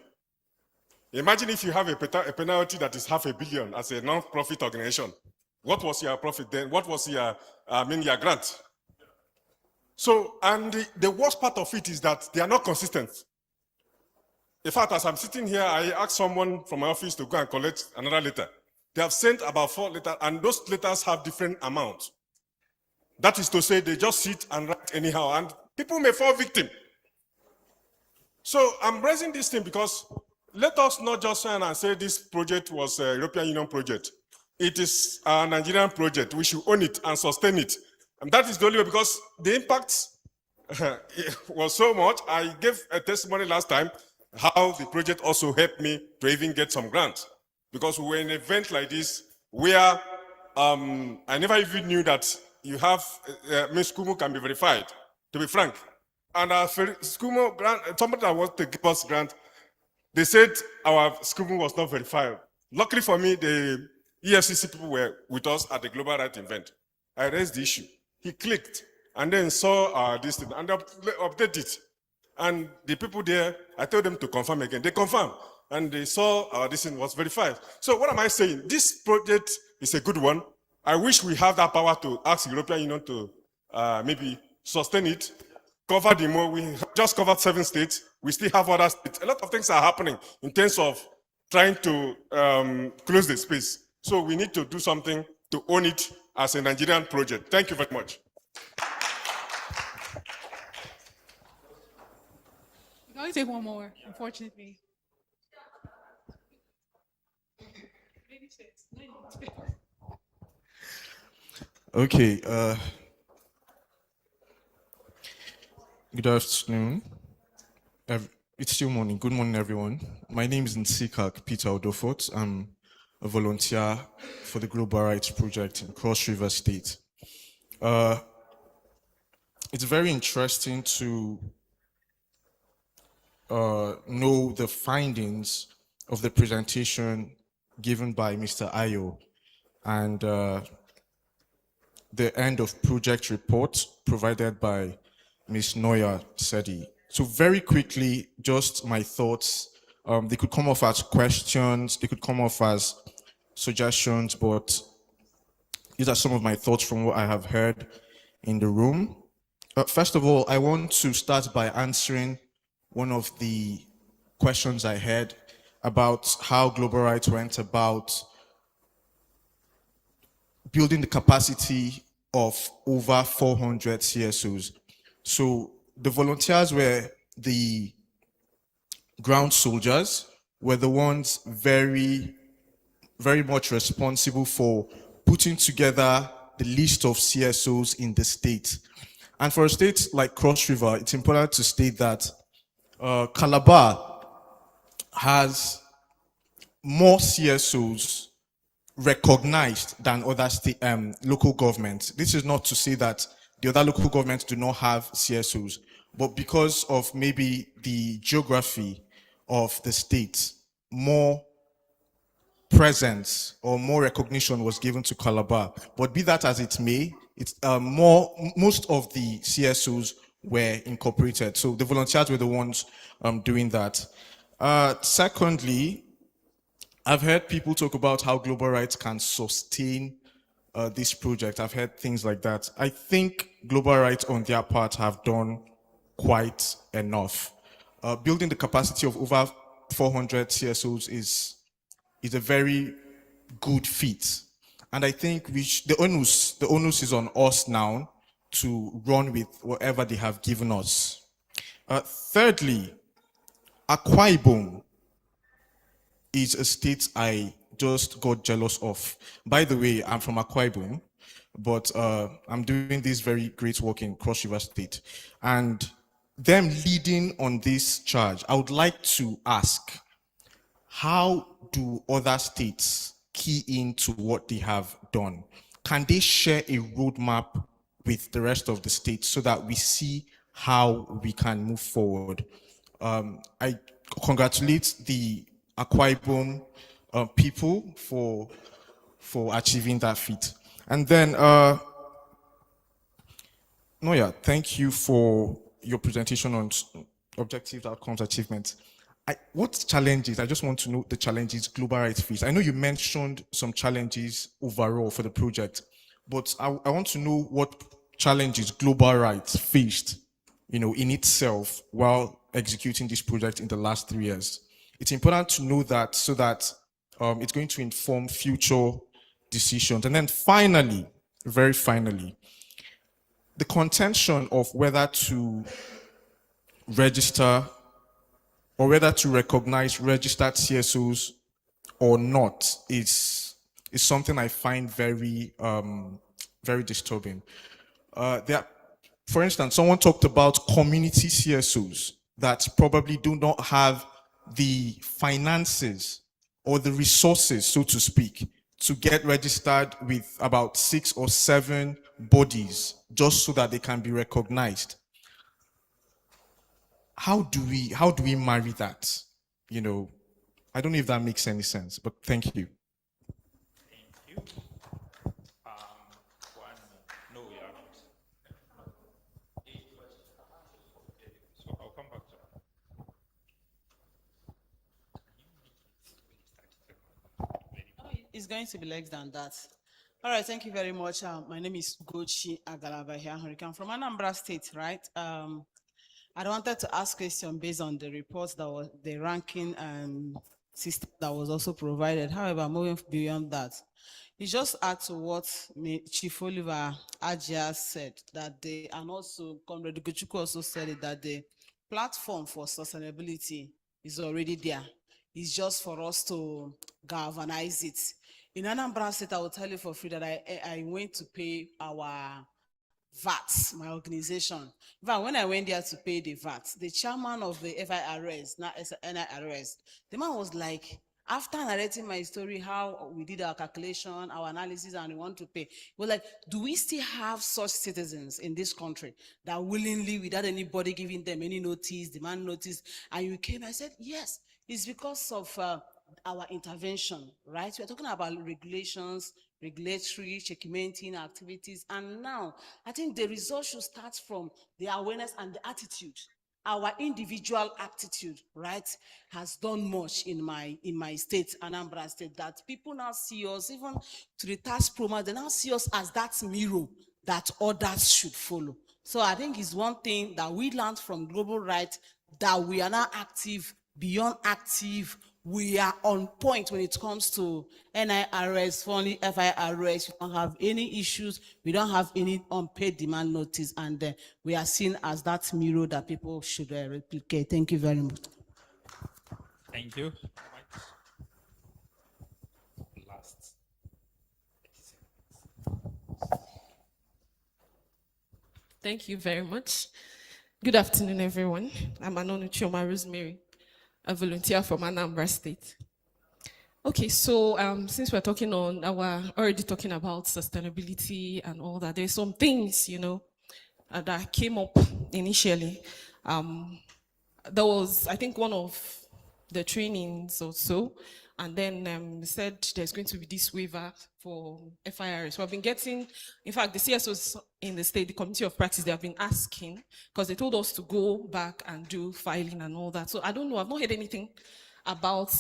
Imagine if you have a penalty that is $500 million as a non-profit organization. What was your profit then? What was your grant? So, and the worst part of it is that they are not consistent. In fact, as I'm sitting here, I asked someone from my office to go and collect another letter. They have sent about 4 letters, and those letters have different amounts. That is to say, they just sit and write anyhow, and people may fall victim. So I'm raising this thing because let us not just sign and say this project was a European Union project. It is a Nigerian project. We should own it and sustain it. And that is the only way, because the impact was so much. I gave a testimony last time how the project also helped me to even get some grants, because we were in an event like this where I never even knew that you have Ms. Kumu can be verified, to be frank. And our SCUMO grant, somebody that wants to give us grant, they said our SCUMO was not verified. Luckily for me, the EFCC people were with us at the Global Rights event. I raised the issue. He clicked and then saw this thing and updated it. And the people there, I told them to confirm again. They confirmed and they saw this thing was verified. So what am I saying? This project is a good one. I wish we have that power to ask the European Union to maybe sustain it, cover the more. We just covered 7 states. We still have other states. A lot of things are happening in terms of trying to close the space. So we need to do something to own it as a Nigerian project. Thank you very much. We can only take one more, unfortunately. Ladies Okay, good afternoon. It's still morning. Good morning, everyone. My name is Nsikak Peter Odofort. I'm a volunteer for the Global Rights Project in Cross River State. It's very interesting to know the findings of the presentation given by Mr. Ayo and the end of project report provided by Ms. Noya Sedi. So very quickly, just my thoughts. They could come off as questions, they could come off as suggestions, but these are some of my thoughts from what I have heard in the room. First of all, I want to start by answering one of the questions I had about how Global Rights went about building the capacity of over 400 CSOs. So the volunteers were the ground soldiers, were the ones very much responsible for putting together the list of CSOs in the state. And for a state like Cross River, it's important to state that Calabar has more CSOs recognized than other state, local governments. This is not to say that the other local governments do not have CSOs, but because of maybe the geography of the state, more presence or more recognition was given to Calabar. But be that as it may, it's most of the CSOs were incorporated. So the volunteers were the ones doing that. Secondly, I've heard people talk about how Global Rights can sustain this project. I've heard things like that. I think Global Rights on their part have done quite enough. Building the capacity of over 400 CSOs is a very good feat. And I think the onus is on us now to run with whatever they have given us. Thirdly, Akwa Ibom is a state I just got jealous of. By the way, I'm from Akwa Ibom, but I'm doing this very great work in Cross River State. And them leading on this charge, I would like to ask, how do other states key into what they have done? Can they share a roadmap with the rest of the states so that we see how we can move forward? I congratulate the Akwa Ibom people for achieving that feat. And then, Noya, thank you for your presentation on objective outcomes achievement. What challenges, I just want to know the challenges Global Rights face. I know you mentioned some challenges overall for the project, but I want to know what challenges Global Rights faced, in itself while executing this project in the last 3 years. It's important to know that so that it's going to inform future decisions. And then finally, very finally, the contention of whether to register or whether to recognize registered CSOs or not is something I find very, very disturbing. For instance, someone talked about community CSOs that probably do not have the finances or the resources, so to speak, to get registered with about 6 or 7 bodies just so that they can be recognized. How do we marry that? I don't know if that makes any sense, but thank you. Thank you. No, we are not. So I'll come back to that. It's going to be less than that. All right, thank you very much. My name is Gochi Agalaba here. I'm from Anambra State, right? I wanted to ask a question based on the reports that was the ranking system that was also provided. However, moving beyond that, it just add to what Chief Oliver Ajia said, that and also Comrade Gochuku also said it, that the platform for sustainability is already there. It's just for us to galvanize it. In Anambra State, I will tell you for free that I went to pay our VAT, my organization. In fact, when I went there to pay the VAT, the chairman of the FIRS, now NIRS, the man was like, after narrating my story, how we did our calculation, our analysis, and we want to pay, he was like, do we still have such citizens in this country that willingly, without anybody giving them any notice, demand notice, and you came? I said, yes, it's because of our intervention, right? We're talking about regulations, regulatory, checkmating activities, and now I think the result should start from the awareness and the attitude. Our individual attitude, right, has done much in my state, Anambra State, that people now see us, even to the task program, they now see us as that mirror that others should follow. So I think it's one thing that we learned from Global Right, that we are now active, beyond active. We are on point when it comes to NIRS, only FIRS. We don't have any issues. We don't have any unpaid demand notice. And we are seen as that mirror that people should replicate. Thank you very much. Thank you. Last. Thank you very much. Good afternoon, everyone. I'm Anonu Chioma Rosemary, a volunteer from Anambra State. Okay, so since we're already talking about sustainability and all that, there's some things, that came up initially. There was, I think, one of the trainings or so, and then said there's going to be this waiver for FIRS. So I've been getting, in fact, the CSOs in the state, the Committee of Practice, they have been asking, because they told us to go back and do filing and all that. So I don't know, I've not heard anything about,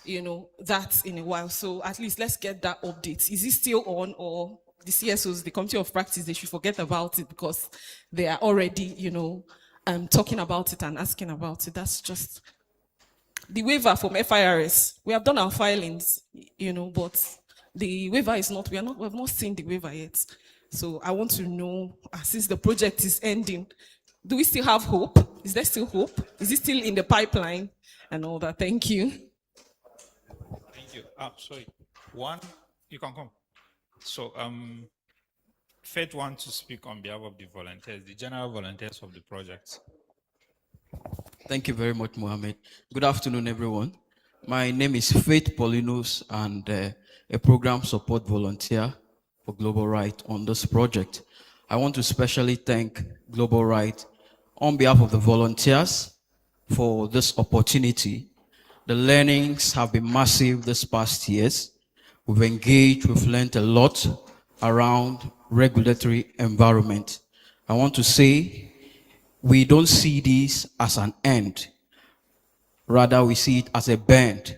that in a while. So at least let's get that update. Is it still on, or the CSOs, the Committee of Practice, they should forget about it because they are already, talking about it and asking about it? That's just the waiver from FIRS. We have done our filings, but the waiver is not, we have not seen the waiver yet. So I want to know, since the project is ending, do we still have hope? Is there still hope? Is it still in the pipeline and all that? Thank you. Thank you. Sorry. One, you can come. So, Faith wants to speak on behalf of the volunteers, the general volunteers of the project. Thank you very much, Mohammed. Good afternoon, everyone. My name is Faith Paulinus, and a program support volunteer for Global Right on this project. I want to specially thank Global Right on behalf of the volunteers for this opportunity. The learnings have been massive this past years. We've engaged, we've learned a lot around regulatory environment. I want to say, we don't see this as an end. Rather, we see it as a bend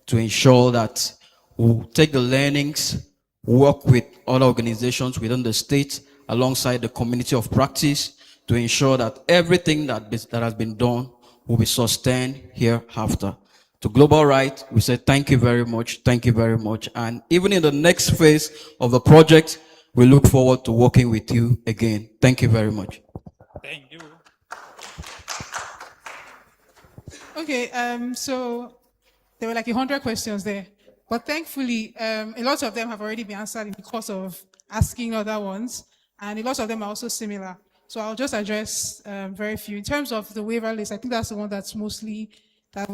to ensure that we'll take the learnings, work with other organizations within the state, alongside the Community of Practice, to ensure that everything that has been done will be sustained hereafter. To Global Right, we say thank you very much, thank you very much. And even in the next phase of the project, we look forward to working with you again. Thank you very much. Thank you. Okay, so there were like 100 questions there, but thankfully, a lot of them have already been answered in the course of asking other ones, and a lot of them are also similar. So I'll just address very few. In terms of the waiver list, I think that's the one that's mostly, that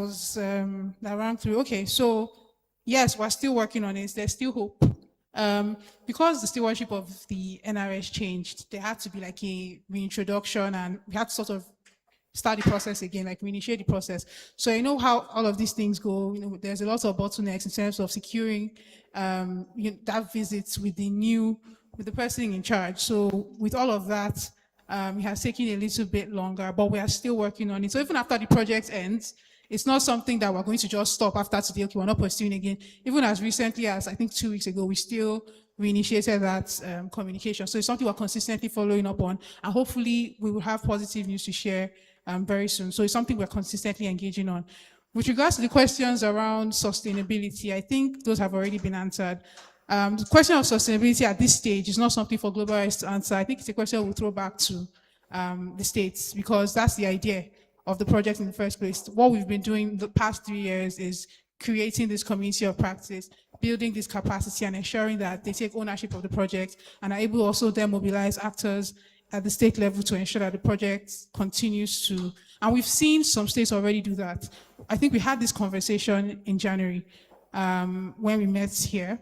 ran through. Okay, so yes, we're still working on it. There's still hope. Because the stewardship of the NRS changed, there had to be like a reintroduction, and we had to sort of start the process again, like reinitiate the process. So you know how all of these things go. There's a lot of bottlenecks in terms of securing that visit with the person in charge. So with all of that, it has taken a little bit longer, but we are still working on it. So even after the project ends, it's not something that we're going to just stop after today. Okay, we're not pursuing again. Even as recently as I think 2 weeks ago, we still reinitiated that communication. So it's something we're consistently following up on, and hopefully we will have positive news to share very soon. So it's something we're consistently engaging on. With regards to the questions around sustainability, I think those have already been answered. The question of sustainability at this stage is not something for Global Rights to answer. I think it's a question we'll throw back to the states, because that's the idea of the project in the first place. What we've been doing the past 3 years is creating this community of practice, building this capacity and ensuring that they take ownership of the project and are able also then mobilize actors at the state level to ensure that the project continues to, and we've seen some states already do that. I think we had this conversation in January when we met here,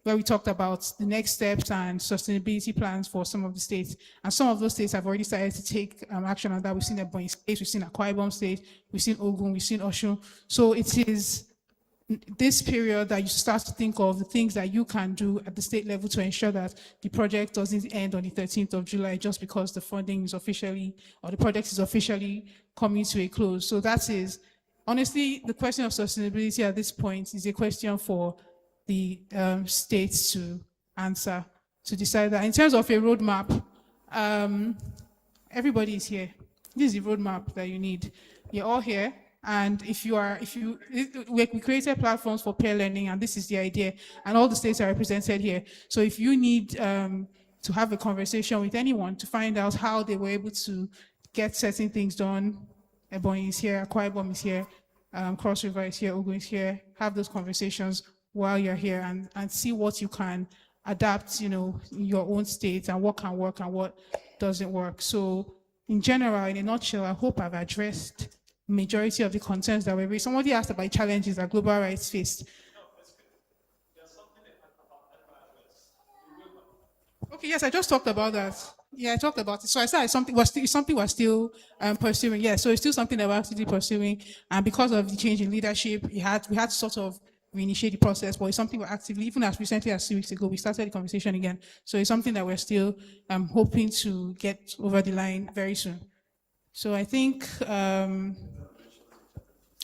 where we talked about the next steps and sustainability plans for some of the states. And some of those states have already started to take action on that. We've seen Ebonyi State, we've seen Akwa Ibom State, we've seen Ogun, we've seen Osun. So it is this period that you start to think of the things that you can do at the state level to ensure that the project doesn't end on the 13th of July just because the funding is officially, or the project is officially coming to a close. So that is, honestly, the question of sustainability at this point is a question for the states to answer, to decide that. In terms of a roadmap, everybody is here. This is the roadmap that you need. You're all here. And we created platforms for peer learning, and this is the idea, and all the states are represented here. So if you need to have a conversation with anyone to find out how they were able to get certain things done, Ebonyi is here, Akwa Ibom is here, Cross River is here, Ogun is here, have those conversations while you're here and see what you can adapt, in your own state and what can work and what doesn't work. So in general, in a nutshell, I hope I've addressed majority of the concerns that were raised. Somebody asked about challenges that global rights faced. Okay, yes, I just talked about that. Yeah, I talked about it. So I said something we're still pursuing. Yeah, so it's still something that we're actively pursuing. And because of the change in leadership, we had to sort of reinitiate the process, but it's something we're actively, even as recently as 2 weeks ago, we started the conversation again. So it's something that we're still hoping to get over the line very soon. So I think,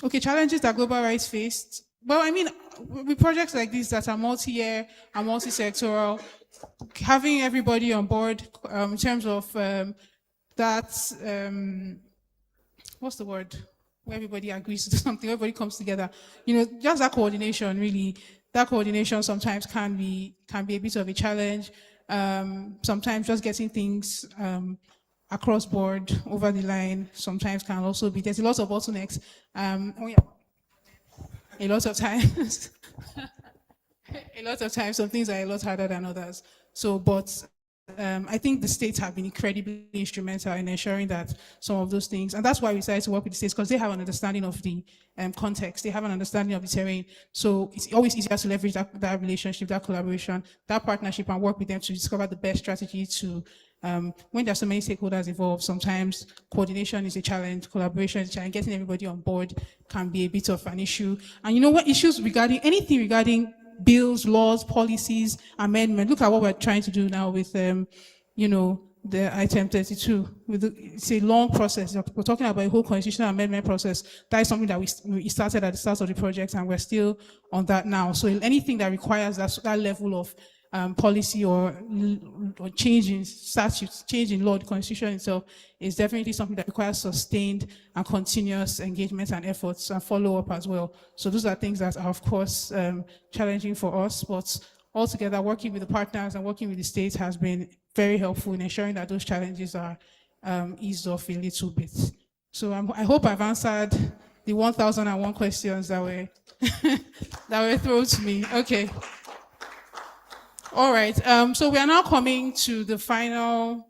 okay, challenges that global rights faced. Well, I mean, with projects like this that are multi-year and multi-sectoral, having everybody on board in terms of what's the word? Where everybody agrees to do something, everybody comes together. Just that coordination, really. That coordination sometimes can be a bit of a challenge. Sometimes just getting things across board, over the line, sometimes can also be, there's a lot of bottlenecks. A lot of times, some things are a lot harder than others. So, but I think the states have been incredibly instrumental in ensuring that some of those things, and that's why we decided to work with the states, because they have an understanding of the context, they have an understanding of the terrain. So it's always easier to leverage that relationship, that collaboration, that partnership, and work with them to discover the best strategy to, when there's so many stakeholders involved, sometimes coordination is a challenge, collaboration is a challenge, getting everybody on board can be a bit of an issue. And issues regarding, anything regarding bills, laws, policies, amendment. Look at what we're trying to do now with, the item 32. It's a long process. We're talking about a whole constitutional amendment process. That is something that we started at the start of the project, and we're still on that now. So anything that requires that level of policy or change in statutes, change in law, the constitution itself, is definitely something that requires sustained and continuous engagement and efforts and follow-up as well. So those are things that are, of course, challenging for us, but altogether, working with the partners and working with the states has been very helpful in ensuring that those challenges are eased off a little bit. So I hope I've answered the 1,001 questions that were that were thrown to me. Okay. All right, so we are now coming to the final,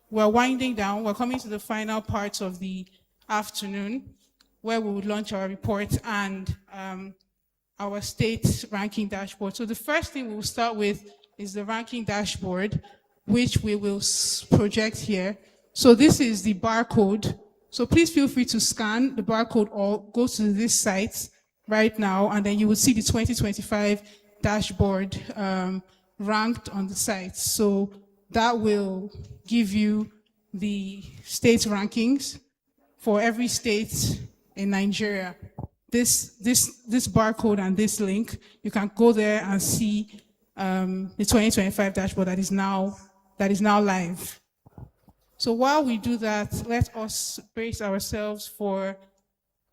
we're winding down, we're coming to the final part of the afternoon where we will launch our report and our state ranking dashboard. So the first thing we will start with is the ranking dashboard, which we will project here. So this is the barcode. So please feel free to scan the barcode or go to this site right now, and then you will see the 2025 dashboard ranked on the site. So that will give you the state rankings for every state in Nigeria. This barcode and this link, you can go there and see the 2025 dashboard that is now live. So while we do that, let us brace ourselves for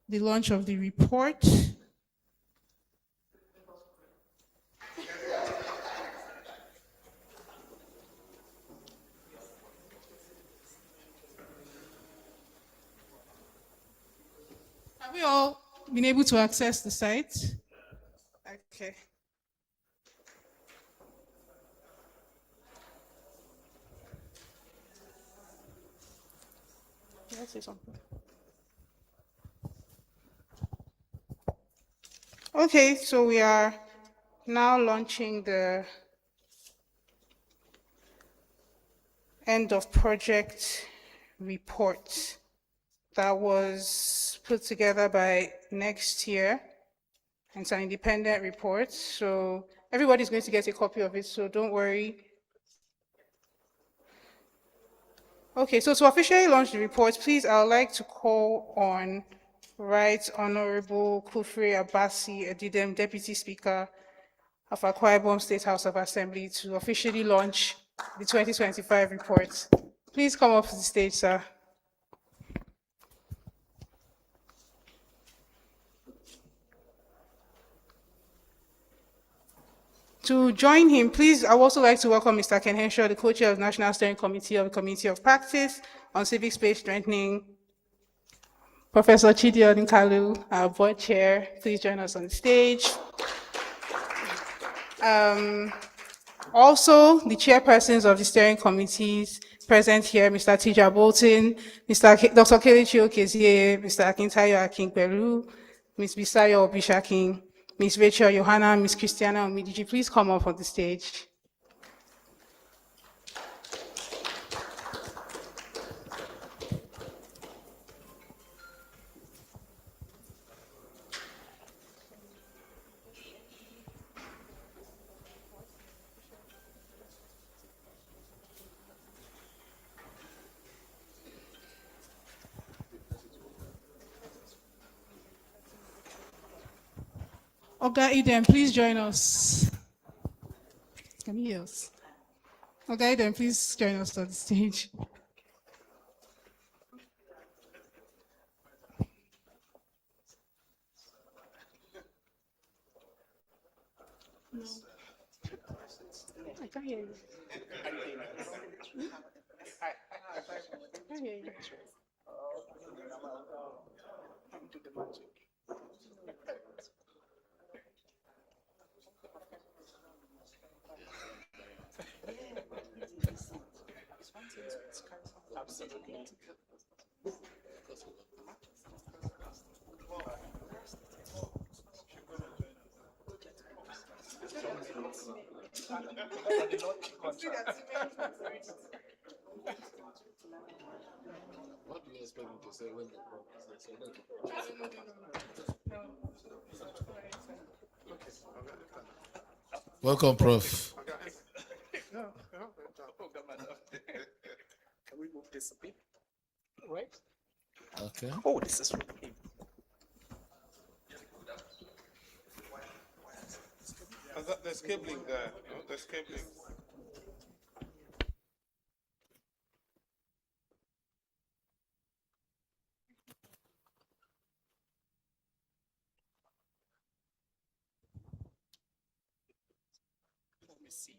the launch of the report. Have we all been able to access the site? Okay. let's say something. Okay, so we are now launching the end of project report that was put together by Next Year. It's an independent report, so everybody's going to get a copy of it, so don't worry. Okay, so to officially launch the report, please, I would like to call on Right Honorable Kufri Abasi Edidem, Deputy Speaker of Akwa Ibom State House of Assembly, to officially launch the 2025 report. Please come up to the stage, sir. To join him, please, I would also like to welcome Mr. Ken Henshaw, the co-chair of the National Steering Committee of the Committee of Practice on Civic Space Strengthening. Professor Chidi Odinkalu, our board chair, please join us on the stage. Also, the chairpersons of the steering committees present here, Mr. Tija Bolton, Dr. Kelechi Okezie, Mr. Akintayo Akinpelu, Ms. Bisayo Obishakin, Ms. Rachel Johanna, Ms. Christiana Omidiji, please come up on the stage. Oga Eden, please join us. Can you hear us? Oga Eden, please join us on the stage. No. I can't hear you. I can't hear you. What do you expect me to say when the Welcome, Prof. Can we move this a bit? Right? Okay. Oh, this is really. There's cabling there. No, there's cabling. Let me see.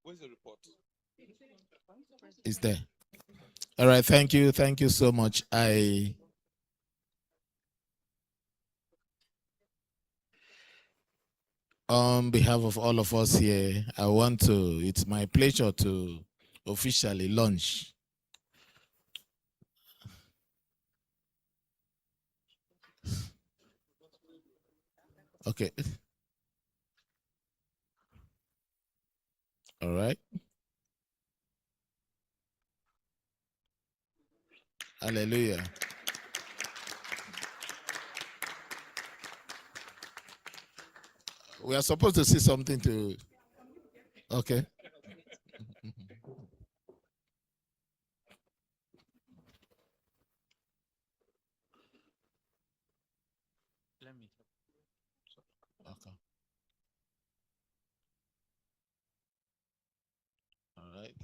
Where's the report? It's there. All right, thank you so much. On behalf of all of us here, it's my pleasure to officially launch okay. All right. Hallelujah. We are supposed to see something to. Okay. Let me. Okay. All right.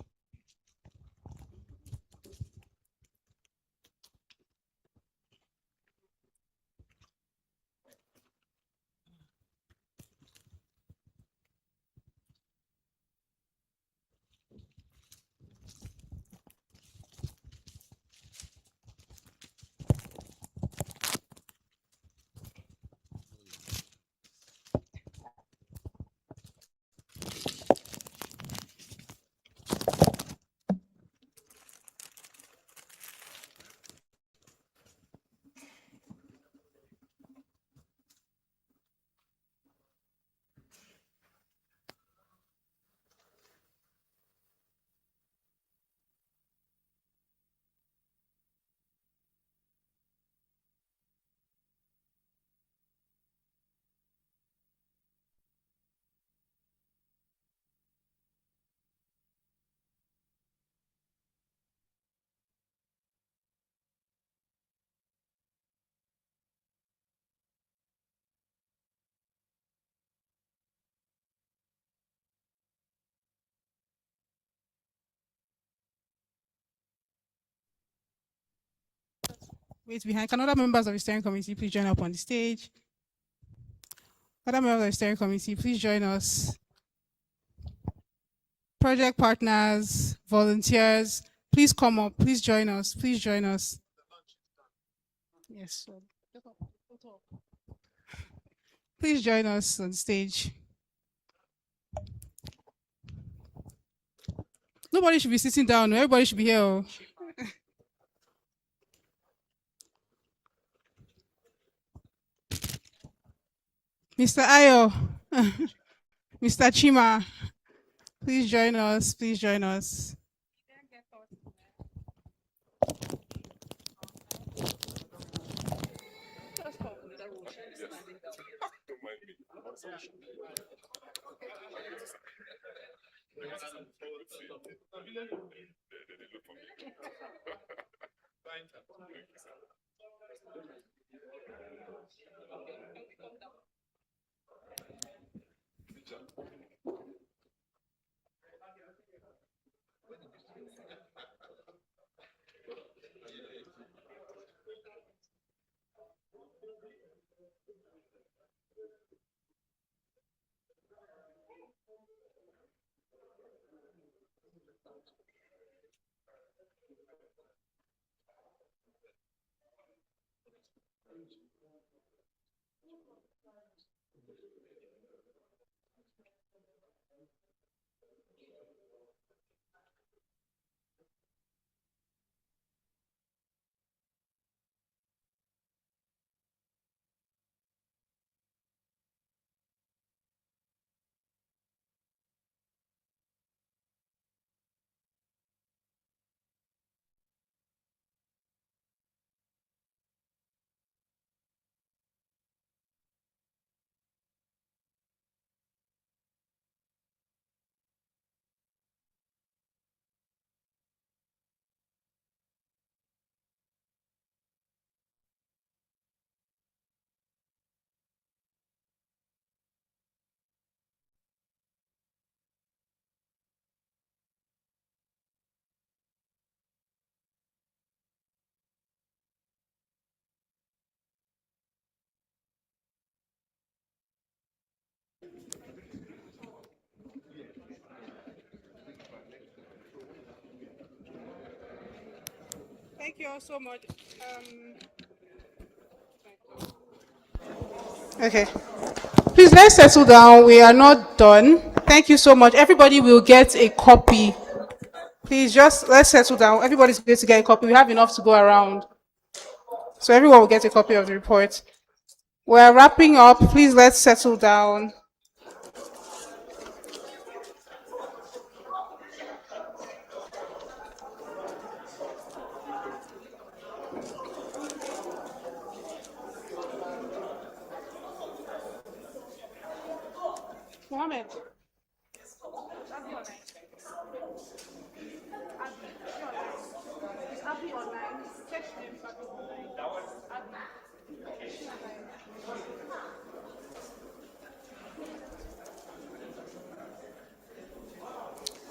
Wait behind. Can other members of the steering committee please join up on the stage? Other members of the steering committee, please join us. Project partners, volunteers, please come up. Please join us. Please join us. Yes. Sir. Please join us on stage. Nobody should be sitting down. Everybody should be here. Oh. Mr. Ayo, Mr. Chima, please join us. Please join us. Thank you all so much. Okay. Please let's settle down. We are not done. Thank you so much. Everybody will get a copy. Please just let's settle down. Everybody's going to get a copy. We have enough to go around. So everyone will get a copy of the report. We're wrapping up. Please let's settle down. Mohammed.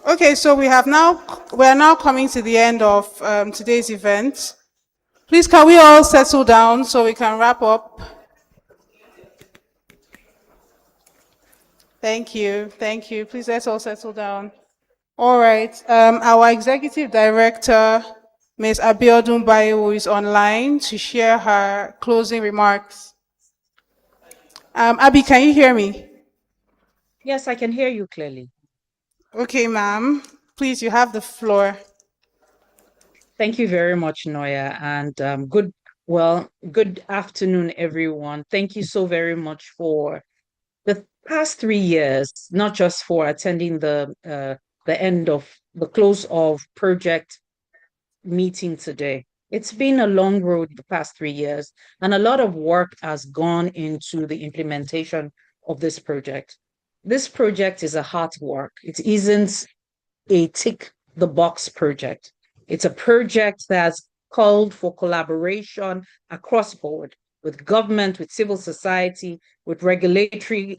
Okay, so we are now coming to the end of today's event. Please, can we all settle down so we can wrap up? Thank you. Thank you. Please let's all settle down. All right. Our executive director, Ms. Abiodun Bayo, is online to share her closing remarks. Abby, can you hear me? Yes, I can hear you clearly. Okay, ma'am. Please, you have the floor. Thank you very much, Noya, and good afternoon, everyone. Thank you so very much for the past 3 years, not just for attending the close of project meeting today. It's been a long road the past 3 years, and a lot of work has gone into the implementation of this project. This project is a hard work. It isn't a tick the box project. It's a project that's called for collaboration across board with government, with civil society, with regulatory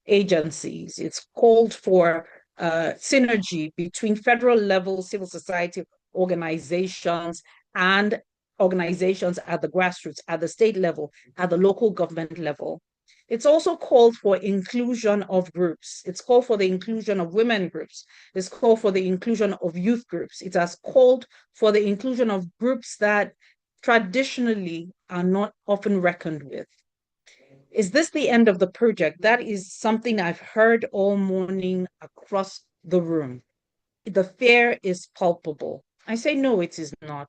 agencies. It's called for synergy between federal level civil society organizations and organizations at the grassroots, at the state level, at the local government level. It's also called for inclusion of groups. It's called for the inclusion of women groups. It's called for the inclusion of youth groups. It has called for the inclusion of groups that traditionally are not often reckoned with. Is this the end of the project? That is something I've heard all morning across the room. The fear is palpable. I say, no, it is not.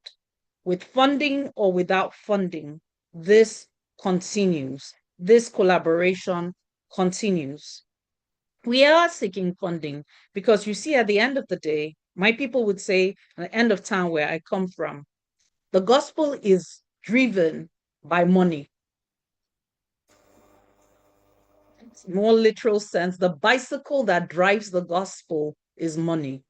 With funding or without funding, this continues. This collaboration continues. We are seeking funding because you see, at the end of the day, my people would say, at the end of town where I come from, the gospel is driven by money. More literal sense, the bicycle that drives the gospel is money.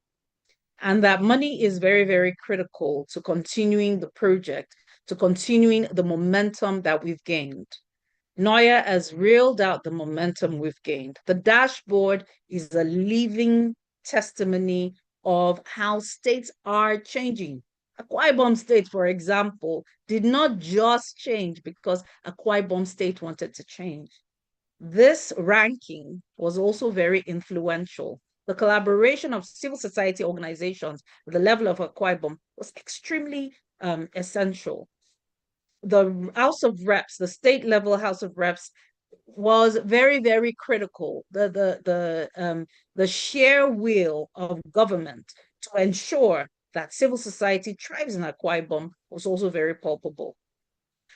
And that money is very, very critical to continuing the project, to continuing the momentum that we've gained. Noya has reeled out the momentum we've gained. The dashboard is a living testimony of how states are changing. Akwa Ibom State, for example, did not just change because Akwa Ibom State wanted to change. This ranking was also very influential. The collaboration of civil society organizations at the level of Akwa Ibom was extremely essential. The House of Reps, the state level House of Reps, was very, very critical. The sheer will of government to ensure that civil society thrives in Akwa Ibom was also very palpable.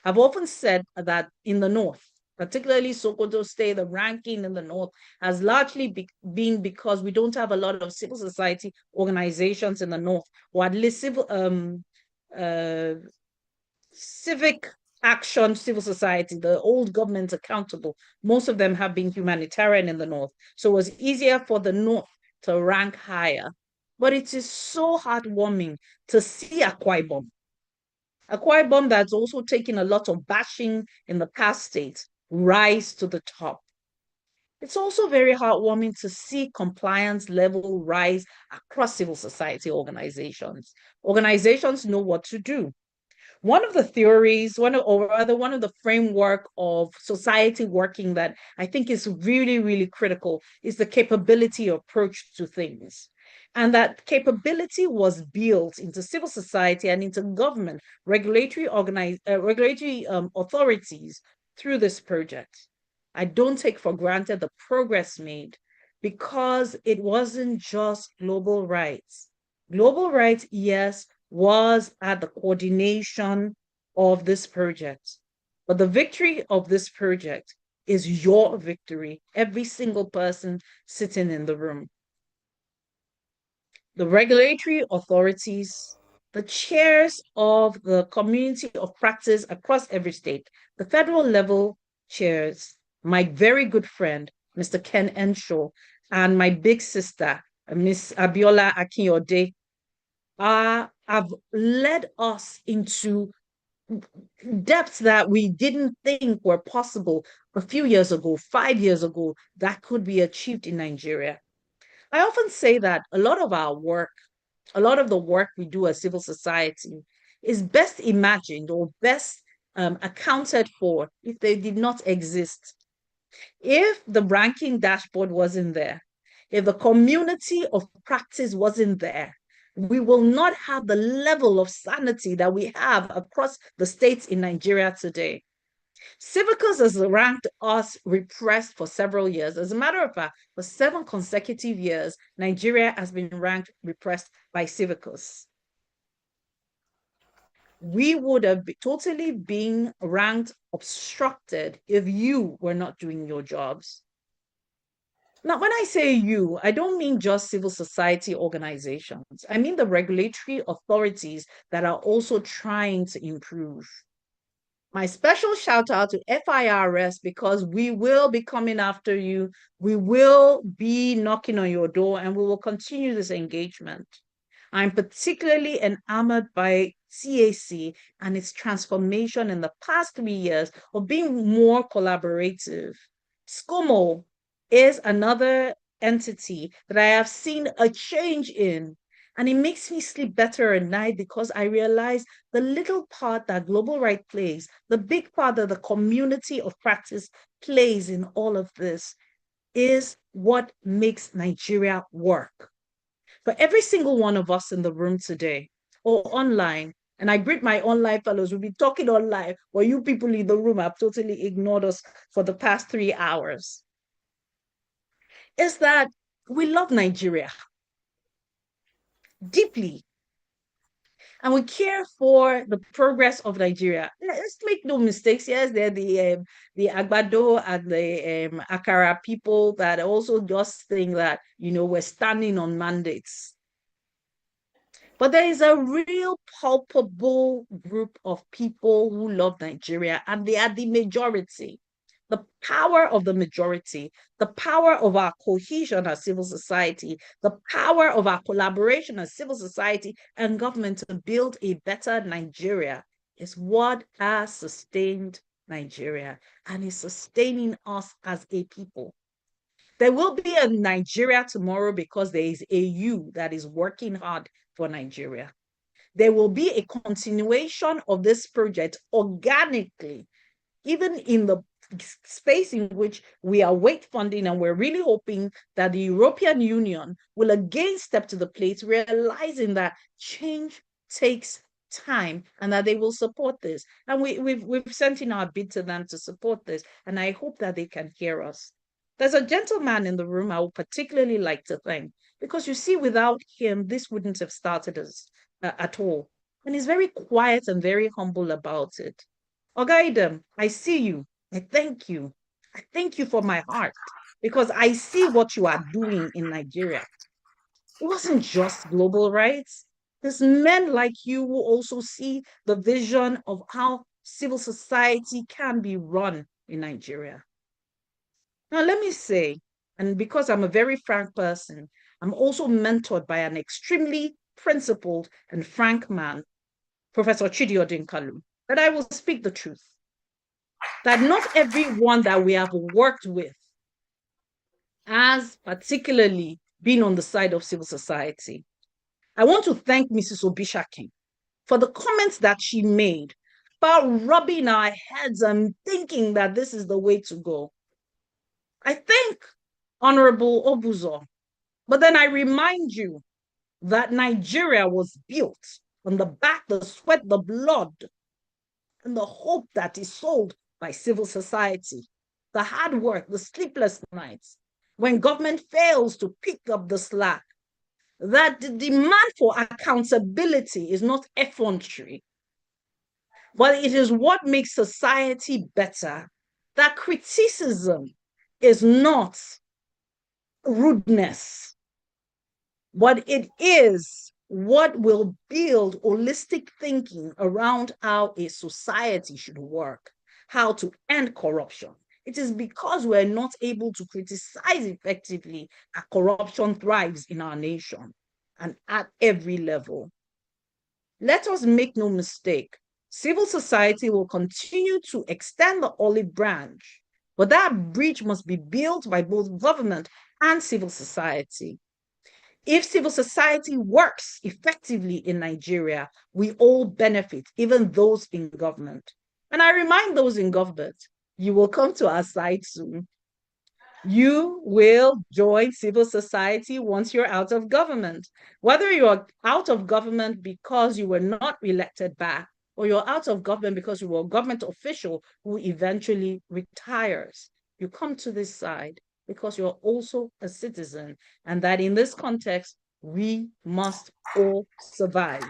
I've often said that in the North, particularly Sokoto State, the ranking in the North has largely been because we don't have a lot of civil society organizations in the North, or at least civic action, civil society, the old government accountable. Most of them have been humanitarian in the North. So it was easier for the North to rank higher. But it is so heartwarming to see Akwa Ibom. Akwa Ibom that's also taken a lot of bashing in the past states rise to the top. It's also very heartwarming to see compliance level rise across civil society organizations. Organizations know what to do. One of the theories, one of the framework of society working that I think is really, really critical is the capability approach to things. And that capability was built into civil society and into government, regulatory authorities through this project. I don't take for granted the progress made because it wasn't just global rights. Global rights, yes, was at the coordination of this project. But the victory of this project is your victory, every single person sitting in the room. The regulatory authorities, the chairs of the community of practice across every state, the federal level chairs, my very good friend, Mr. Ken Enshaw, and my big sister, Miss Abiola Akinyode, have led us into depths that we didn't think were possible a few years ago, 5 years ago, that could be achieved in Nigeria. I often say that a lot of our work, a lot of the work we do as civil society is best imagined or best accounted for if they did not exist. If the ranking dashboard wasn't there, if the community of practice wasn't there, we will not have the level of sanity that we have across the states in Nigeria today. Civicus has ranked us repressed for several years. As a matter of fact, for 7 consecutive years, Nigeria has been ranked repressed by Civicus. We would have totally been ranked obstructed if you were not doing your jobs. Now, when I say you, I don't mean just civil society organizations. I mean the regulatory authorities that are also trying to improve. My special shout out to FIRS because we will be coming after you. We will be knocking on your door and we will continue this engagement. I'm particularly enamored by CAC and its transformation in the past 3 years of being more collaborative. SCOMO is another entity that I have seen a change in. And it makes me sleep better at night because I realize the little part that Global Right plays, the big part that the community of practice plays in all of this is what makes Nigeria work. For every single one of us in the room today or online, and I greet my online fellows, we'll be talking online, but you people in the room have totally ignored us for the past 3 hours, is that we love Nigeria deeply. And we care for the progress of Nigeria. Let's make no mistakes. Yes, they're the Agbado and the Akara people that also just think that, we're standing on mandates. But there is a real palpable group of people who love Nigeria, and they are the majority. The power of the majority, the power of our cohesion as civil society, the power of our collaboration as civil society and government to build a better Nigeria is what has sustained Nigeria and is sustaining us as a people. There will be a Nigeria tomorrow because there is a you that is working hard for Nigeria. There will be a continuation of this project organically, even in the space in which we await funding, and we're really hoping that the European Union will again step to the plate, realizing that change takes time and that they will support this. And we've sent in our bid to them to support this, and I hope that they can hear us. There's a gentleman in the room I would particularly like to thank, because you see, without him, this wouldn't have started at all. And he's very quiet and very humble about it. Ogaidem, I see you. I thank you. I thank you for my heart, because I see what you are doing in Nigeria. It wasn't just global rights. There's men like you who also see the vision of how civil society can be run in Nigeria. Now, let me say, and because I'm a very frank person, I'm also mentored by an extremely principled and frank man, Professor Chidi Odinkalu, that I will speak the truth. That not everyone that we have worked with has particularly been on the side of civil society. I want to thank Mrs. Obishakin for the comments that she made about rubbing our heads and thinking that this is the way to go. I thank Honorable Obuzo, but then I remind you that Nigeria was built on the back, the sweat, the blood, and the hope that is sold by civil society, the hard work, the sleepless nights, when government fails to pick up the slack, that the demand for accountability is not effrontery, but it is what makes society better, that criticism is not rudeness, but it is what will build holistic thinking around how a society should work, how to end corruption. It is because we're not able to criticize effectively that corruption thrives in our nation and at every level. Let us make no mistake, civil society will continue to extend the olive branch, but that bridge must be built by both government and civil society. If civil society works effectively in Nigeria, we all benefit, even those in government. And I remind those in government, you will come to our side soon. You will join civil society once you're out of government. Whether you're out of government because you were not elected back, or you're out of government because you were a government official who eventually retires, you come to this side because you're also a citizen, and that in this context, we must all survive.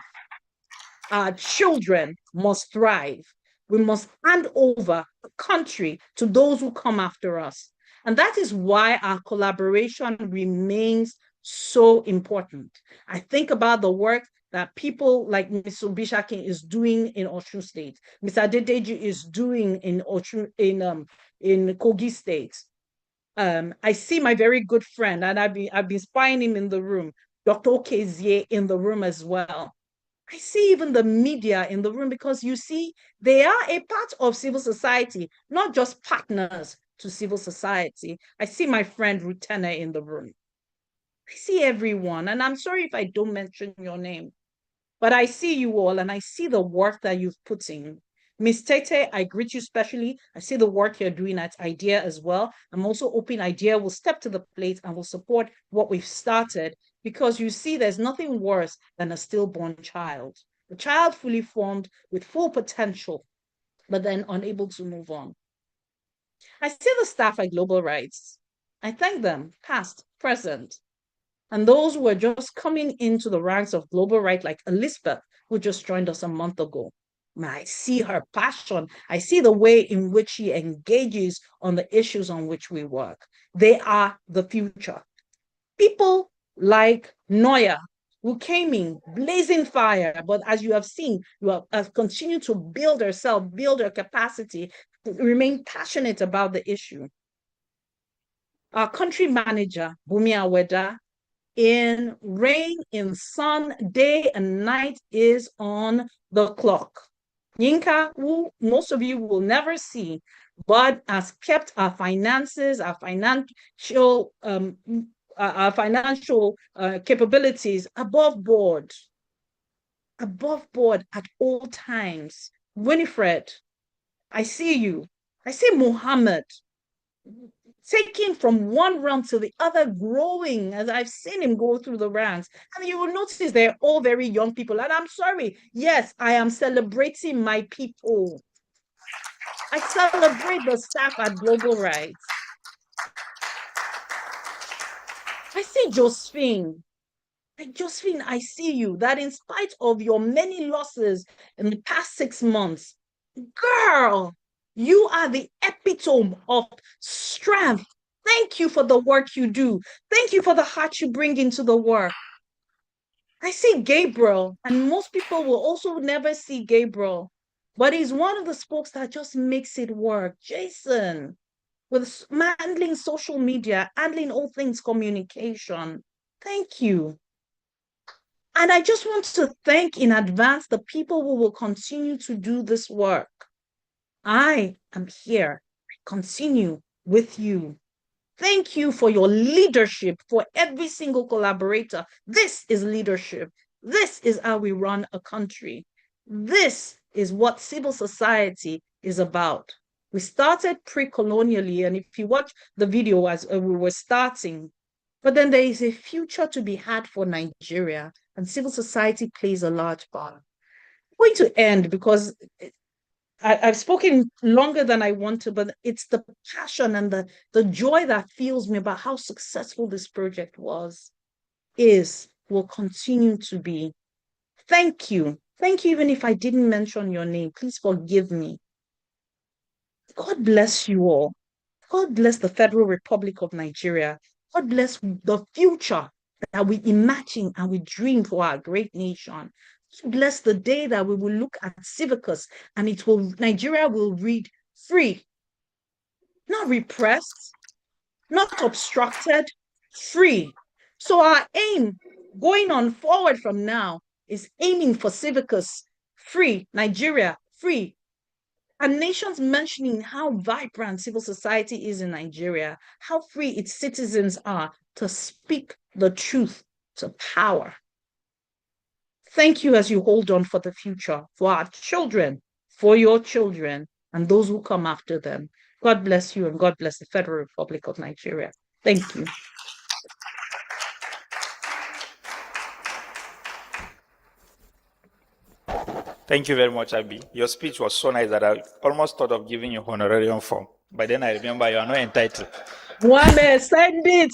Our children must thrive. We must hand over the country to those who come after us. And that is why our collaboration remains so important. I think about the work that people like Ms. Obishakin is doing in Osun State, Mr. Adedeji is doing in Kogi State. I see my very good friend, and I've been spying him in the room, Dr. Okezie in the room as well. I see even the media in the room, because you see, they are a part of civil society, not just partners to civil society. I see my friend Rutena in the room. I see everyone, and I'm sorry if I don't mention your name, but I see you all and I see the work that you've put in. Ms. Tete, I greet you specially. I see the work you're doing at IDEA as well. I'm also hoping IDEA will step to the plate and will support what we've started, because you see, there's nothing worse than a stillborn child. A child fully formed with full potential, but then unable to move on. I see the staff at Global Rights. I thank them, past, present, and those who are just coming into the ranks of Global Right, like Elizabeth, who just joined us a month ago. I see her passion. I see the way in which she engages on the issues on which we work. They are the future. People like Noya, who came in blazing fire, but as you have seen, you have continued to build herself, build her capacity, remain passionate about the issue. Our country manager, Bumi Aweda, in rain, in sun, day and night, is on the clock. Yinka, who most of you will never see, but has kept our finances, our financial capabilities above board at all times. Winifred, I see you. I see Muhammad, taking from one realm to the other, growing, as I've seen him go through the ranks. And you will notice they're all very young people. And I'm sorry, yes, I am celebrating my people. I celebrate the staff at Global Rights. I see Josephine. Josephine, I see you, that in spite of your many losses in the past 6 months, girl, you are the epitome of strength. Thank you for the work you do. Thank you for the heart you bring into the work. I see Gabriel, and most people will also never see Gabriel, but he's one of the spokes that just makes it work. Jason, with handling social media, handling all things communication. Thank you. And I just want to thank in advance the people who will continue to do this work. I am here. I continue with you. Thank you for your leadership, for every single collaborator. This is leadership. This is how we run a country. This is what civil society is about. We started pre-colonially, and if you watch the video as we were starting, but then there is a future to be had for Nigeria, and civil society plays a large part. I'm going to end because I've spoken longer than I want to, but it's the passion and the joy that fills me about how successful this project will continue to be. Thank you. Thank you, even if I didn't mention your name. Please forgive me. God bless you all. God bless the Federal Republic of Nigeria. God bless the future that we imagine and we dream for our great nation. Bless the day that we will look at Civicus and Nigeria will read free, not repressed, not obstructed, free. So our aim going on forward from now is aiming for Civicus free, Nigeria free, and nations mentioning how vibrant civil society is in Nigeria, how free its citizens are to speak the truth to power. Thank you as you hold on for the future, for our children, for your children, and those who come after them. God bless you, and God bless the Federal Republic of Nigeria. Thank you. Thank you very much, Abi. Your speech was so nice that I almost thought of giving you honorarium form. But then I remember you are not entitled. Mohammed, send it.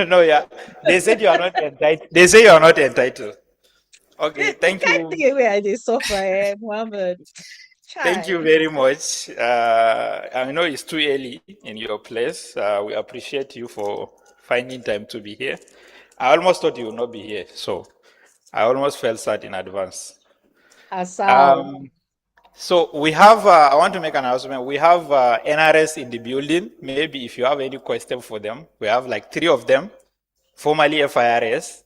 No, yeah. They said you are not entitled. They say you are not entitled. Okay, thank you. Mohammed. Thank you very much. I know it's too early in your place. We appreciate you for finding time to be here. I almost thought you would not be here, so I almost felt sad in advance. So we have, I want to make an announcement. We have NRS in the building. Maybe if you have any question for them, we have like 3 of them, formerly FIRS.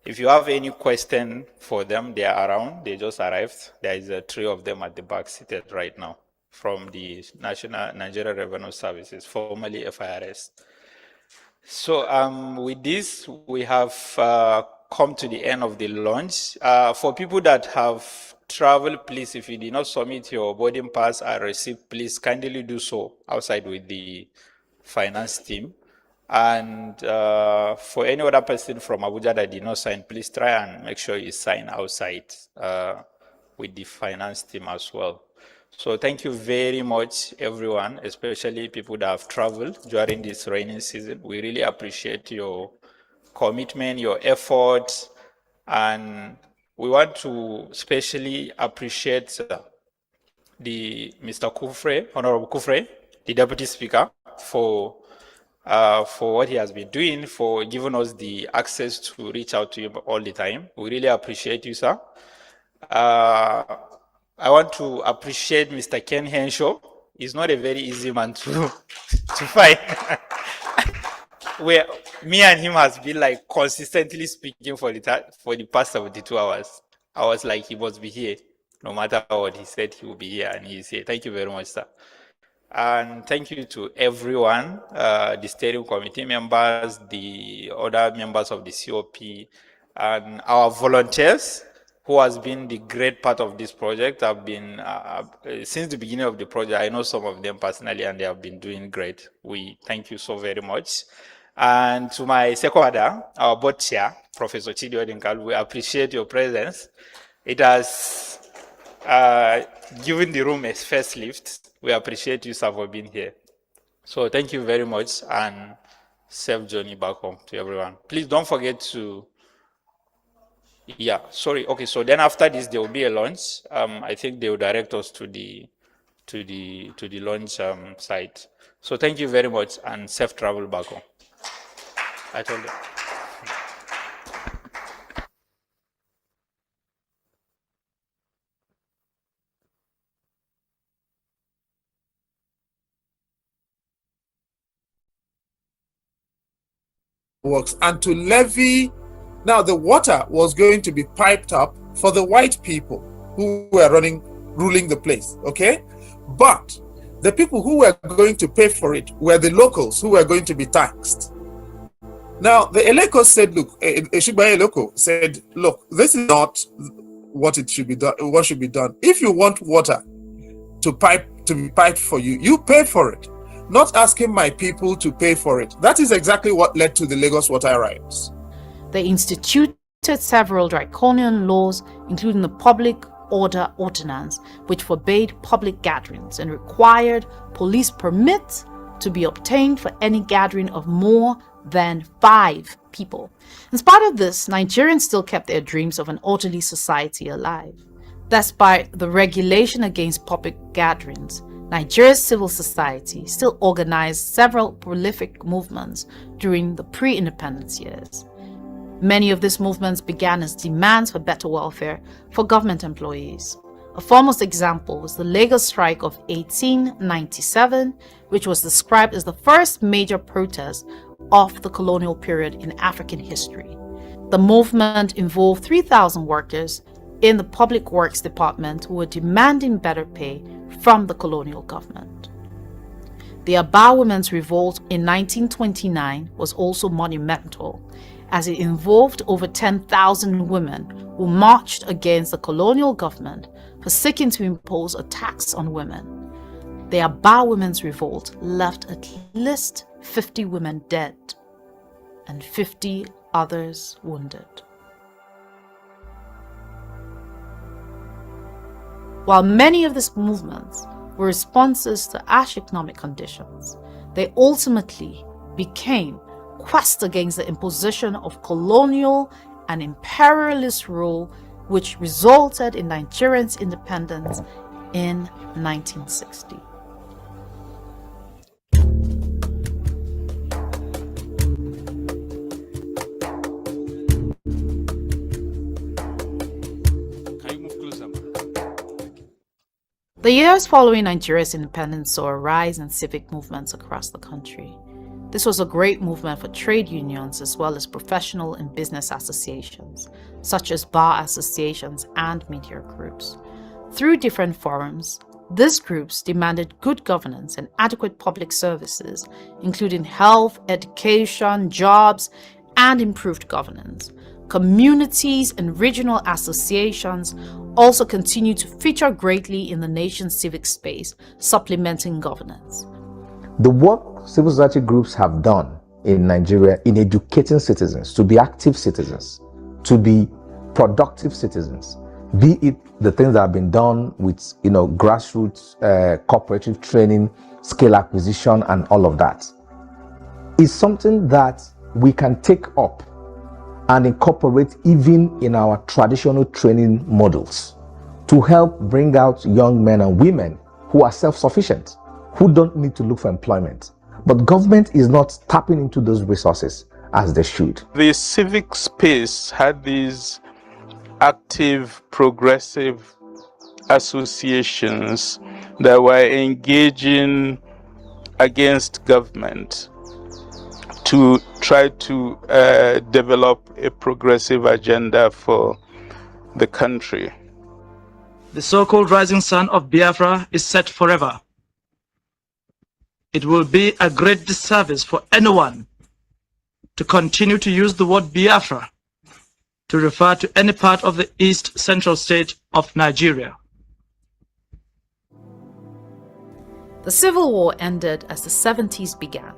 If you have any question for them, they are around. They just arrived. There is 3 of them at the back seated right now from the National Nigeria Revenue Services, formerly FIRS. So with this, we have come to the end of the launch. For people that have traveled, please, if you did not submit your boarding pass or receipt, please kindly do so outside with the finance team. And for any other person from Abuja that did not sign, please try and make sure you sign outside with the finance team as well. So thank you very much, everyone, especially people that have traveled during this rainy season. We really appreciate your commitment, your effort, and we want to especially appreciate the Mr. Kufre, Honorable Kufre, the Deputy Speaker, for what he has been doing, for giving us the access to reach out to him all the time. We really appreciate you, sir. I want to appreciate Mr. Ken Henshaw. He's not a very easy man to find. Where me and him has been like consistently speaking for the past 72 hours. I was like, he must be here. No matter what he said, he will be here, and he's here. Thank you very much, sir. And thank you to everyone, the steering committee members, the other members of the COP, and our volunteers, who has been the great part of this project. I've been, since the beginning of the project, I know some of them personally, and they have been doing great. We thank you so very much. And to my second order, our board chair, Professor Chidi Odinkal, we appreciate your presence. It has given the room a facelift. We appreciate you, sir, for being here. So thank you very much, and safe journey back home to everyone. Please don't forget to, okay, so then after this, there will be a launch. I think they will direct us to the launch site. So thank you very much, and safe travel back home. I told you. Works and to levy. Now the water was going to be piped up for the white people who were ruling the place, okay? But the people who were going to pay for it were the locals who were going to be taxed. Now the Eleko said, look, Eshigbaye Eleko said, look, this is not what it should be done. What should be done? If you want water to be piped for you, you pay for it. Not asking my people to pay for it. That is exactly what led to the Lagos water riots. They instituted several draconian laws, including the Public Order Ordinance, which forbade public gatherings and required police permits to be obtained for any gathering of more than 5 people. In spite of this, Nigerians still kept their dreams of an orderly society alive. Despite the regulation against public gatherings, Nigeria's civil society still organized several prolific movements during the pre-independence years. Many of these movements began as demands for better welfare for government employees. A foremost example was the Lagos strike of 1897, which was described as the first major protest of the colonial period in African history. The movement involved 3,000 workers in the Public Works Department who were demanding better pay from the colonial government. The Aba Women's Revolt in 1929 was also monumental, as it involved over 10,000 women who marched against the colonial government for seeking to impose a tax on women. The Aba Women's Revolt left at least 50 women dead and 50 others wounded. While many of these movements were responses to harsh economic conditions, they ultimately became quests against the imposition of colonial and imperialist rule, which resulted in Nigeria's independence in 1960. The years following Nigeria's independence saw a rise in civic movements across the country. This was a great movement for trade unions as well as professional and business associations, such as bar associations and media groups. Through different forums, These groups demanded good governance and adequate public services, including health, education, jobs, and improved governance. Communities and regional associations also continue to feature greatly in the nation's civic space, supplementing governance. The work civil society groups have done in Nigeria in educating citizens to be active citizens, to be productive citizens, be it the things that have been done with grassroots cooperative training, skill acquisition, and all of that, is something that we can take up and incorporate even in our traditional training models to help bring out young men and women who are self-sufficient, who don't need to look for employment. But government is not tapping into those resources as they should. The civic space had these active, progressive associations that were engaging against government to try to develop a progressive agenda for the country. The so-called rising sun of Biafra is set forever. It will be a great disservice for anyone to continue to use the word Biafra to refer to any part of the East Central state of Nigeria. The Civil War ended as the 70s began.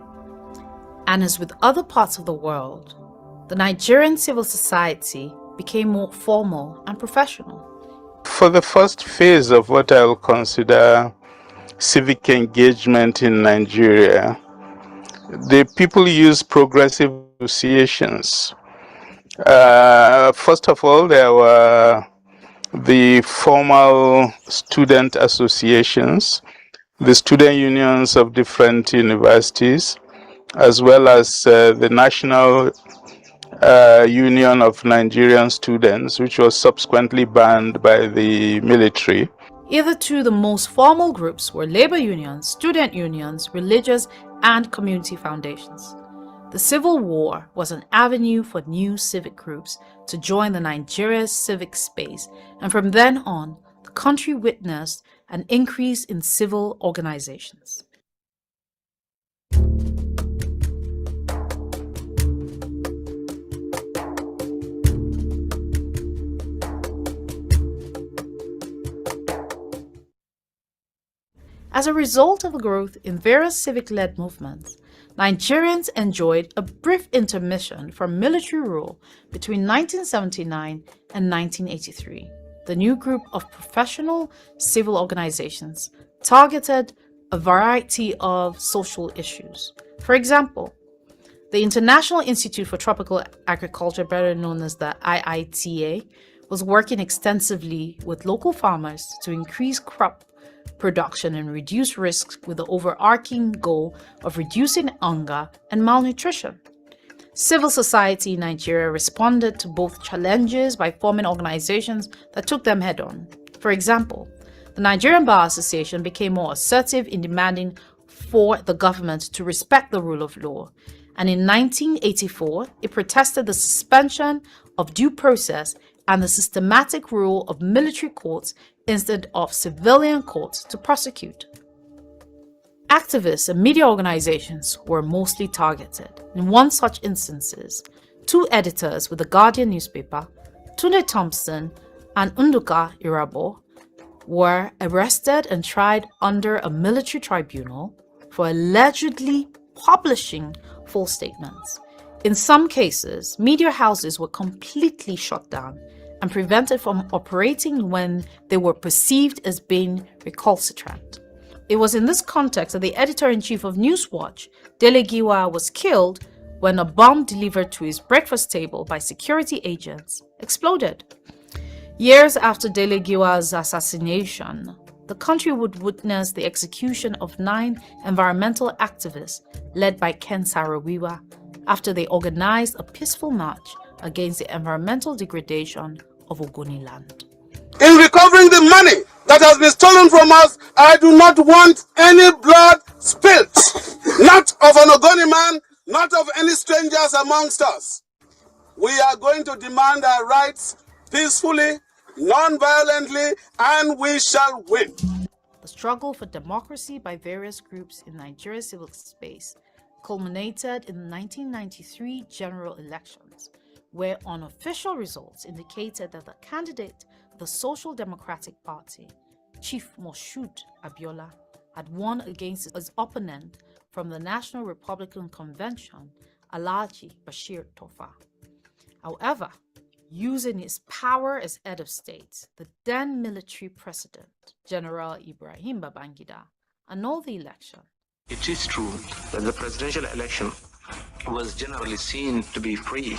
And as with other parts of the world, the Nigerian civil society became more formal and professional. For the first phase of what I'll consider civic engagement in Nigeria, the people use progressive associations. First of all, there were the formal student associations, the student unions of different universities, as well as the National Union of Nigerian Students, which was subsequently banned by the military. Hitherto, the most formal groups were labor unions, student unions, religious and community foundations. The Civil War was an avenue for new civic groups to join the Nigeria's civic space, and from then on, the country witnessed an increase in civil organizations. As a result of the growth in various civic-led movements, Nigerians enjoyed a brief intermission from military rule between 1979 and 1983. The new group of professional civil organizations targeted a variety of social issues. For example, the International Institute for Tropical Agriculture, better known as the IITA, was working extensively with local farmers to increase crop production and reduce risks with the overarching goal of reducing hunger and malnutrition. Civil society in Nigeria responded to both challenges by forming organizations that took them head on. For example, the Nigerian Bar Association became more assertive in demanding for the government to respect the rule of law, and in 1984, it protested the suspension of due process and the systematic rule of military courts instead of civilian courts to prosecute. Activists and media organizations were mostly targeted. In one such instances, 2 editors with the Guardian newspaper, Tunde Thompson and Nduka Irabo, were arrested and tried under a military tribunal for allegedly publishing false statements. In some cases, media houses were completely shut down and prevented from operating when they were perceived as being recalcitrant. It was in this context that the editor-in-chief of Newswatch, Dele Giwa, was killed when a bomb delivered to his breakfast table by security agents exploded. Years after Dele Giwa's assassination, the country would witness the execution of 9 environmental activists led by Ken Saro-Wiwa after they organized a peaceful march against the environmental degradation of Ogoni land. In recovering the money that has been stolen from us, I do not want any blood spilt, not of an Ogoni man, not of any strangers amongst us. We are going to demand our rights peacefully, non-violently, and we shall win. The struggle for democracy by various groups in Nigeria's civil space culminated in the 1993 general elections, where unofficial results indicated that the candidate of the Social Democratic Party, Chief Moshood Abiola, had won against his opponent from the National Republican Convention, Alhaji Bashir Tofa. However, using his power as head of state, the then military president, General Ibrahim Babangida, annulled the election. It is true that the presidential election was generally seen to be free,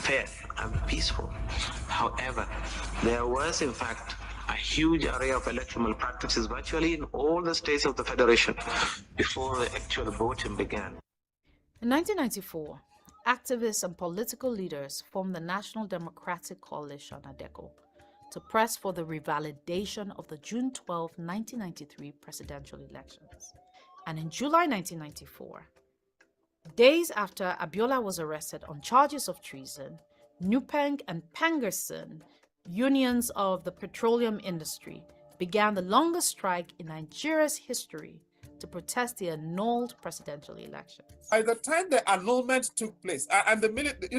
fair, and peaceful. However, there was in fact a huge array of electoral practices virtually in all the states of the Federation before the actual voting began. In 1994, activists and political leaders formed the National Democratic Coalition, ADECO, to press for the revalidation of the June 12, 1993 presidential elections. And in July 1994, days after Abiola was arrested on charges of treason, NUPENG and Pengerson, unions of the petroleum industry, began the longest strike in Nigeria's history to protest the annulled presidential elections. By the time the annulment took place, and the minute, they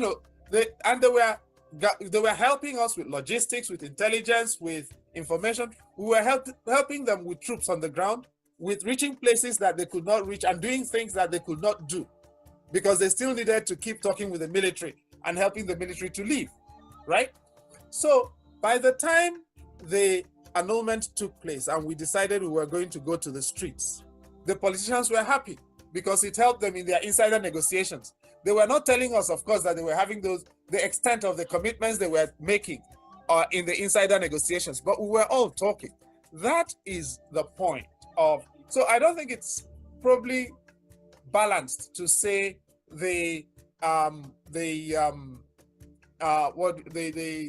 were helping us with logistics, with intelligence, with information. We were helping them with troops on the ground, with reaching places that they could not reach and doing things that they could not do, because they still needed to keep talking with the military and helping the military to leave, right? So by the time the annulment took place and we decided we were going to go to the streets, the politicians were happy because it helped them in their insider negotiations. They were not telling us, of course, that they were having the extent of the commitments they were making in the insider negotiations, but we were all talking. That is the point of, so I don't think it's probably balanced to say the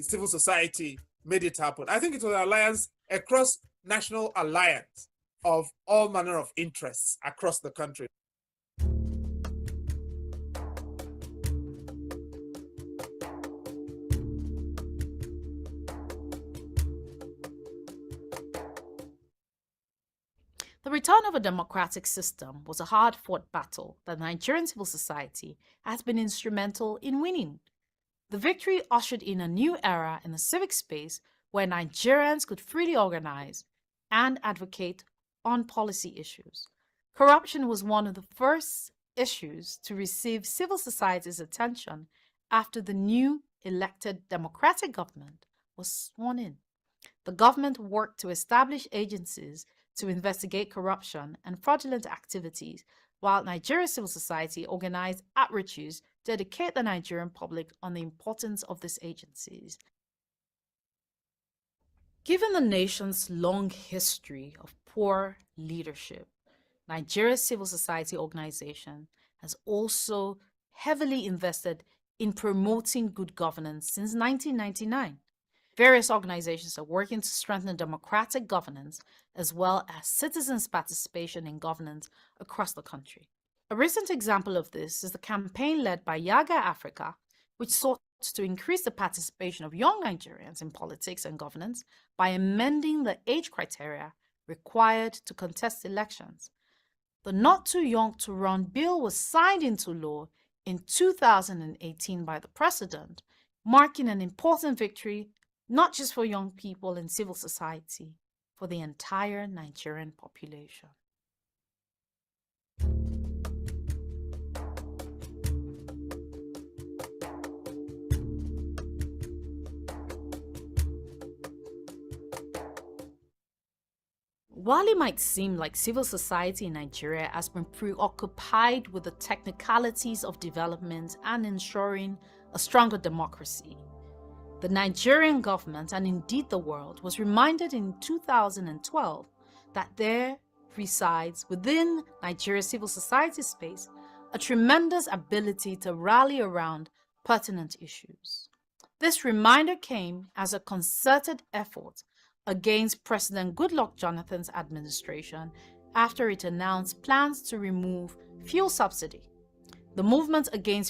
civil society made it happen. I think it was an alliance, a cross-national alliance of all manner of interests across the country. The return of a democratic system was a hard-fought battle that Nigerian civil society has been instrumental in winning. The victory ushered in a new era in the civic space where Nigerians could freely organize and advocate on policy issues. Corruption was one of the first issues to receive civil society's attention after the new elected democratic government was sworn in. The government worked to establish agencies to investigate corruption and fraudulent activities, while Nigeria's civil society organized outreaches to educate the Nigerian public on the importance of these agencies. Given the nation's long history of poor leadership, Nigeria's civil society organization has also heavily invested in promoting good governance since 1999. Various organizations are working to strengthen democratic governance as well as citizens' participation in governance across the country. A recent example of this is the campaign led by Yaga Africa, which sought to increase the participation of young Nigerians in politics and governance by amending the age criteria required to contest elections. The Not Too Young to Run bill was signed into law in 2018 by the president, marking an important victory not just for young people in civil society, for the entire Nigerian population. While it might seem like civil society in Nigeria has been preoccupied with the technicalities of development and ensuring a stronger democracy, the Nigerian government, and indeed the world, was reminded in 2012 that there resides within Nigeria's civil society space a tremendous ability to rally around pertinent issues. This reminder came as a concerted effort against President Goodluck Jonathan's administration after it announced plans to remove fuel subsidy. The movement against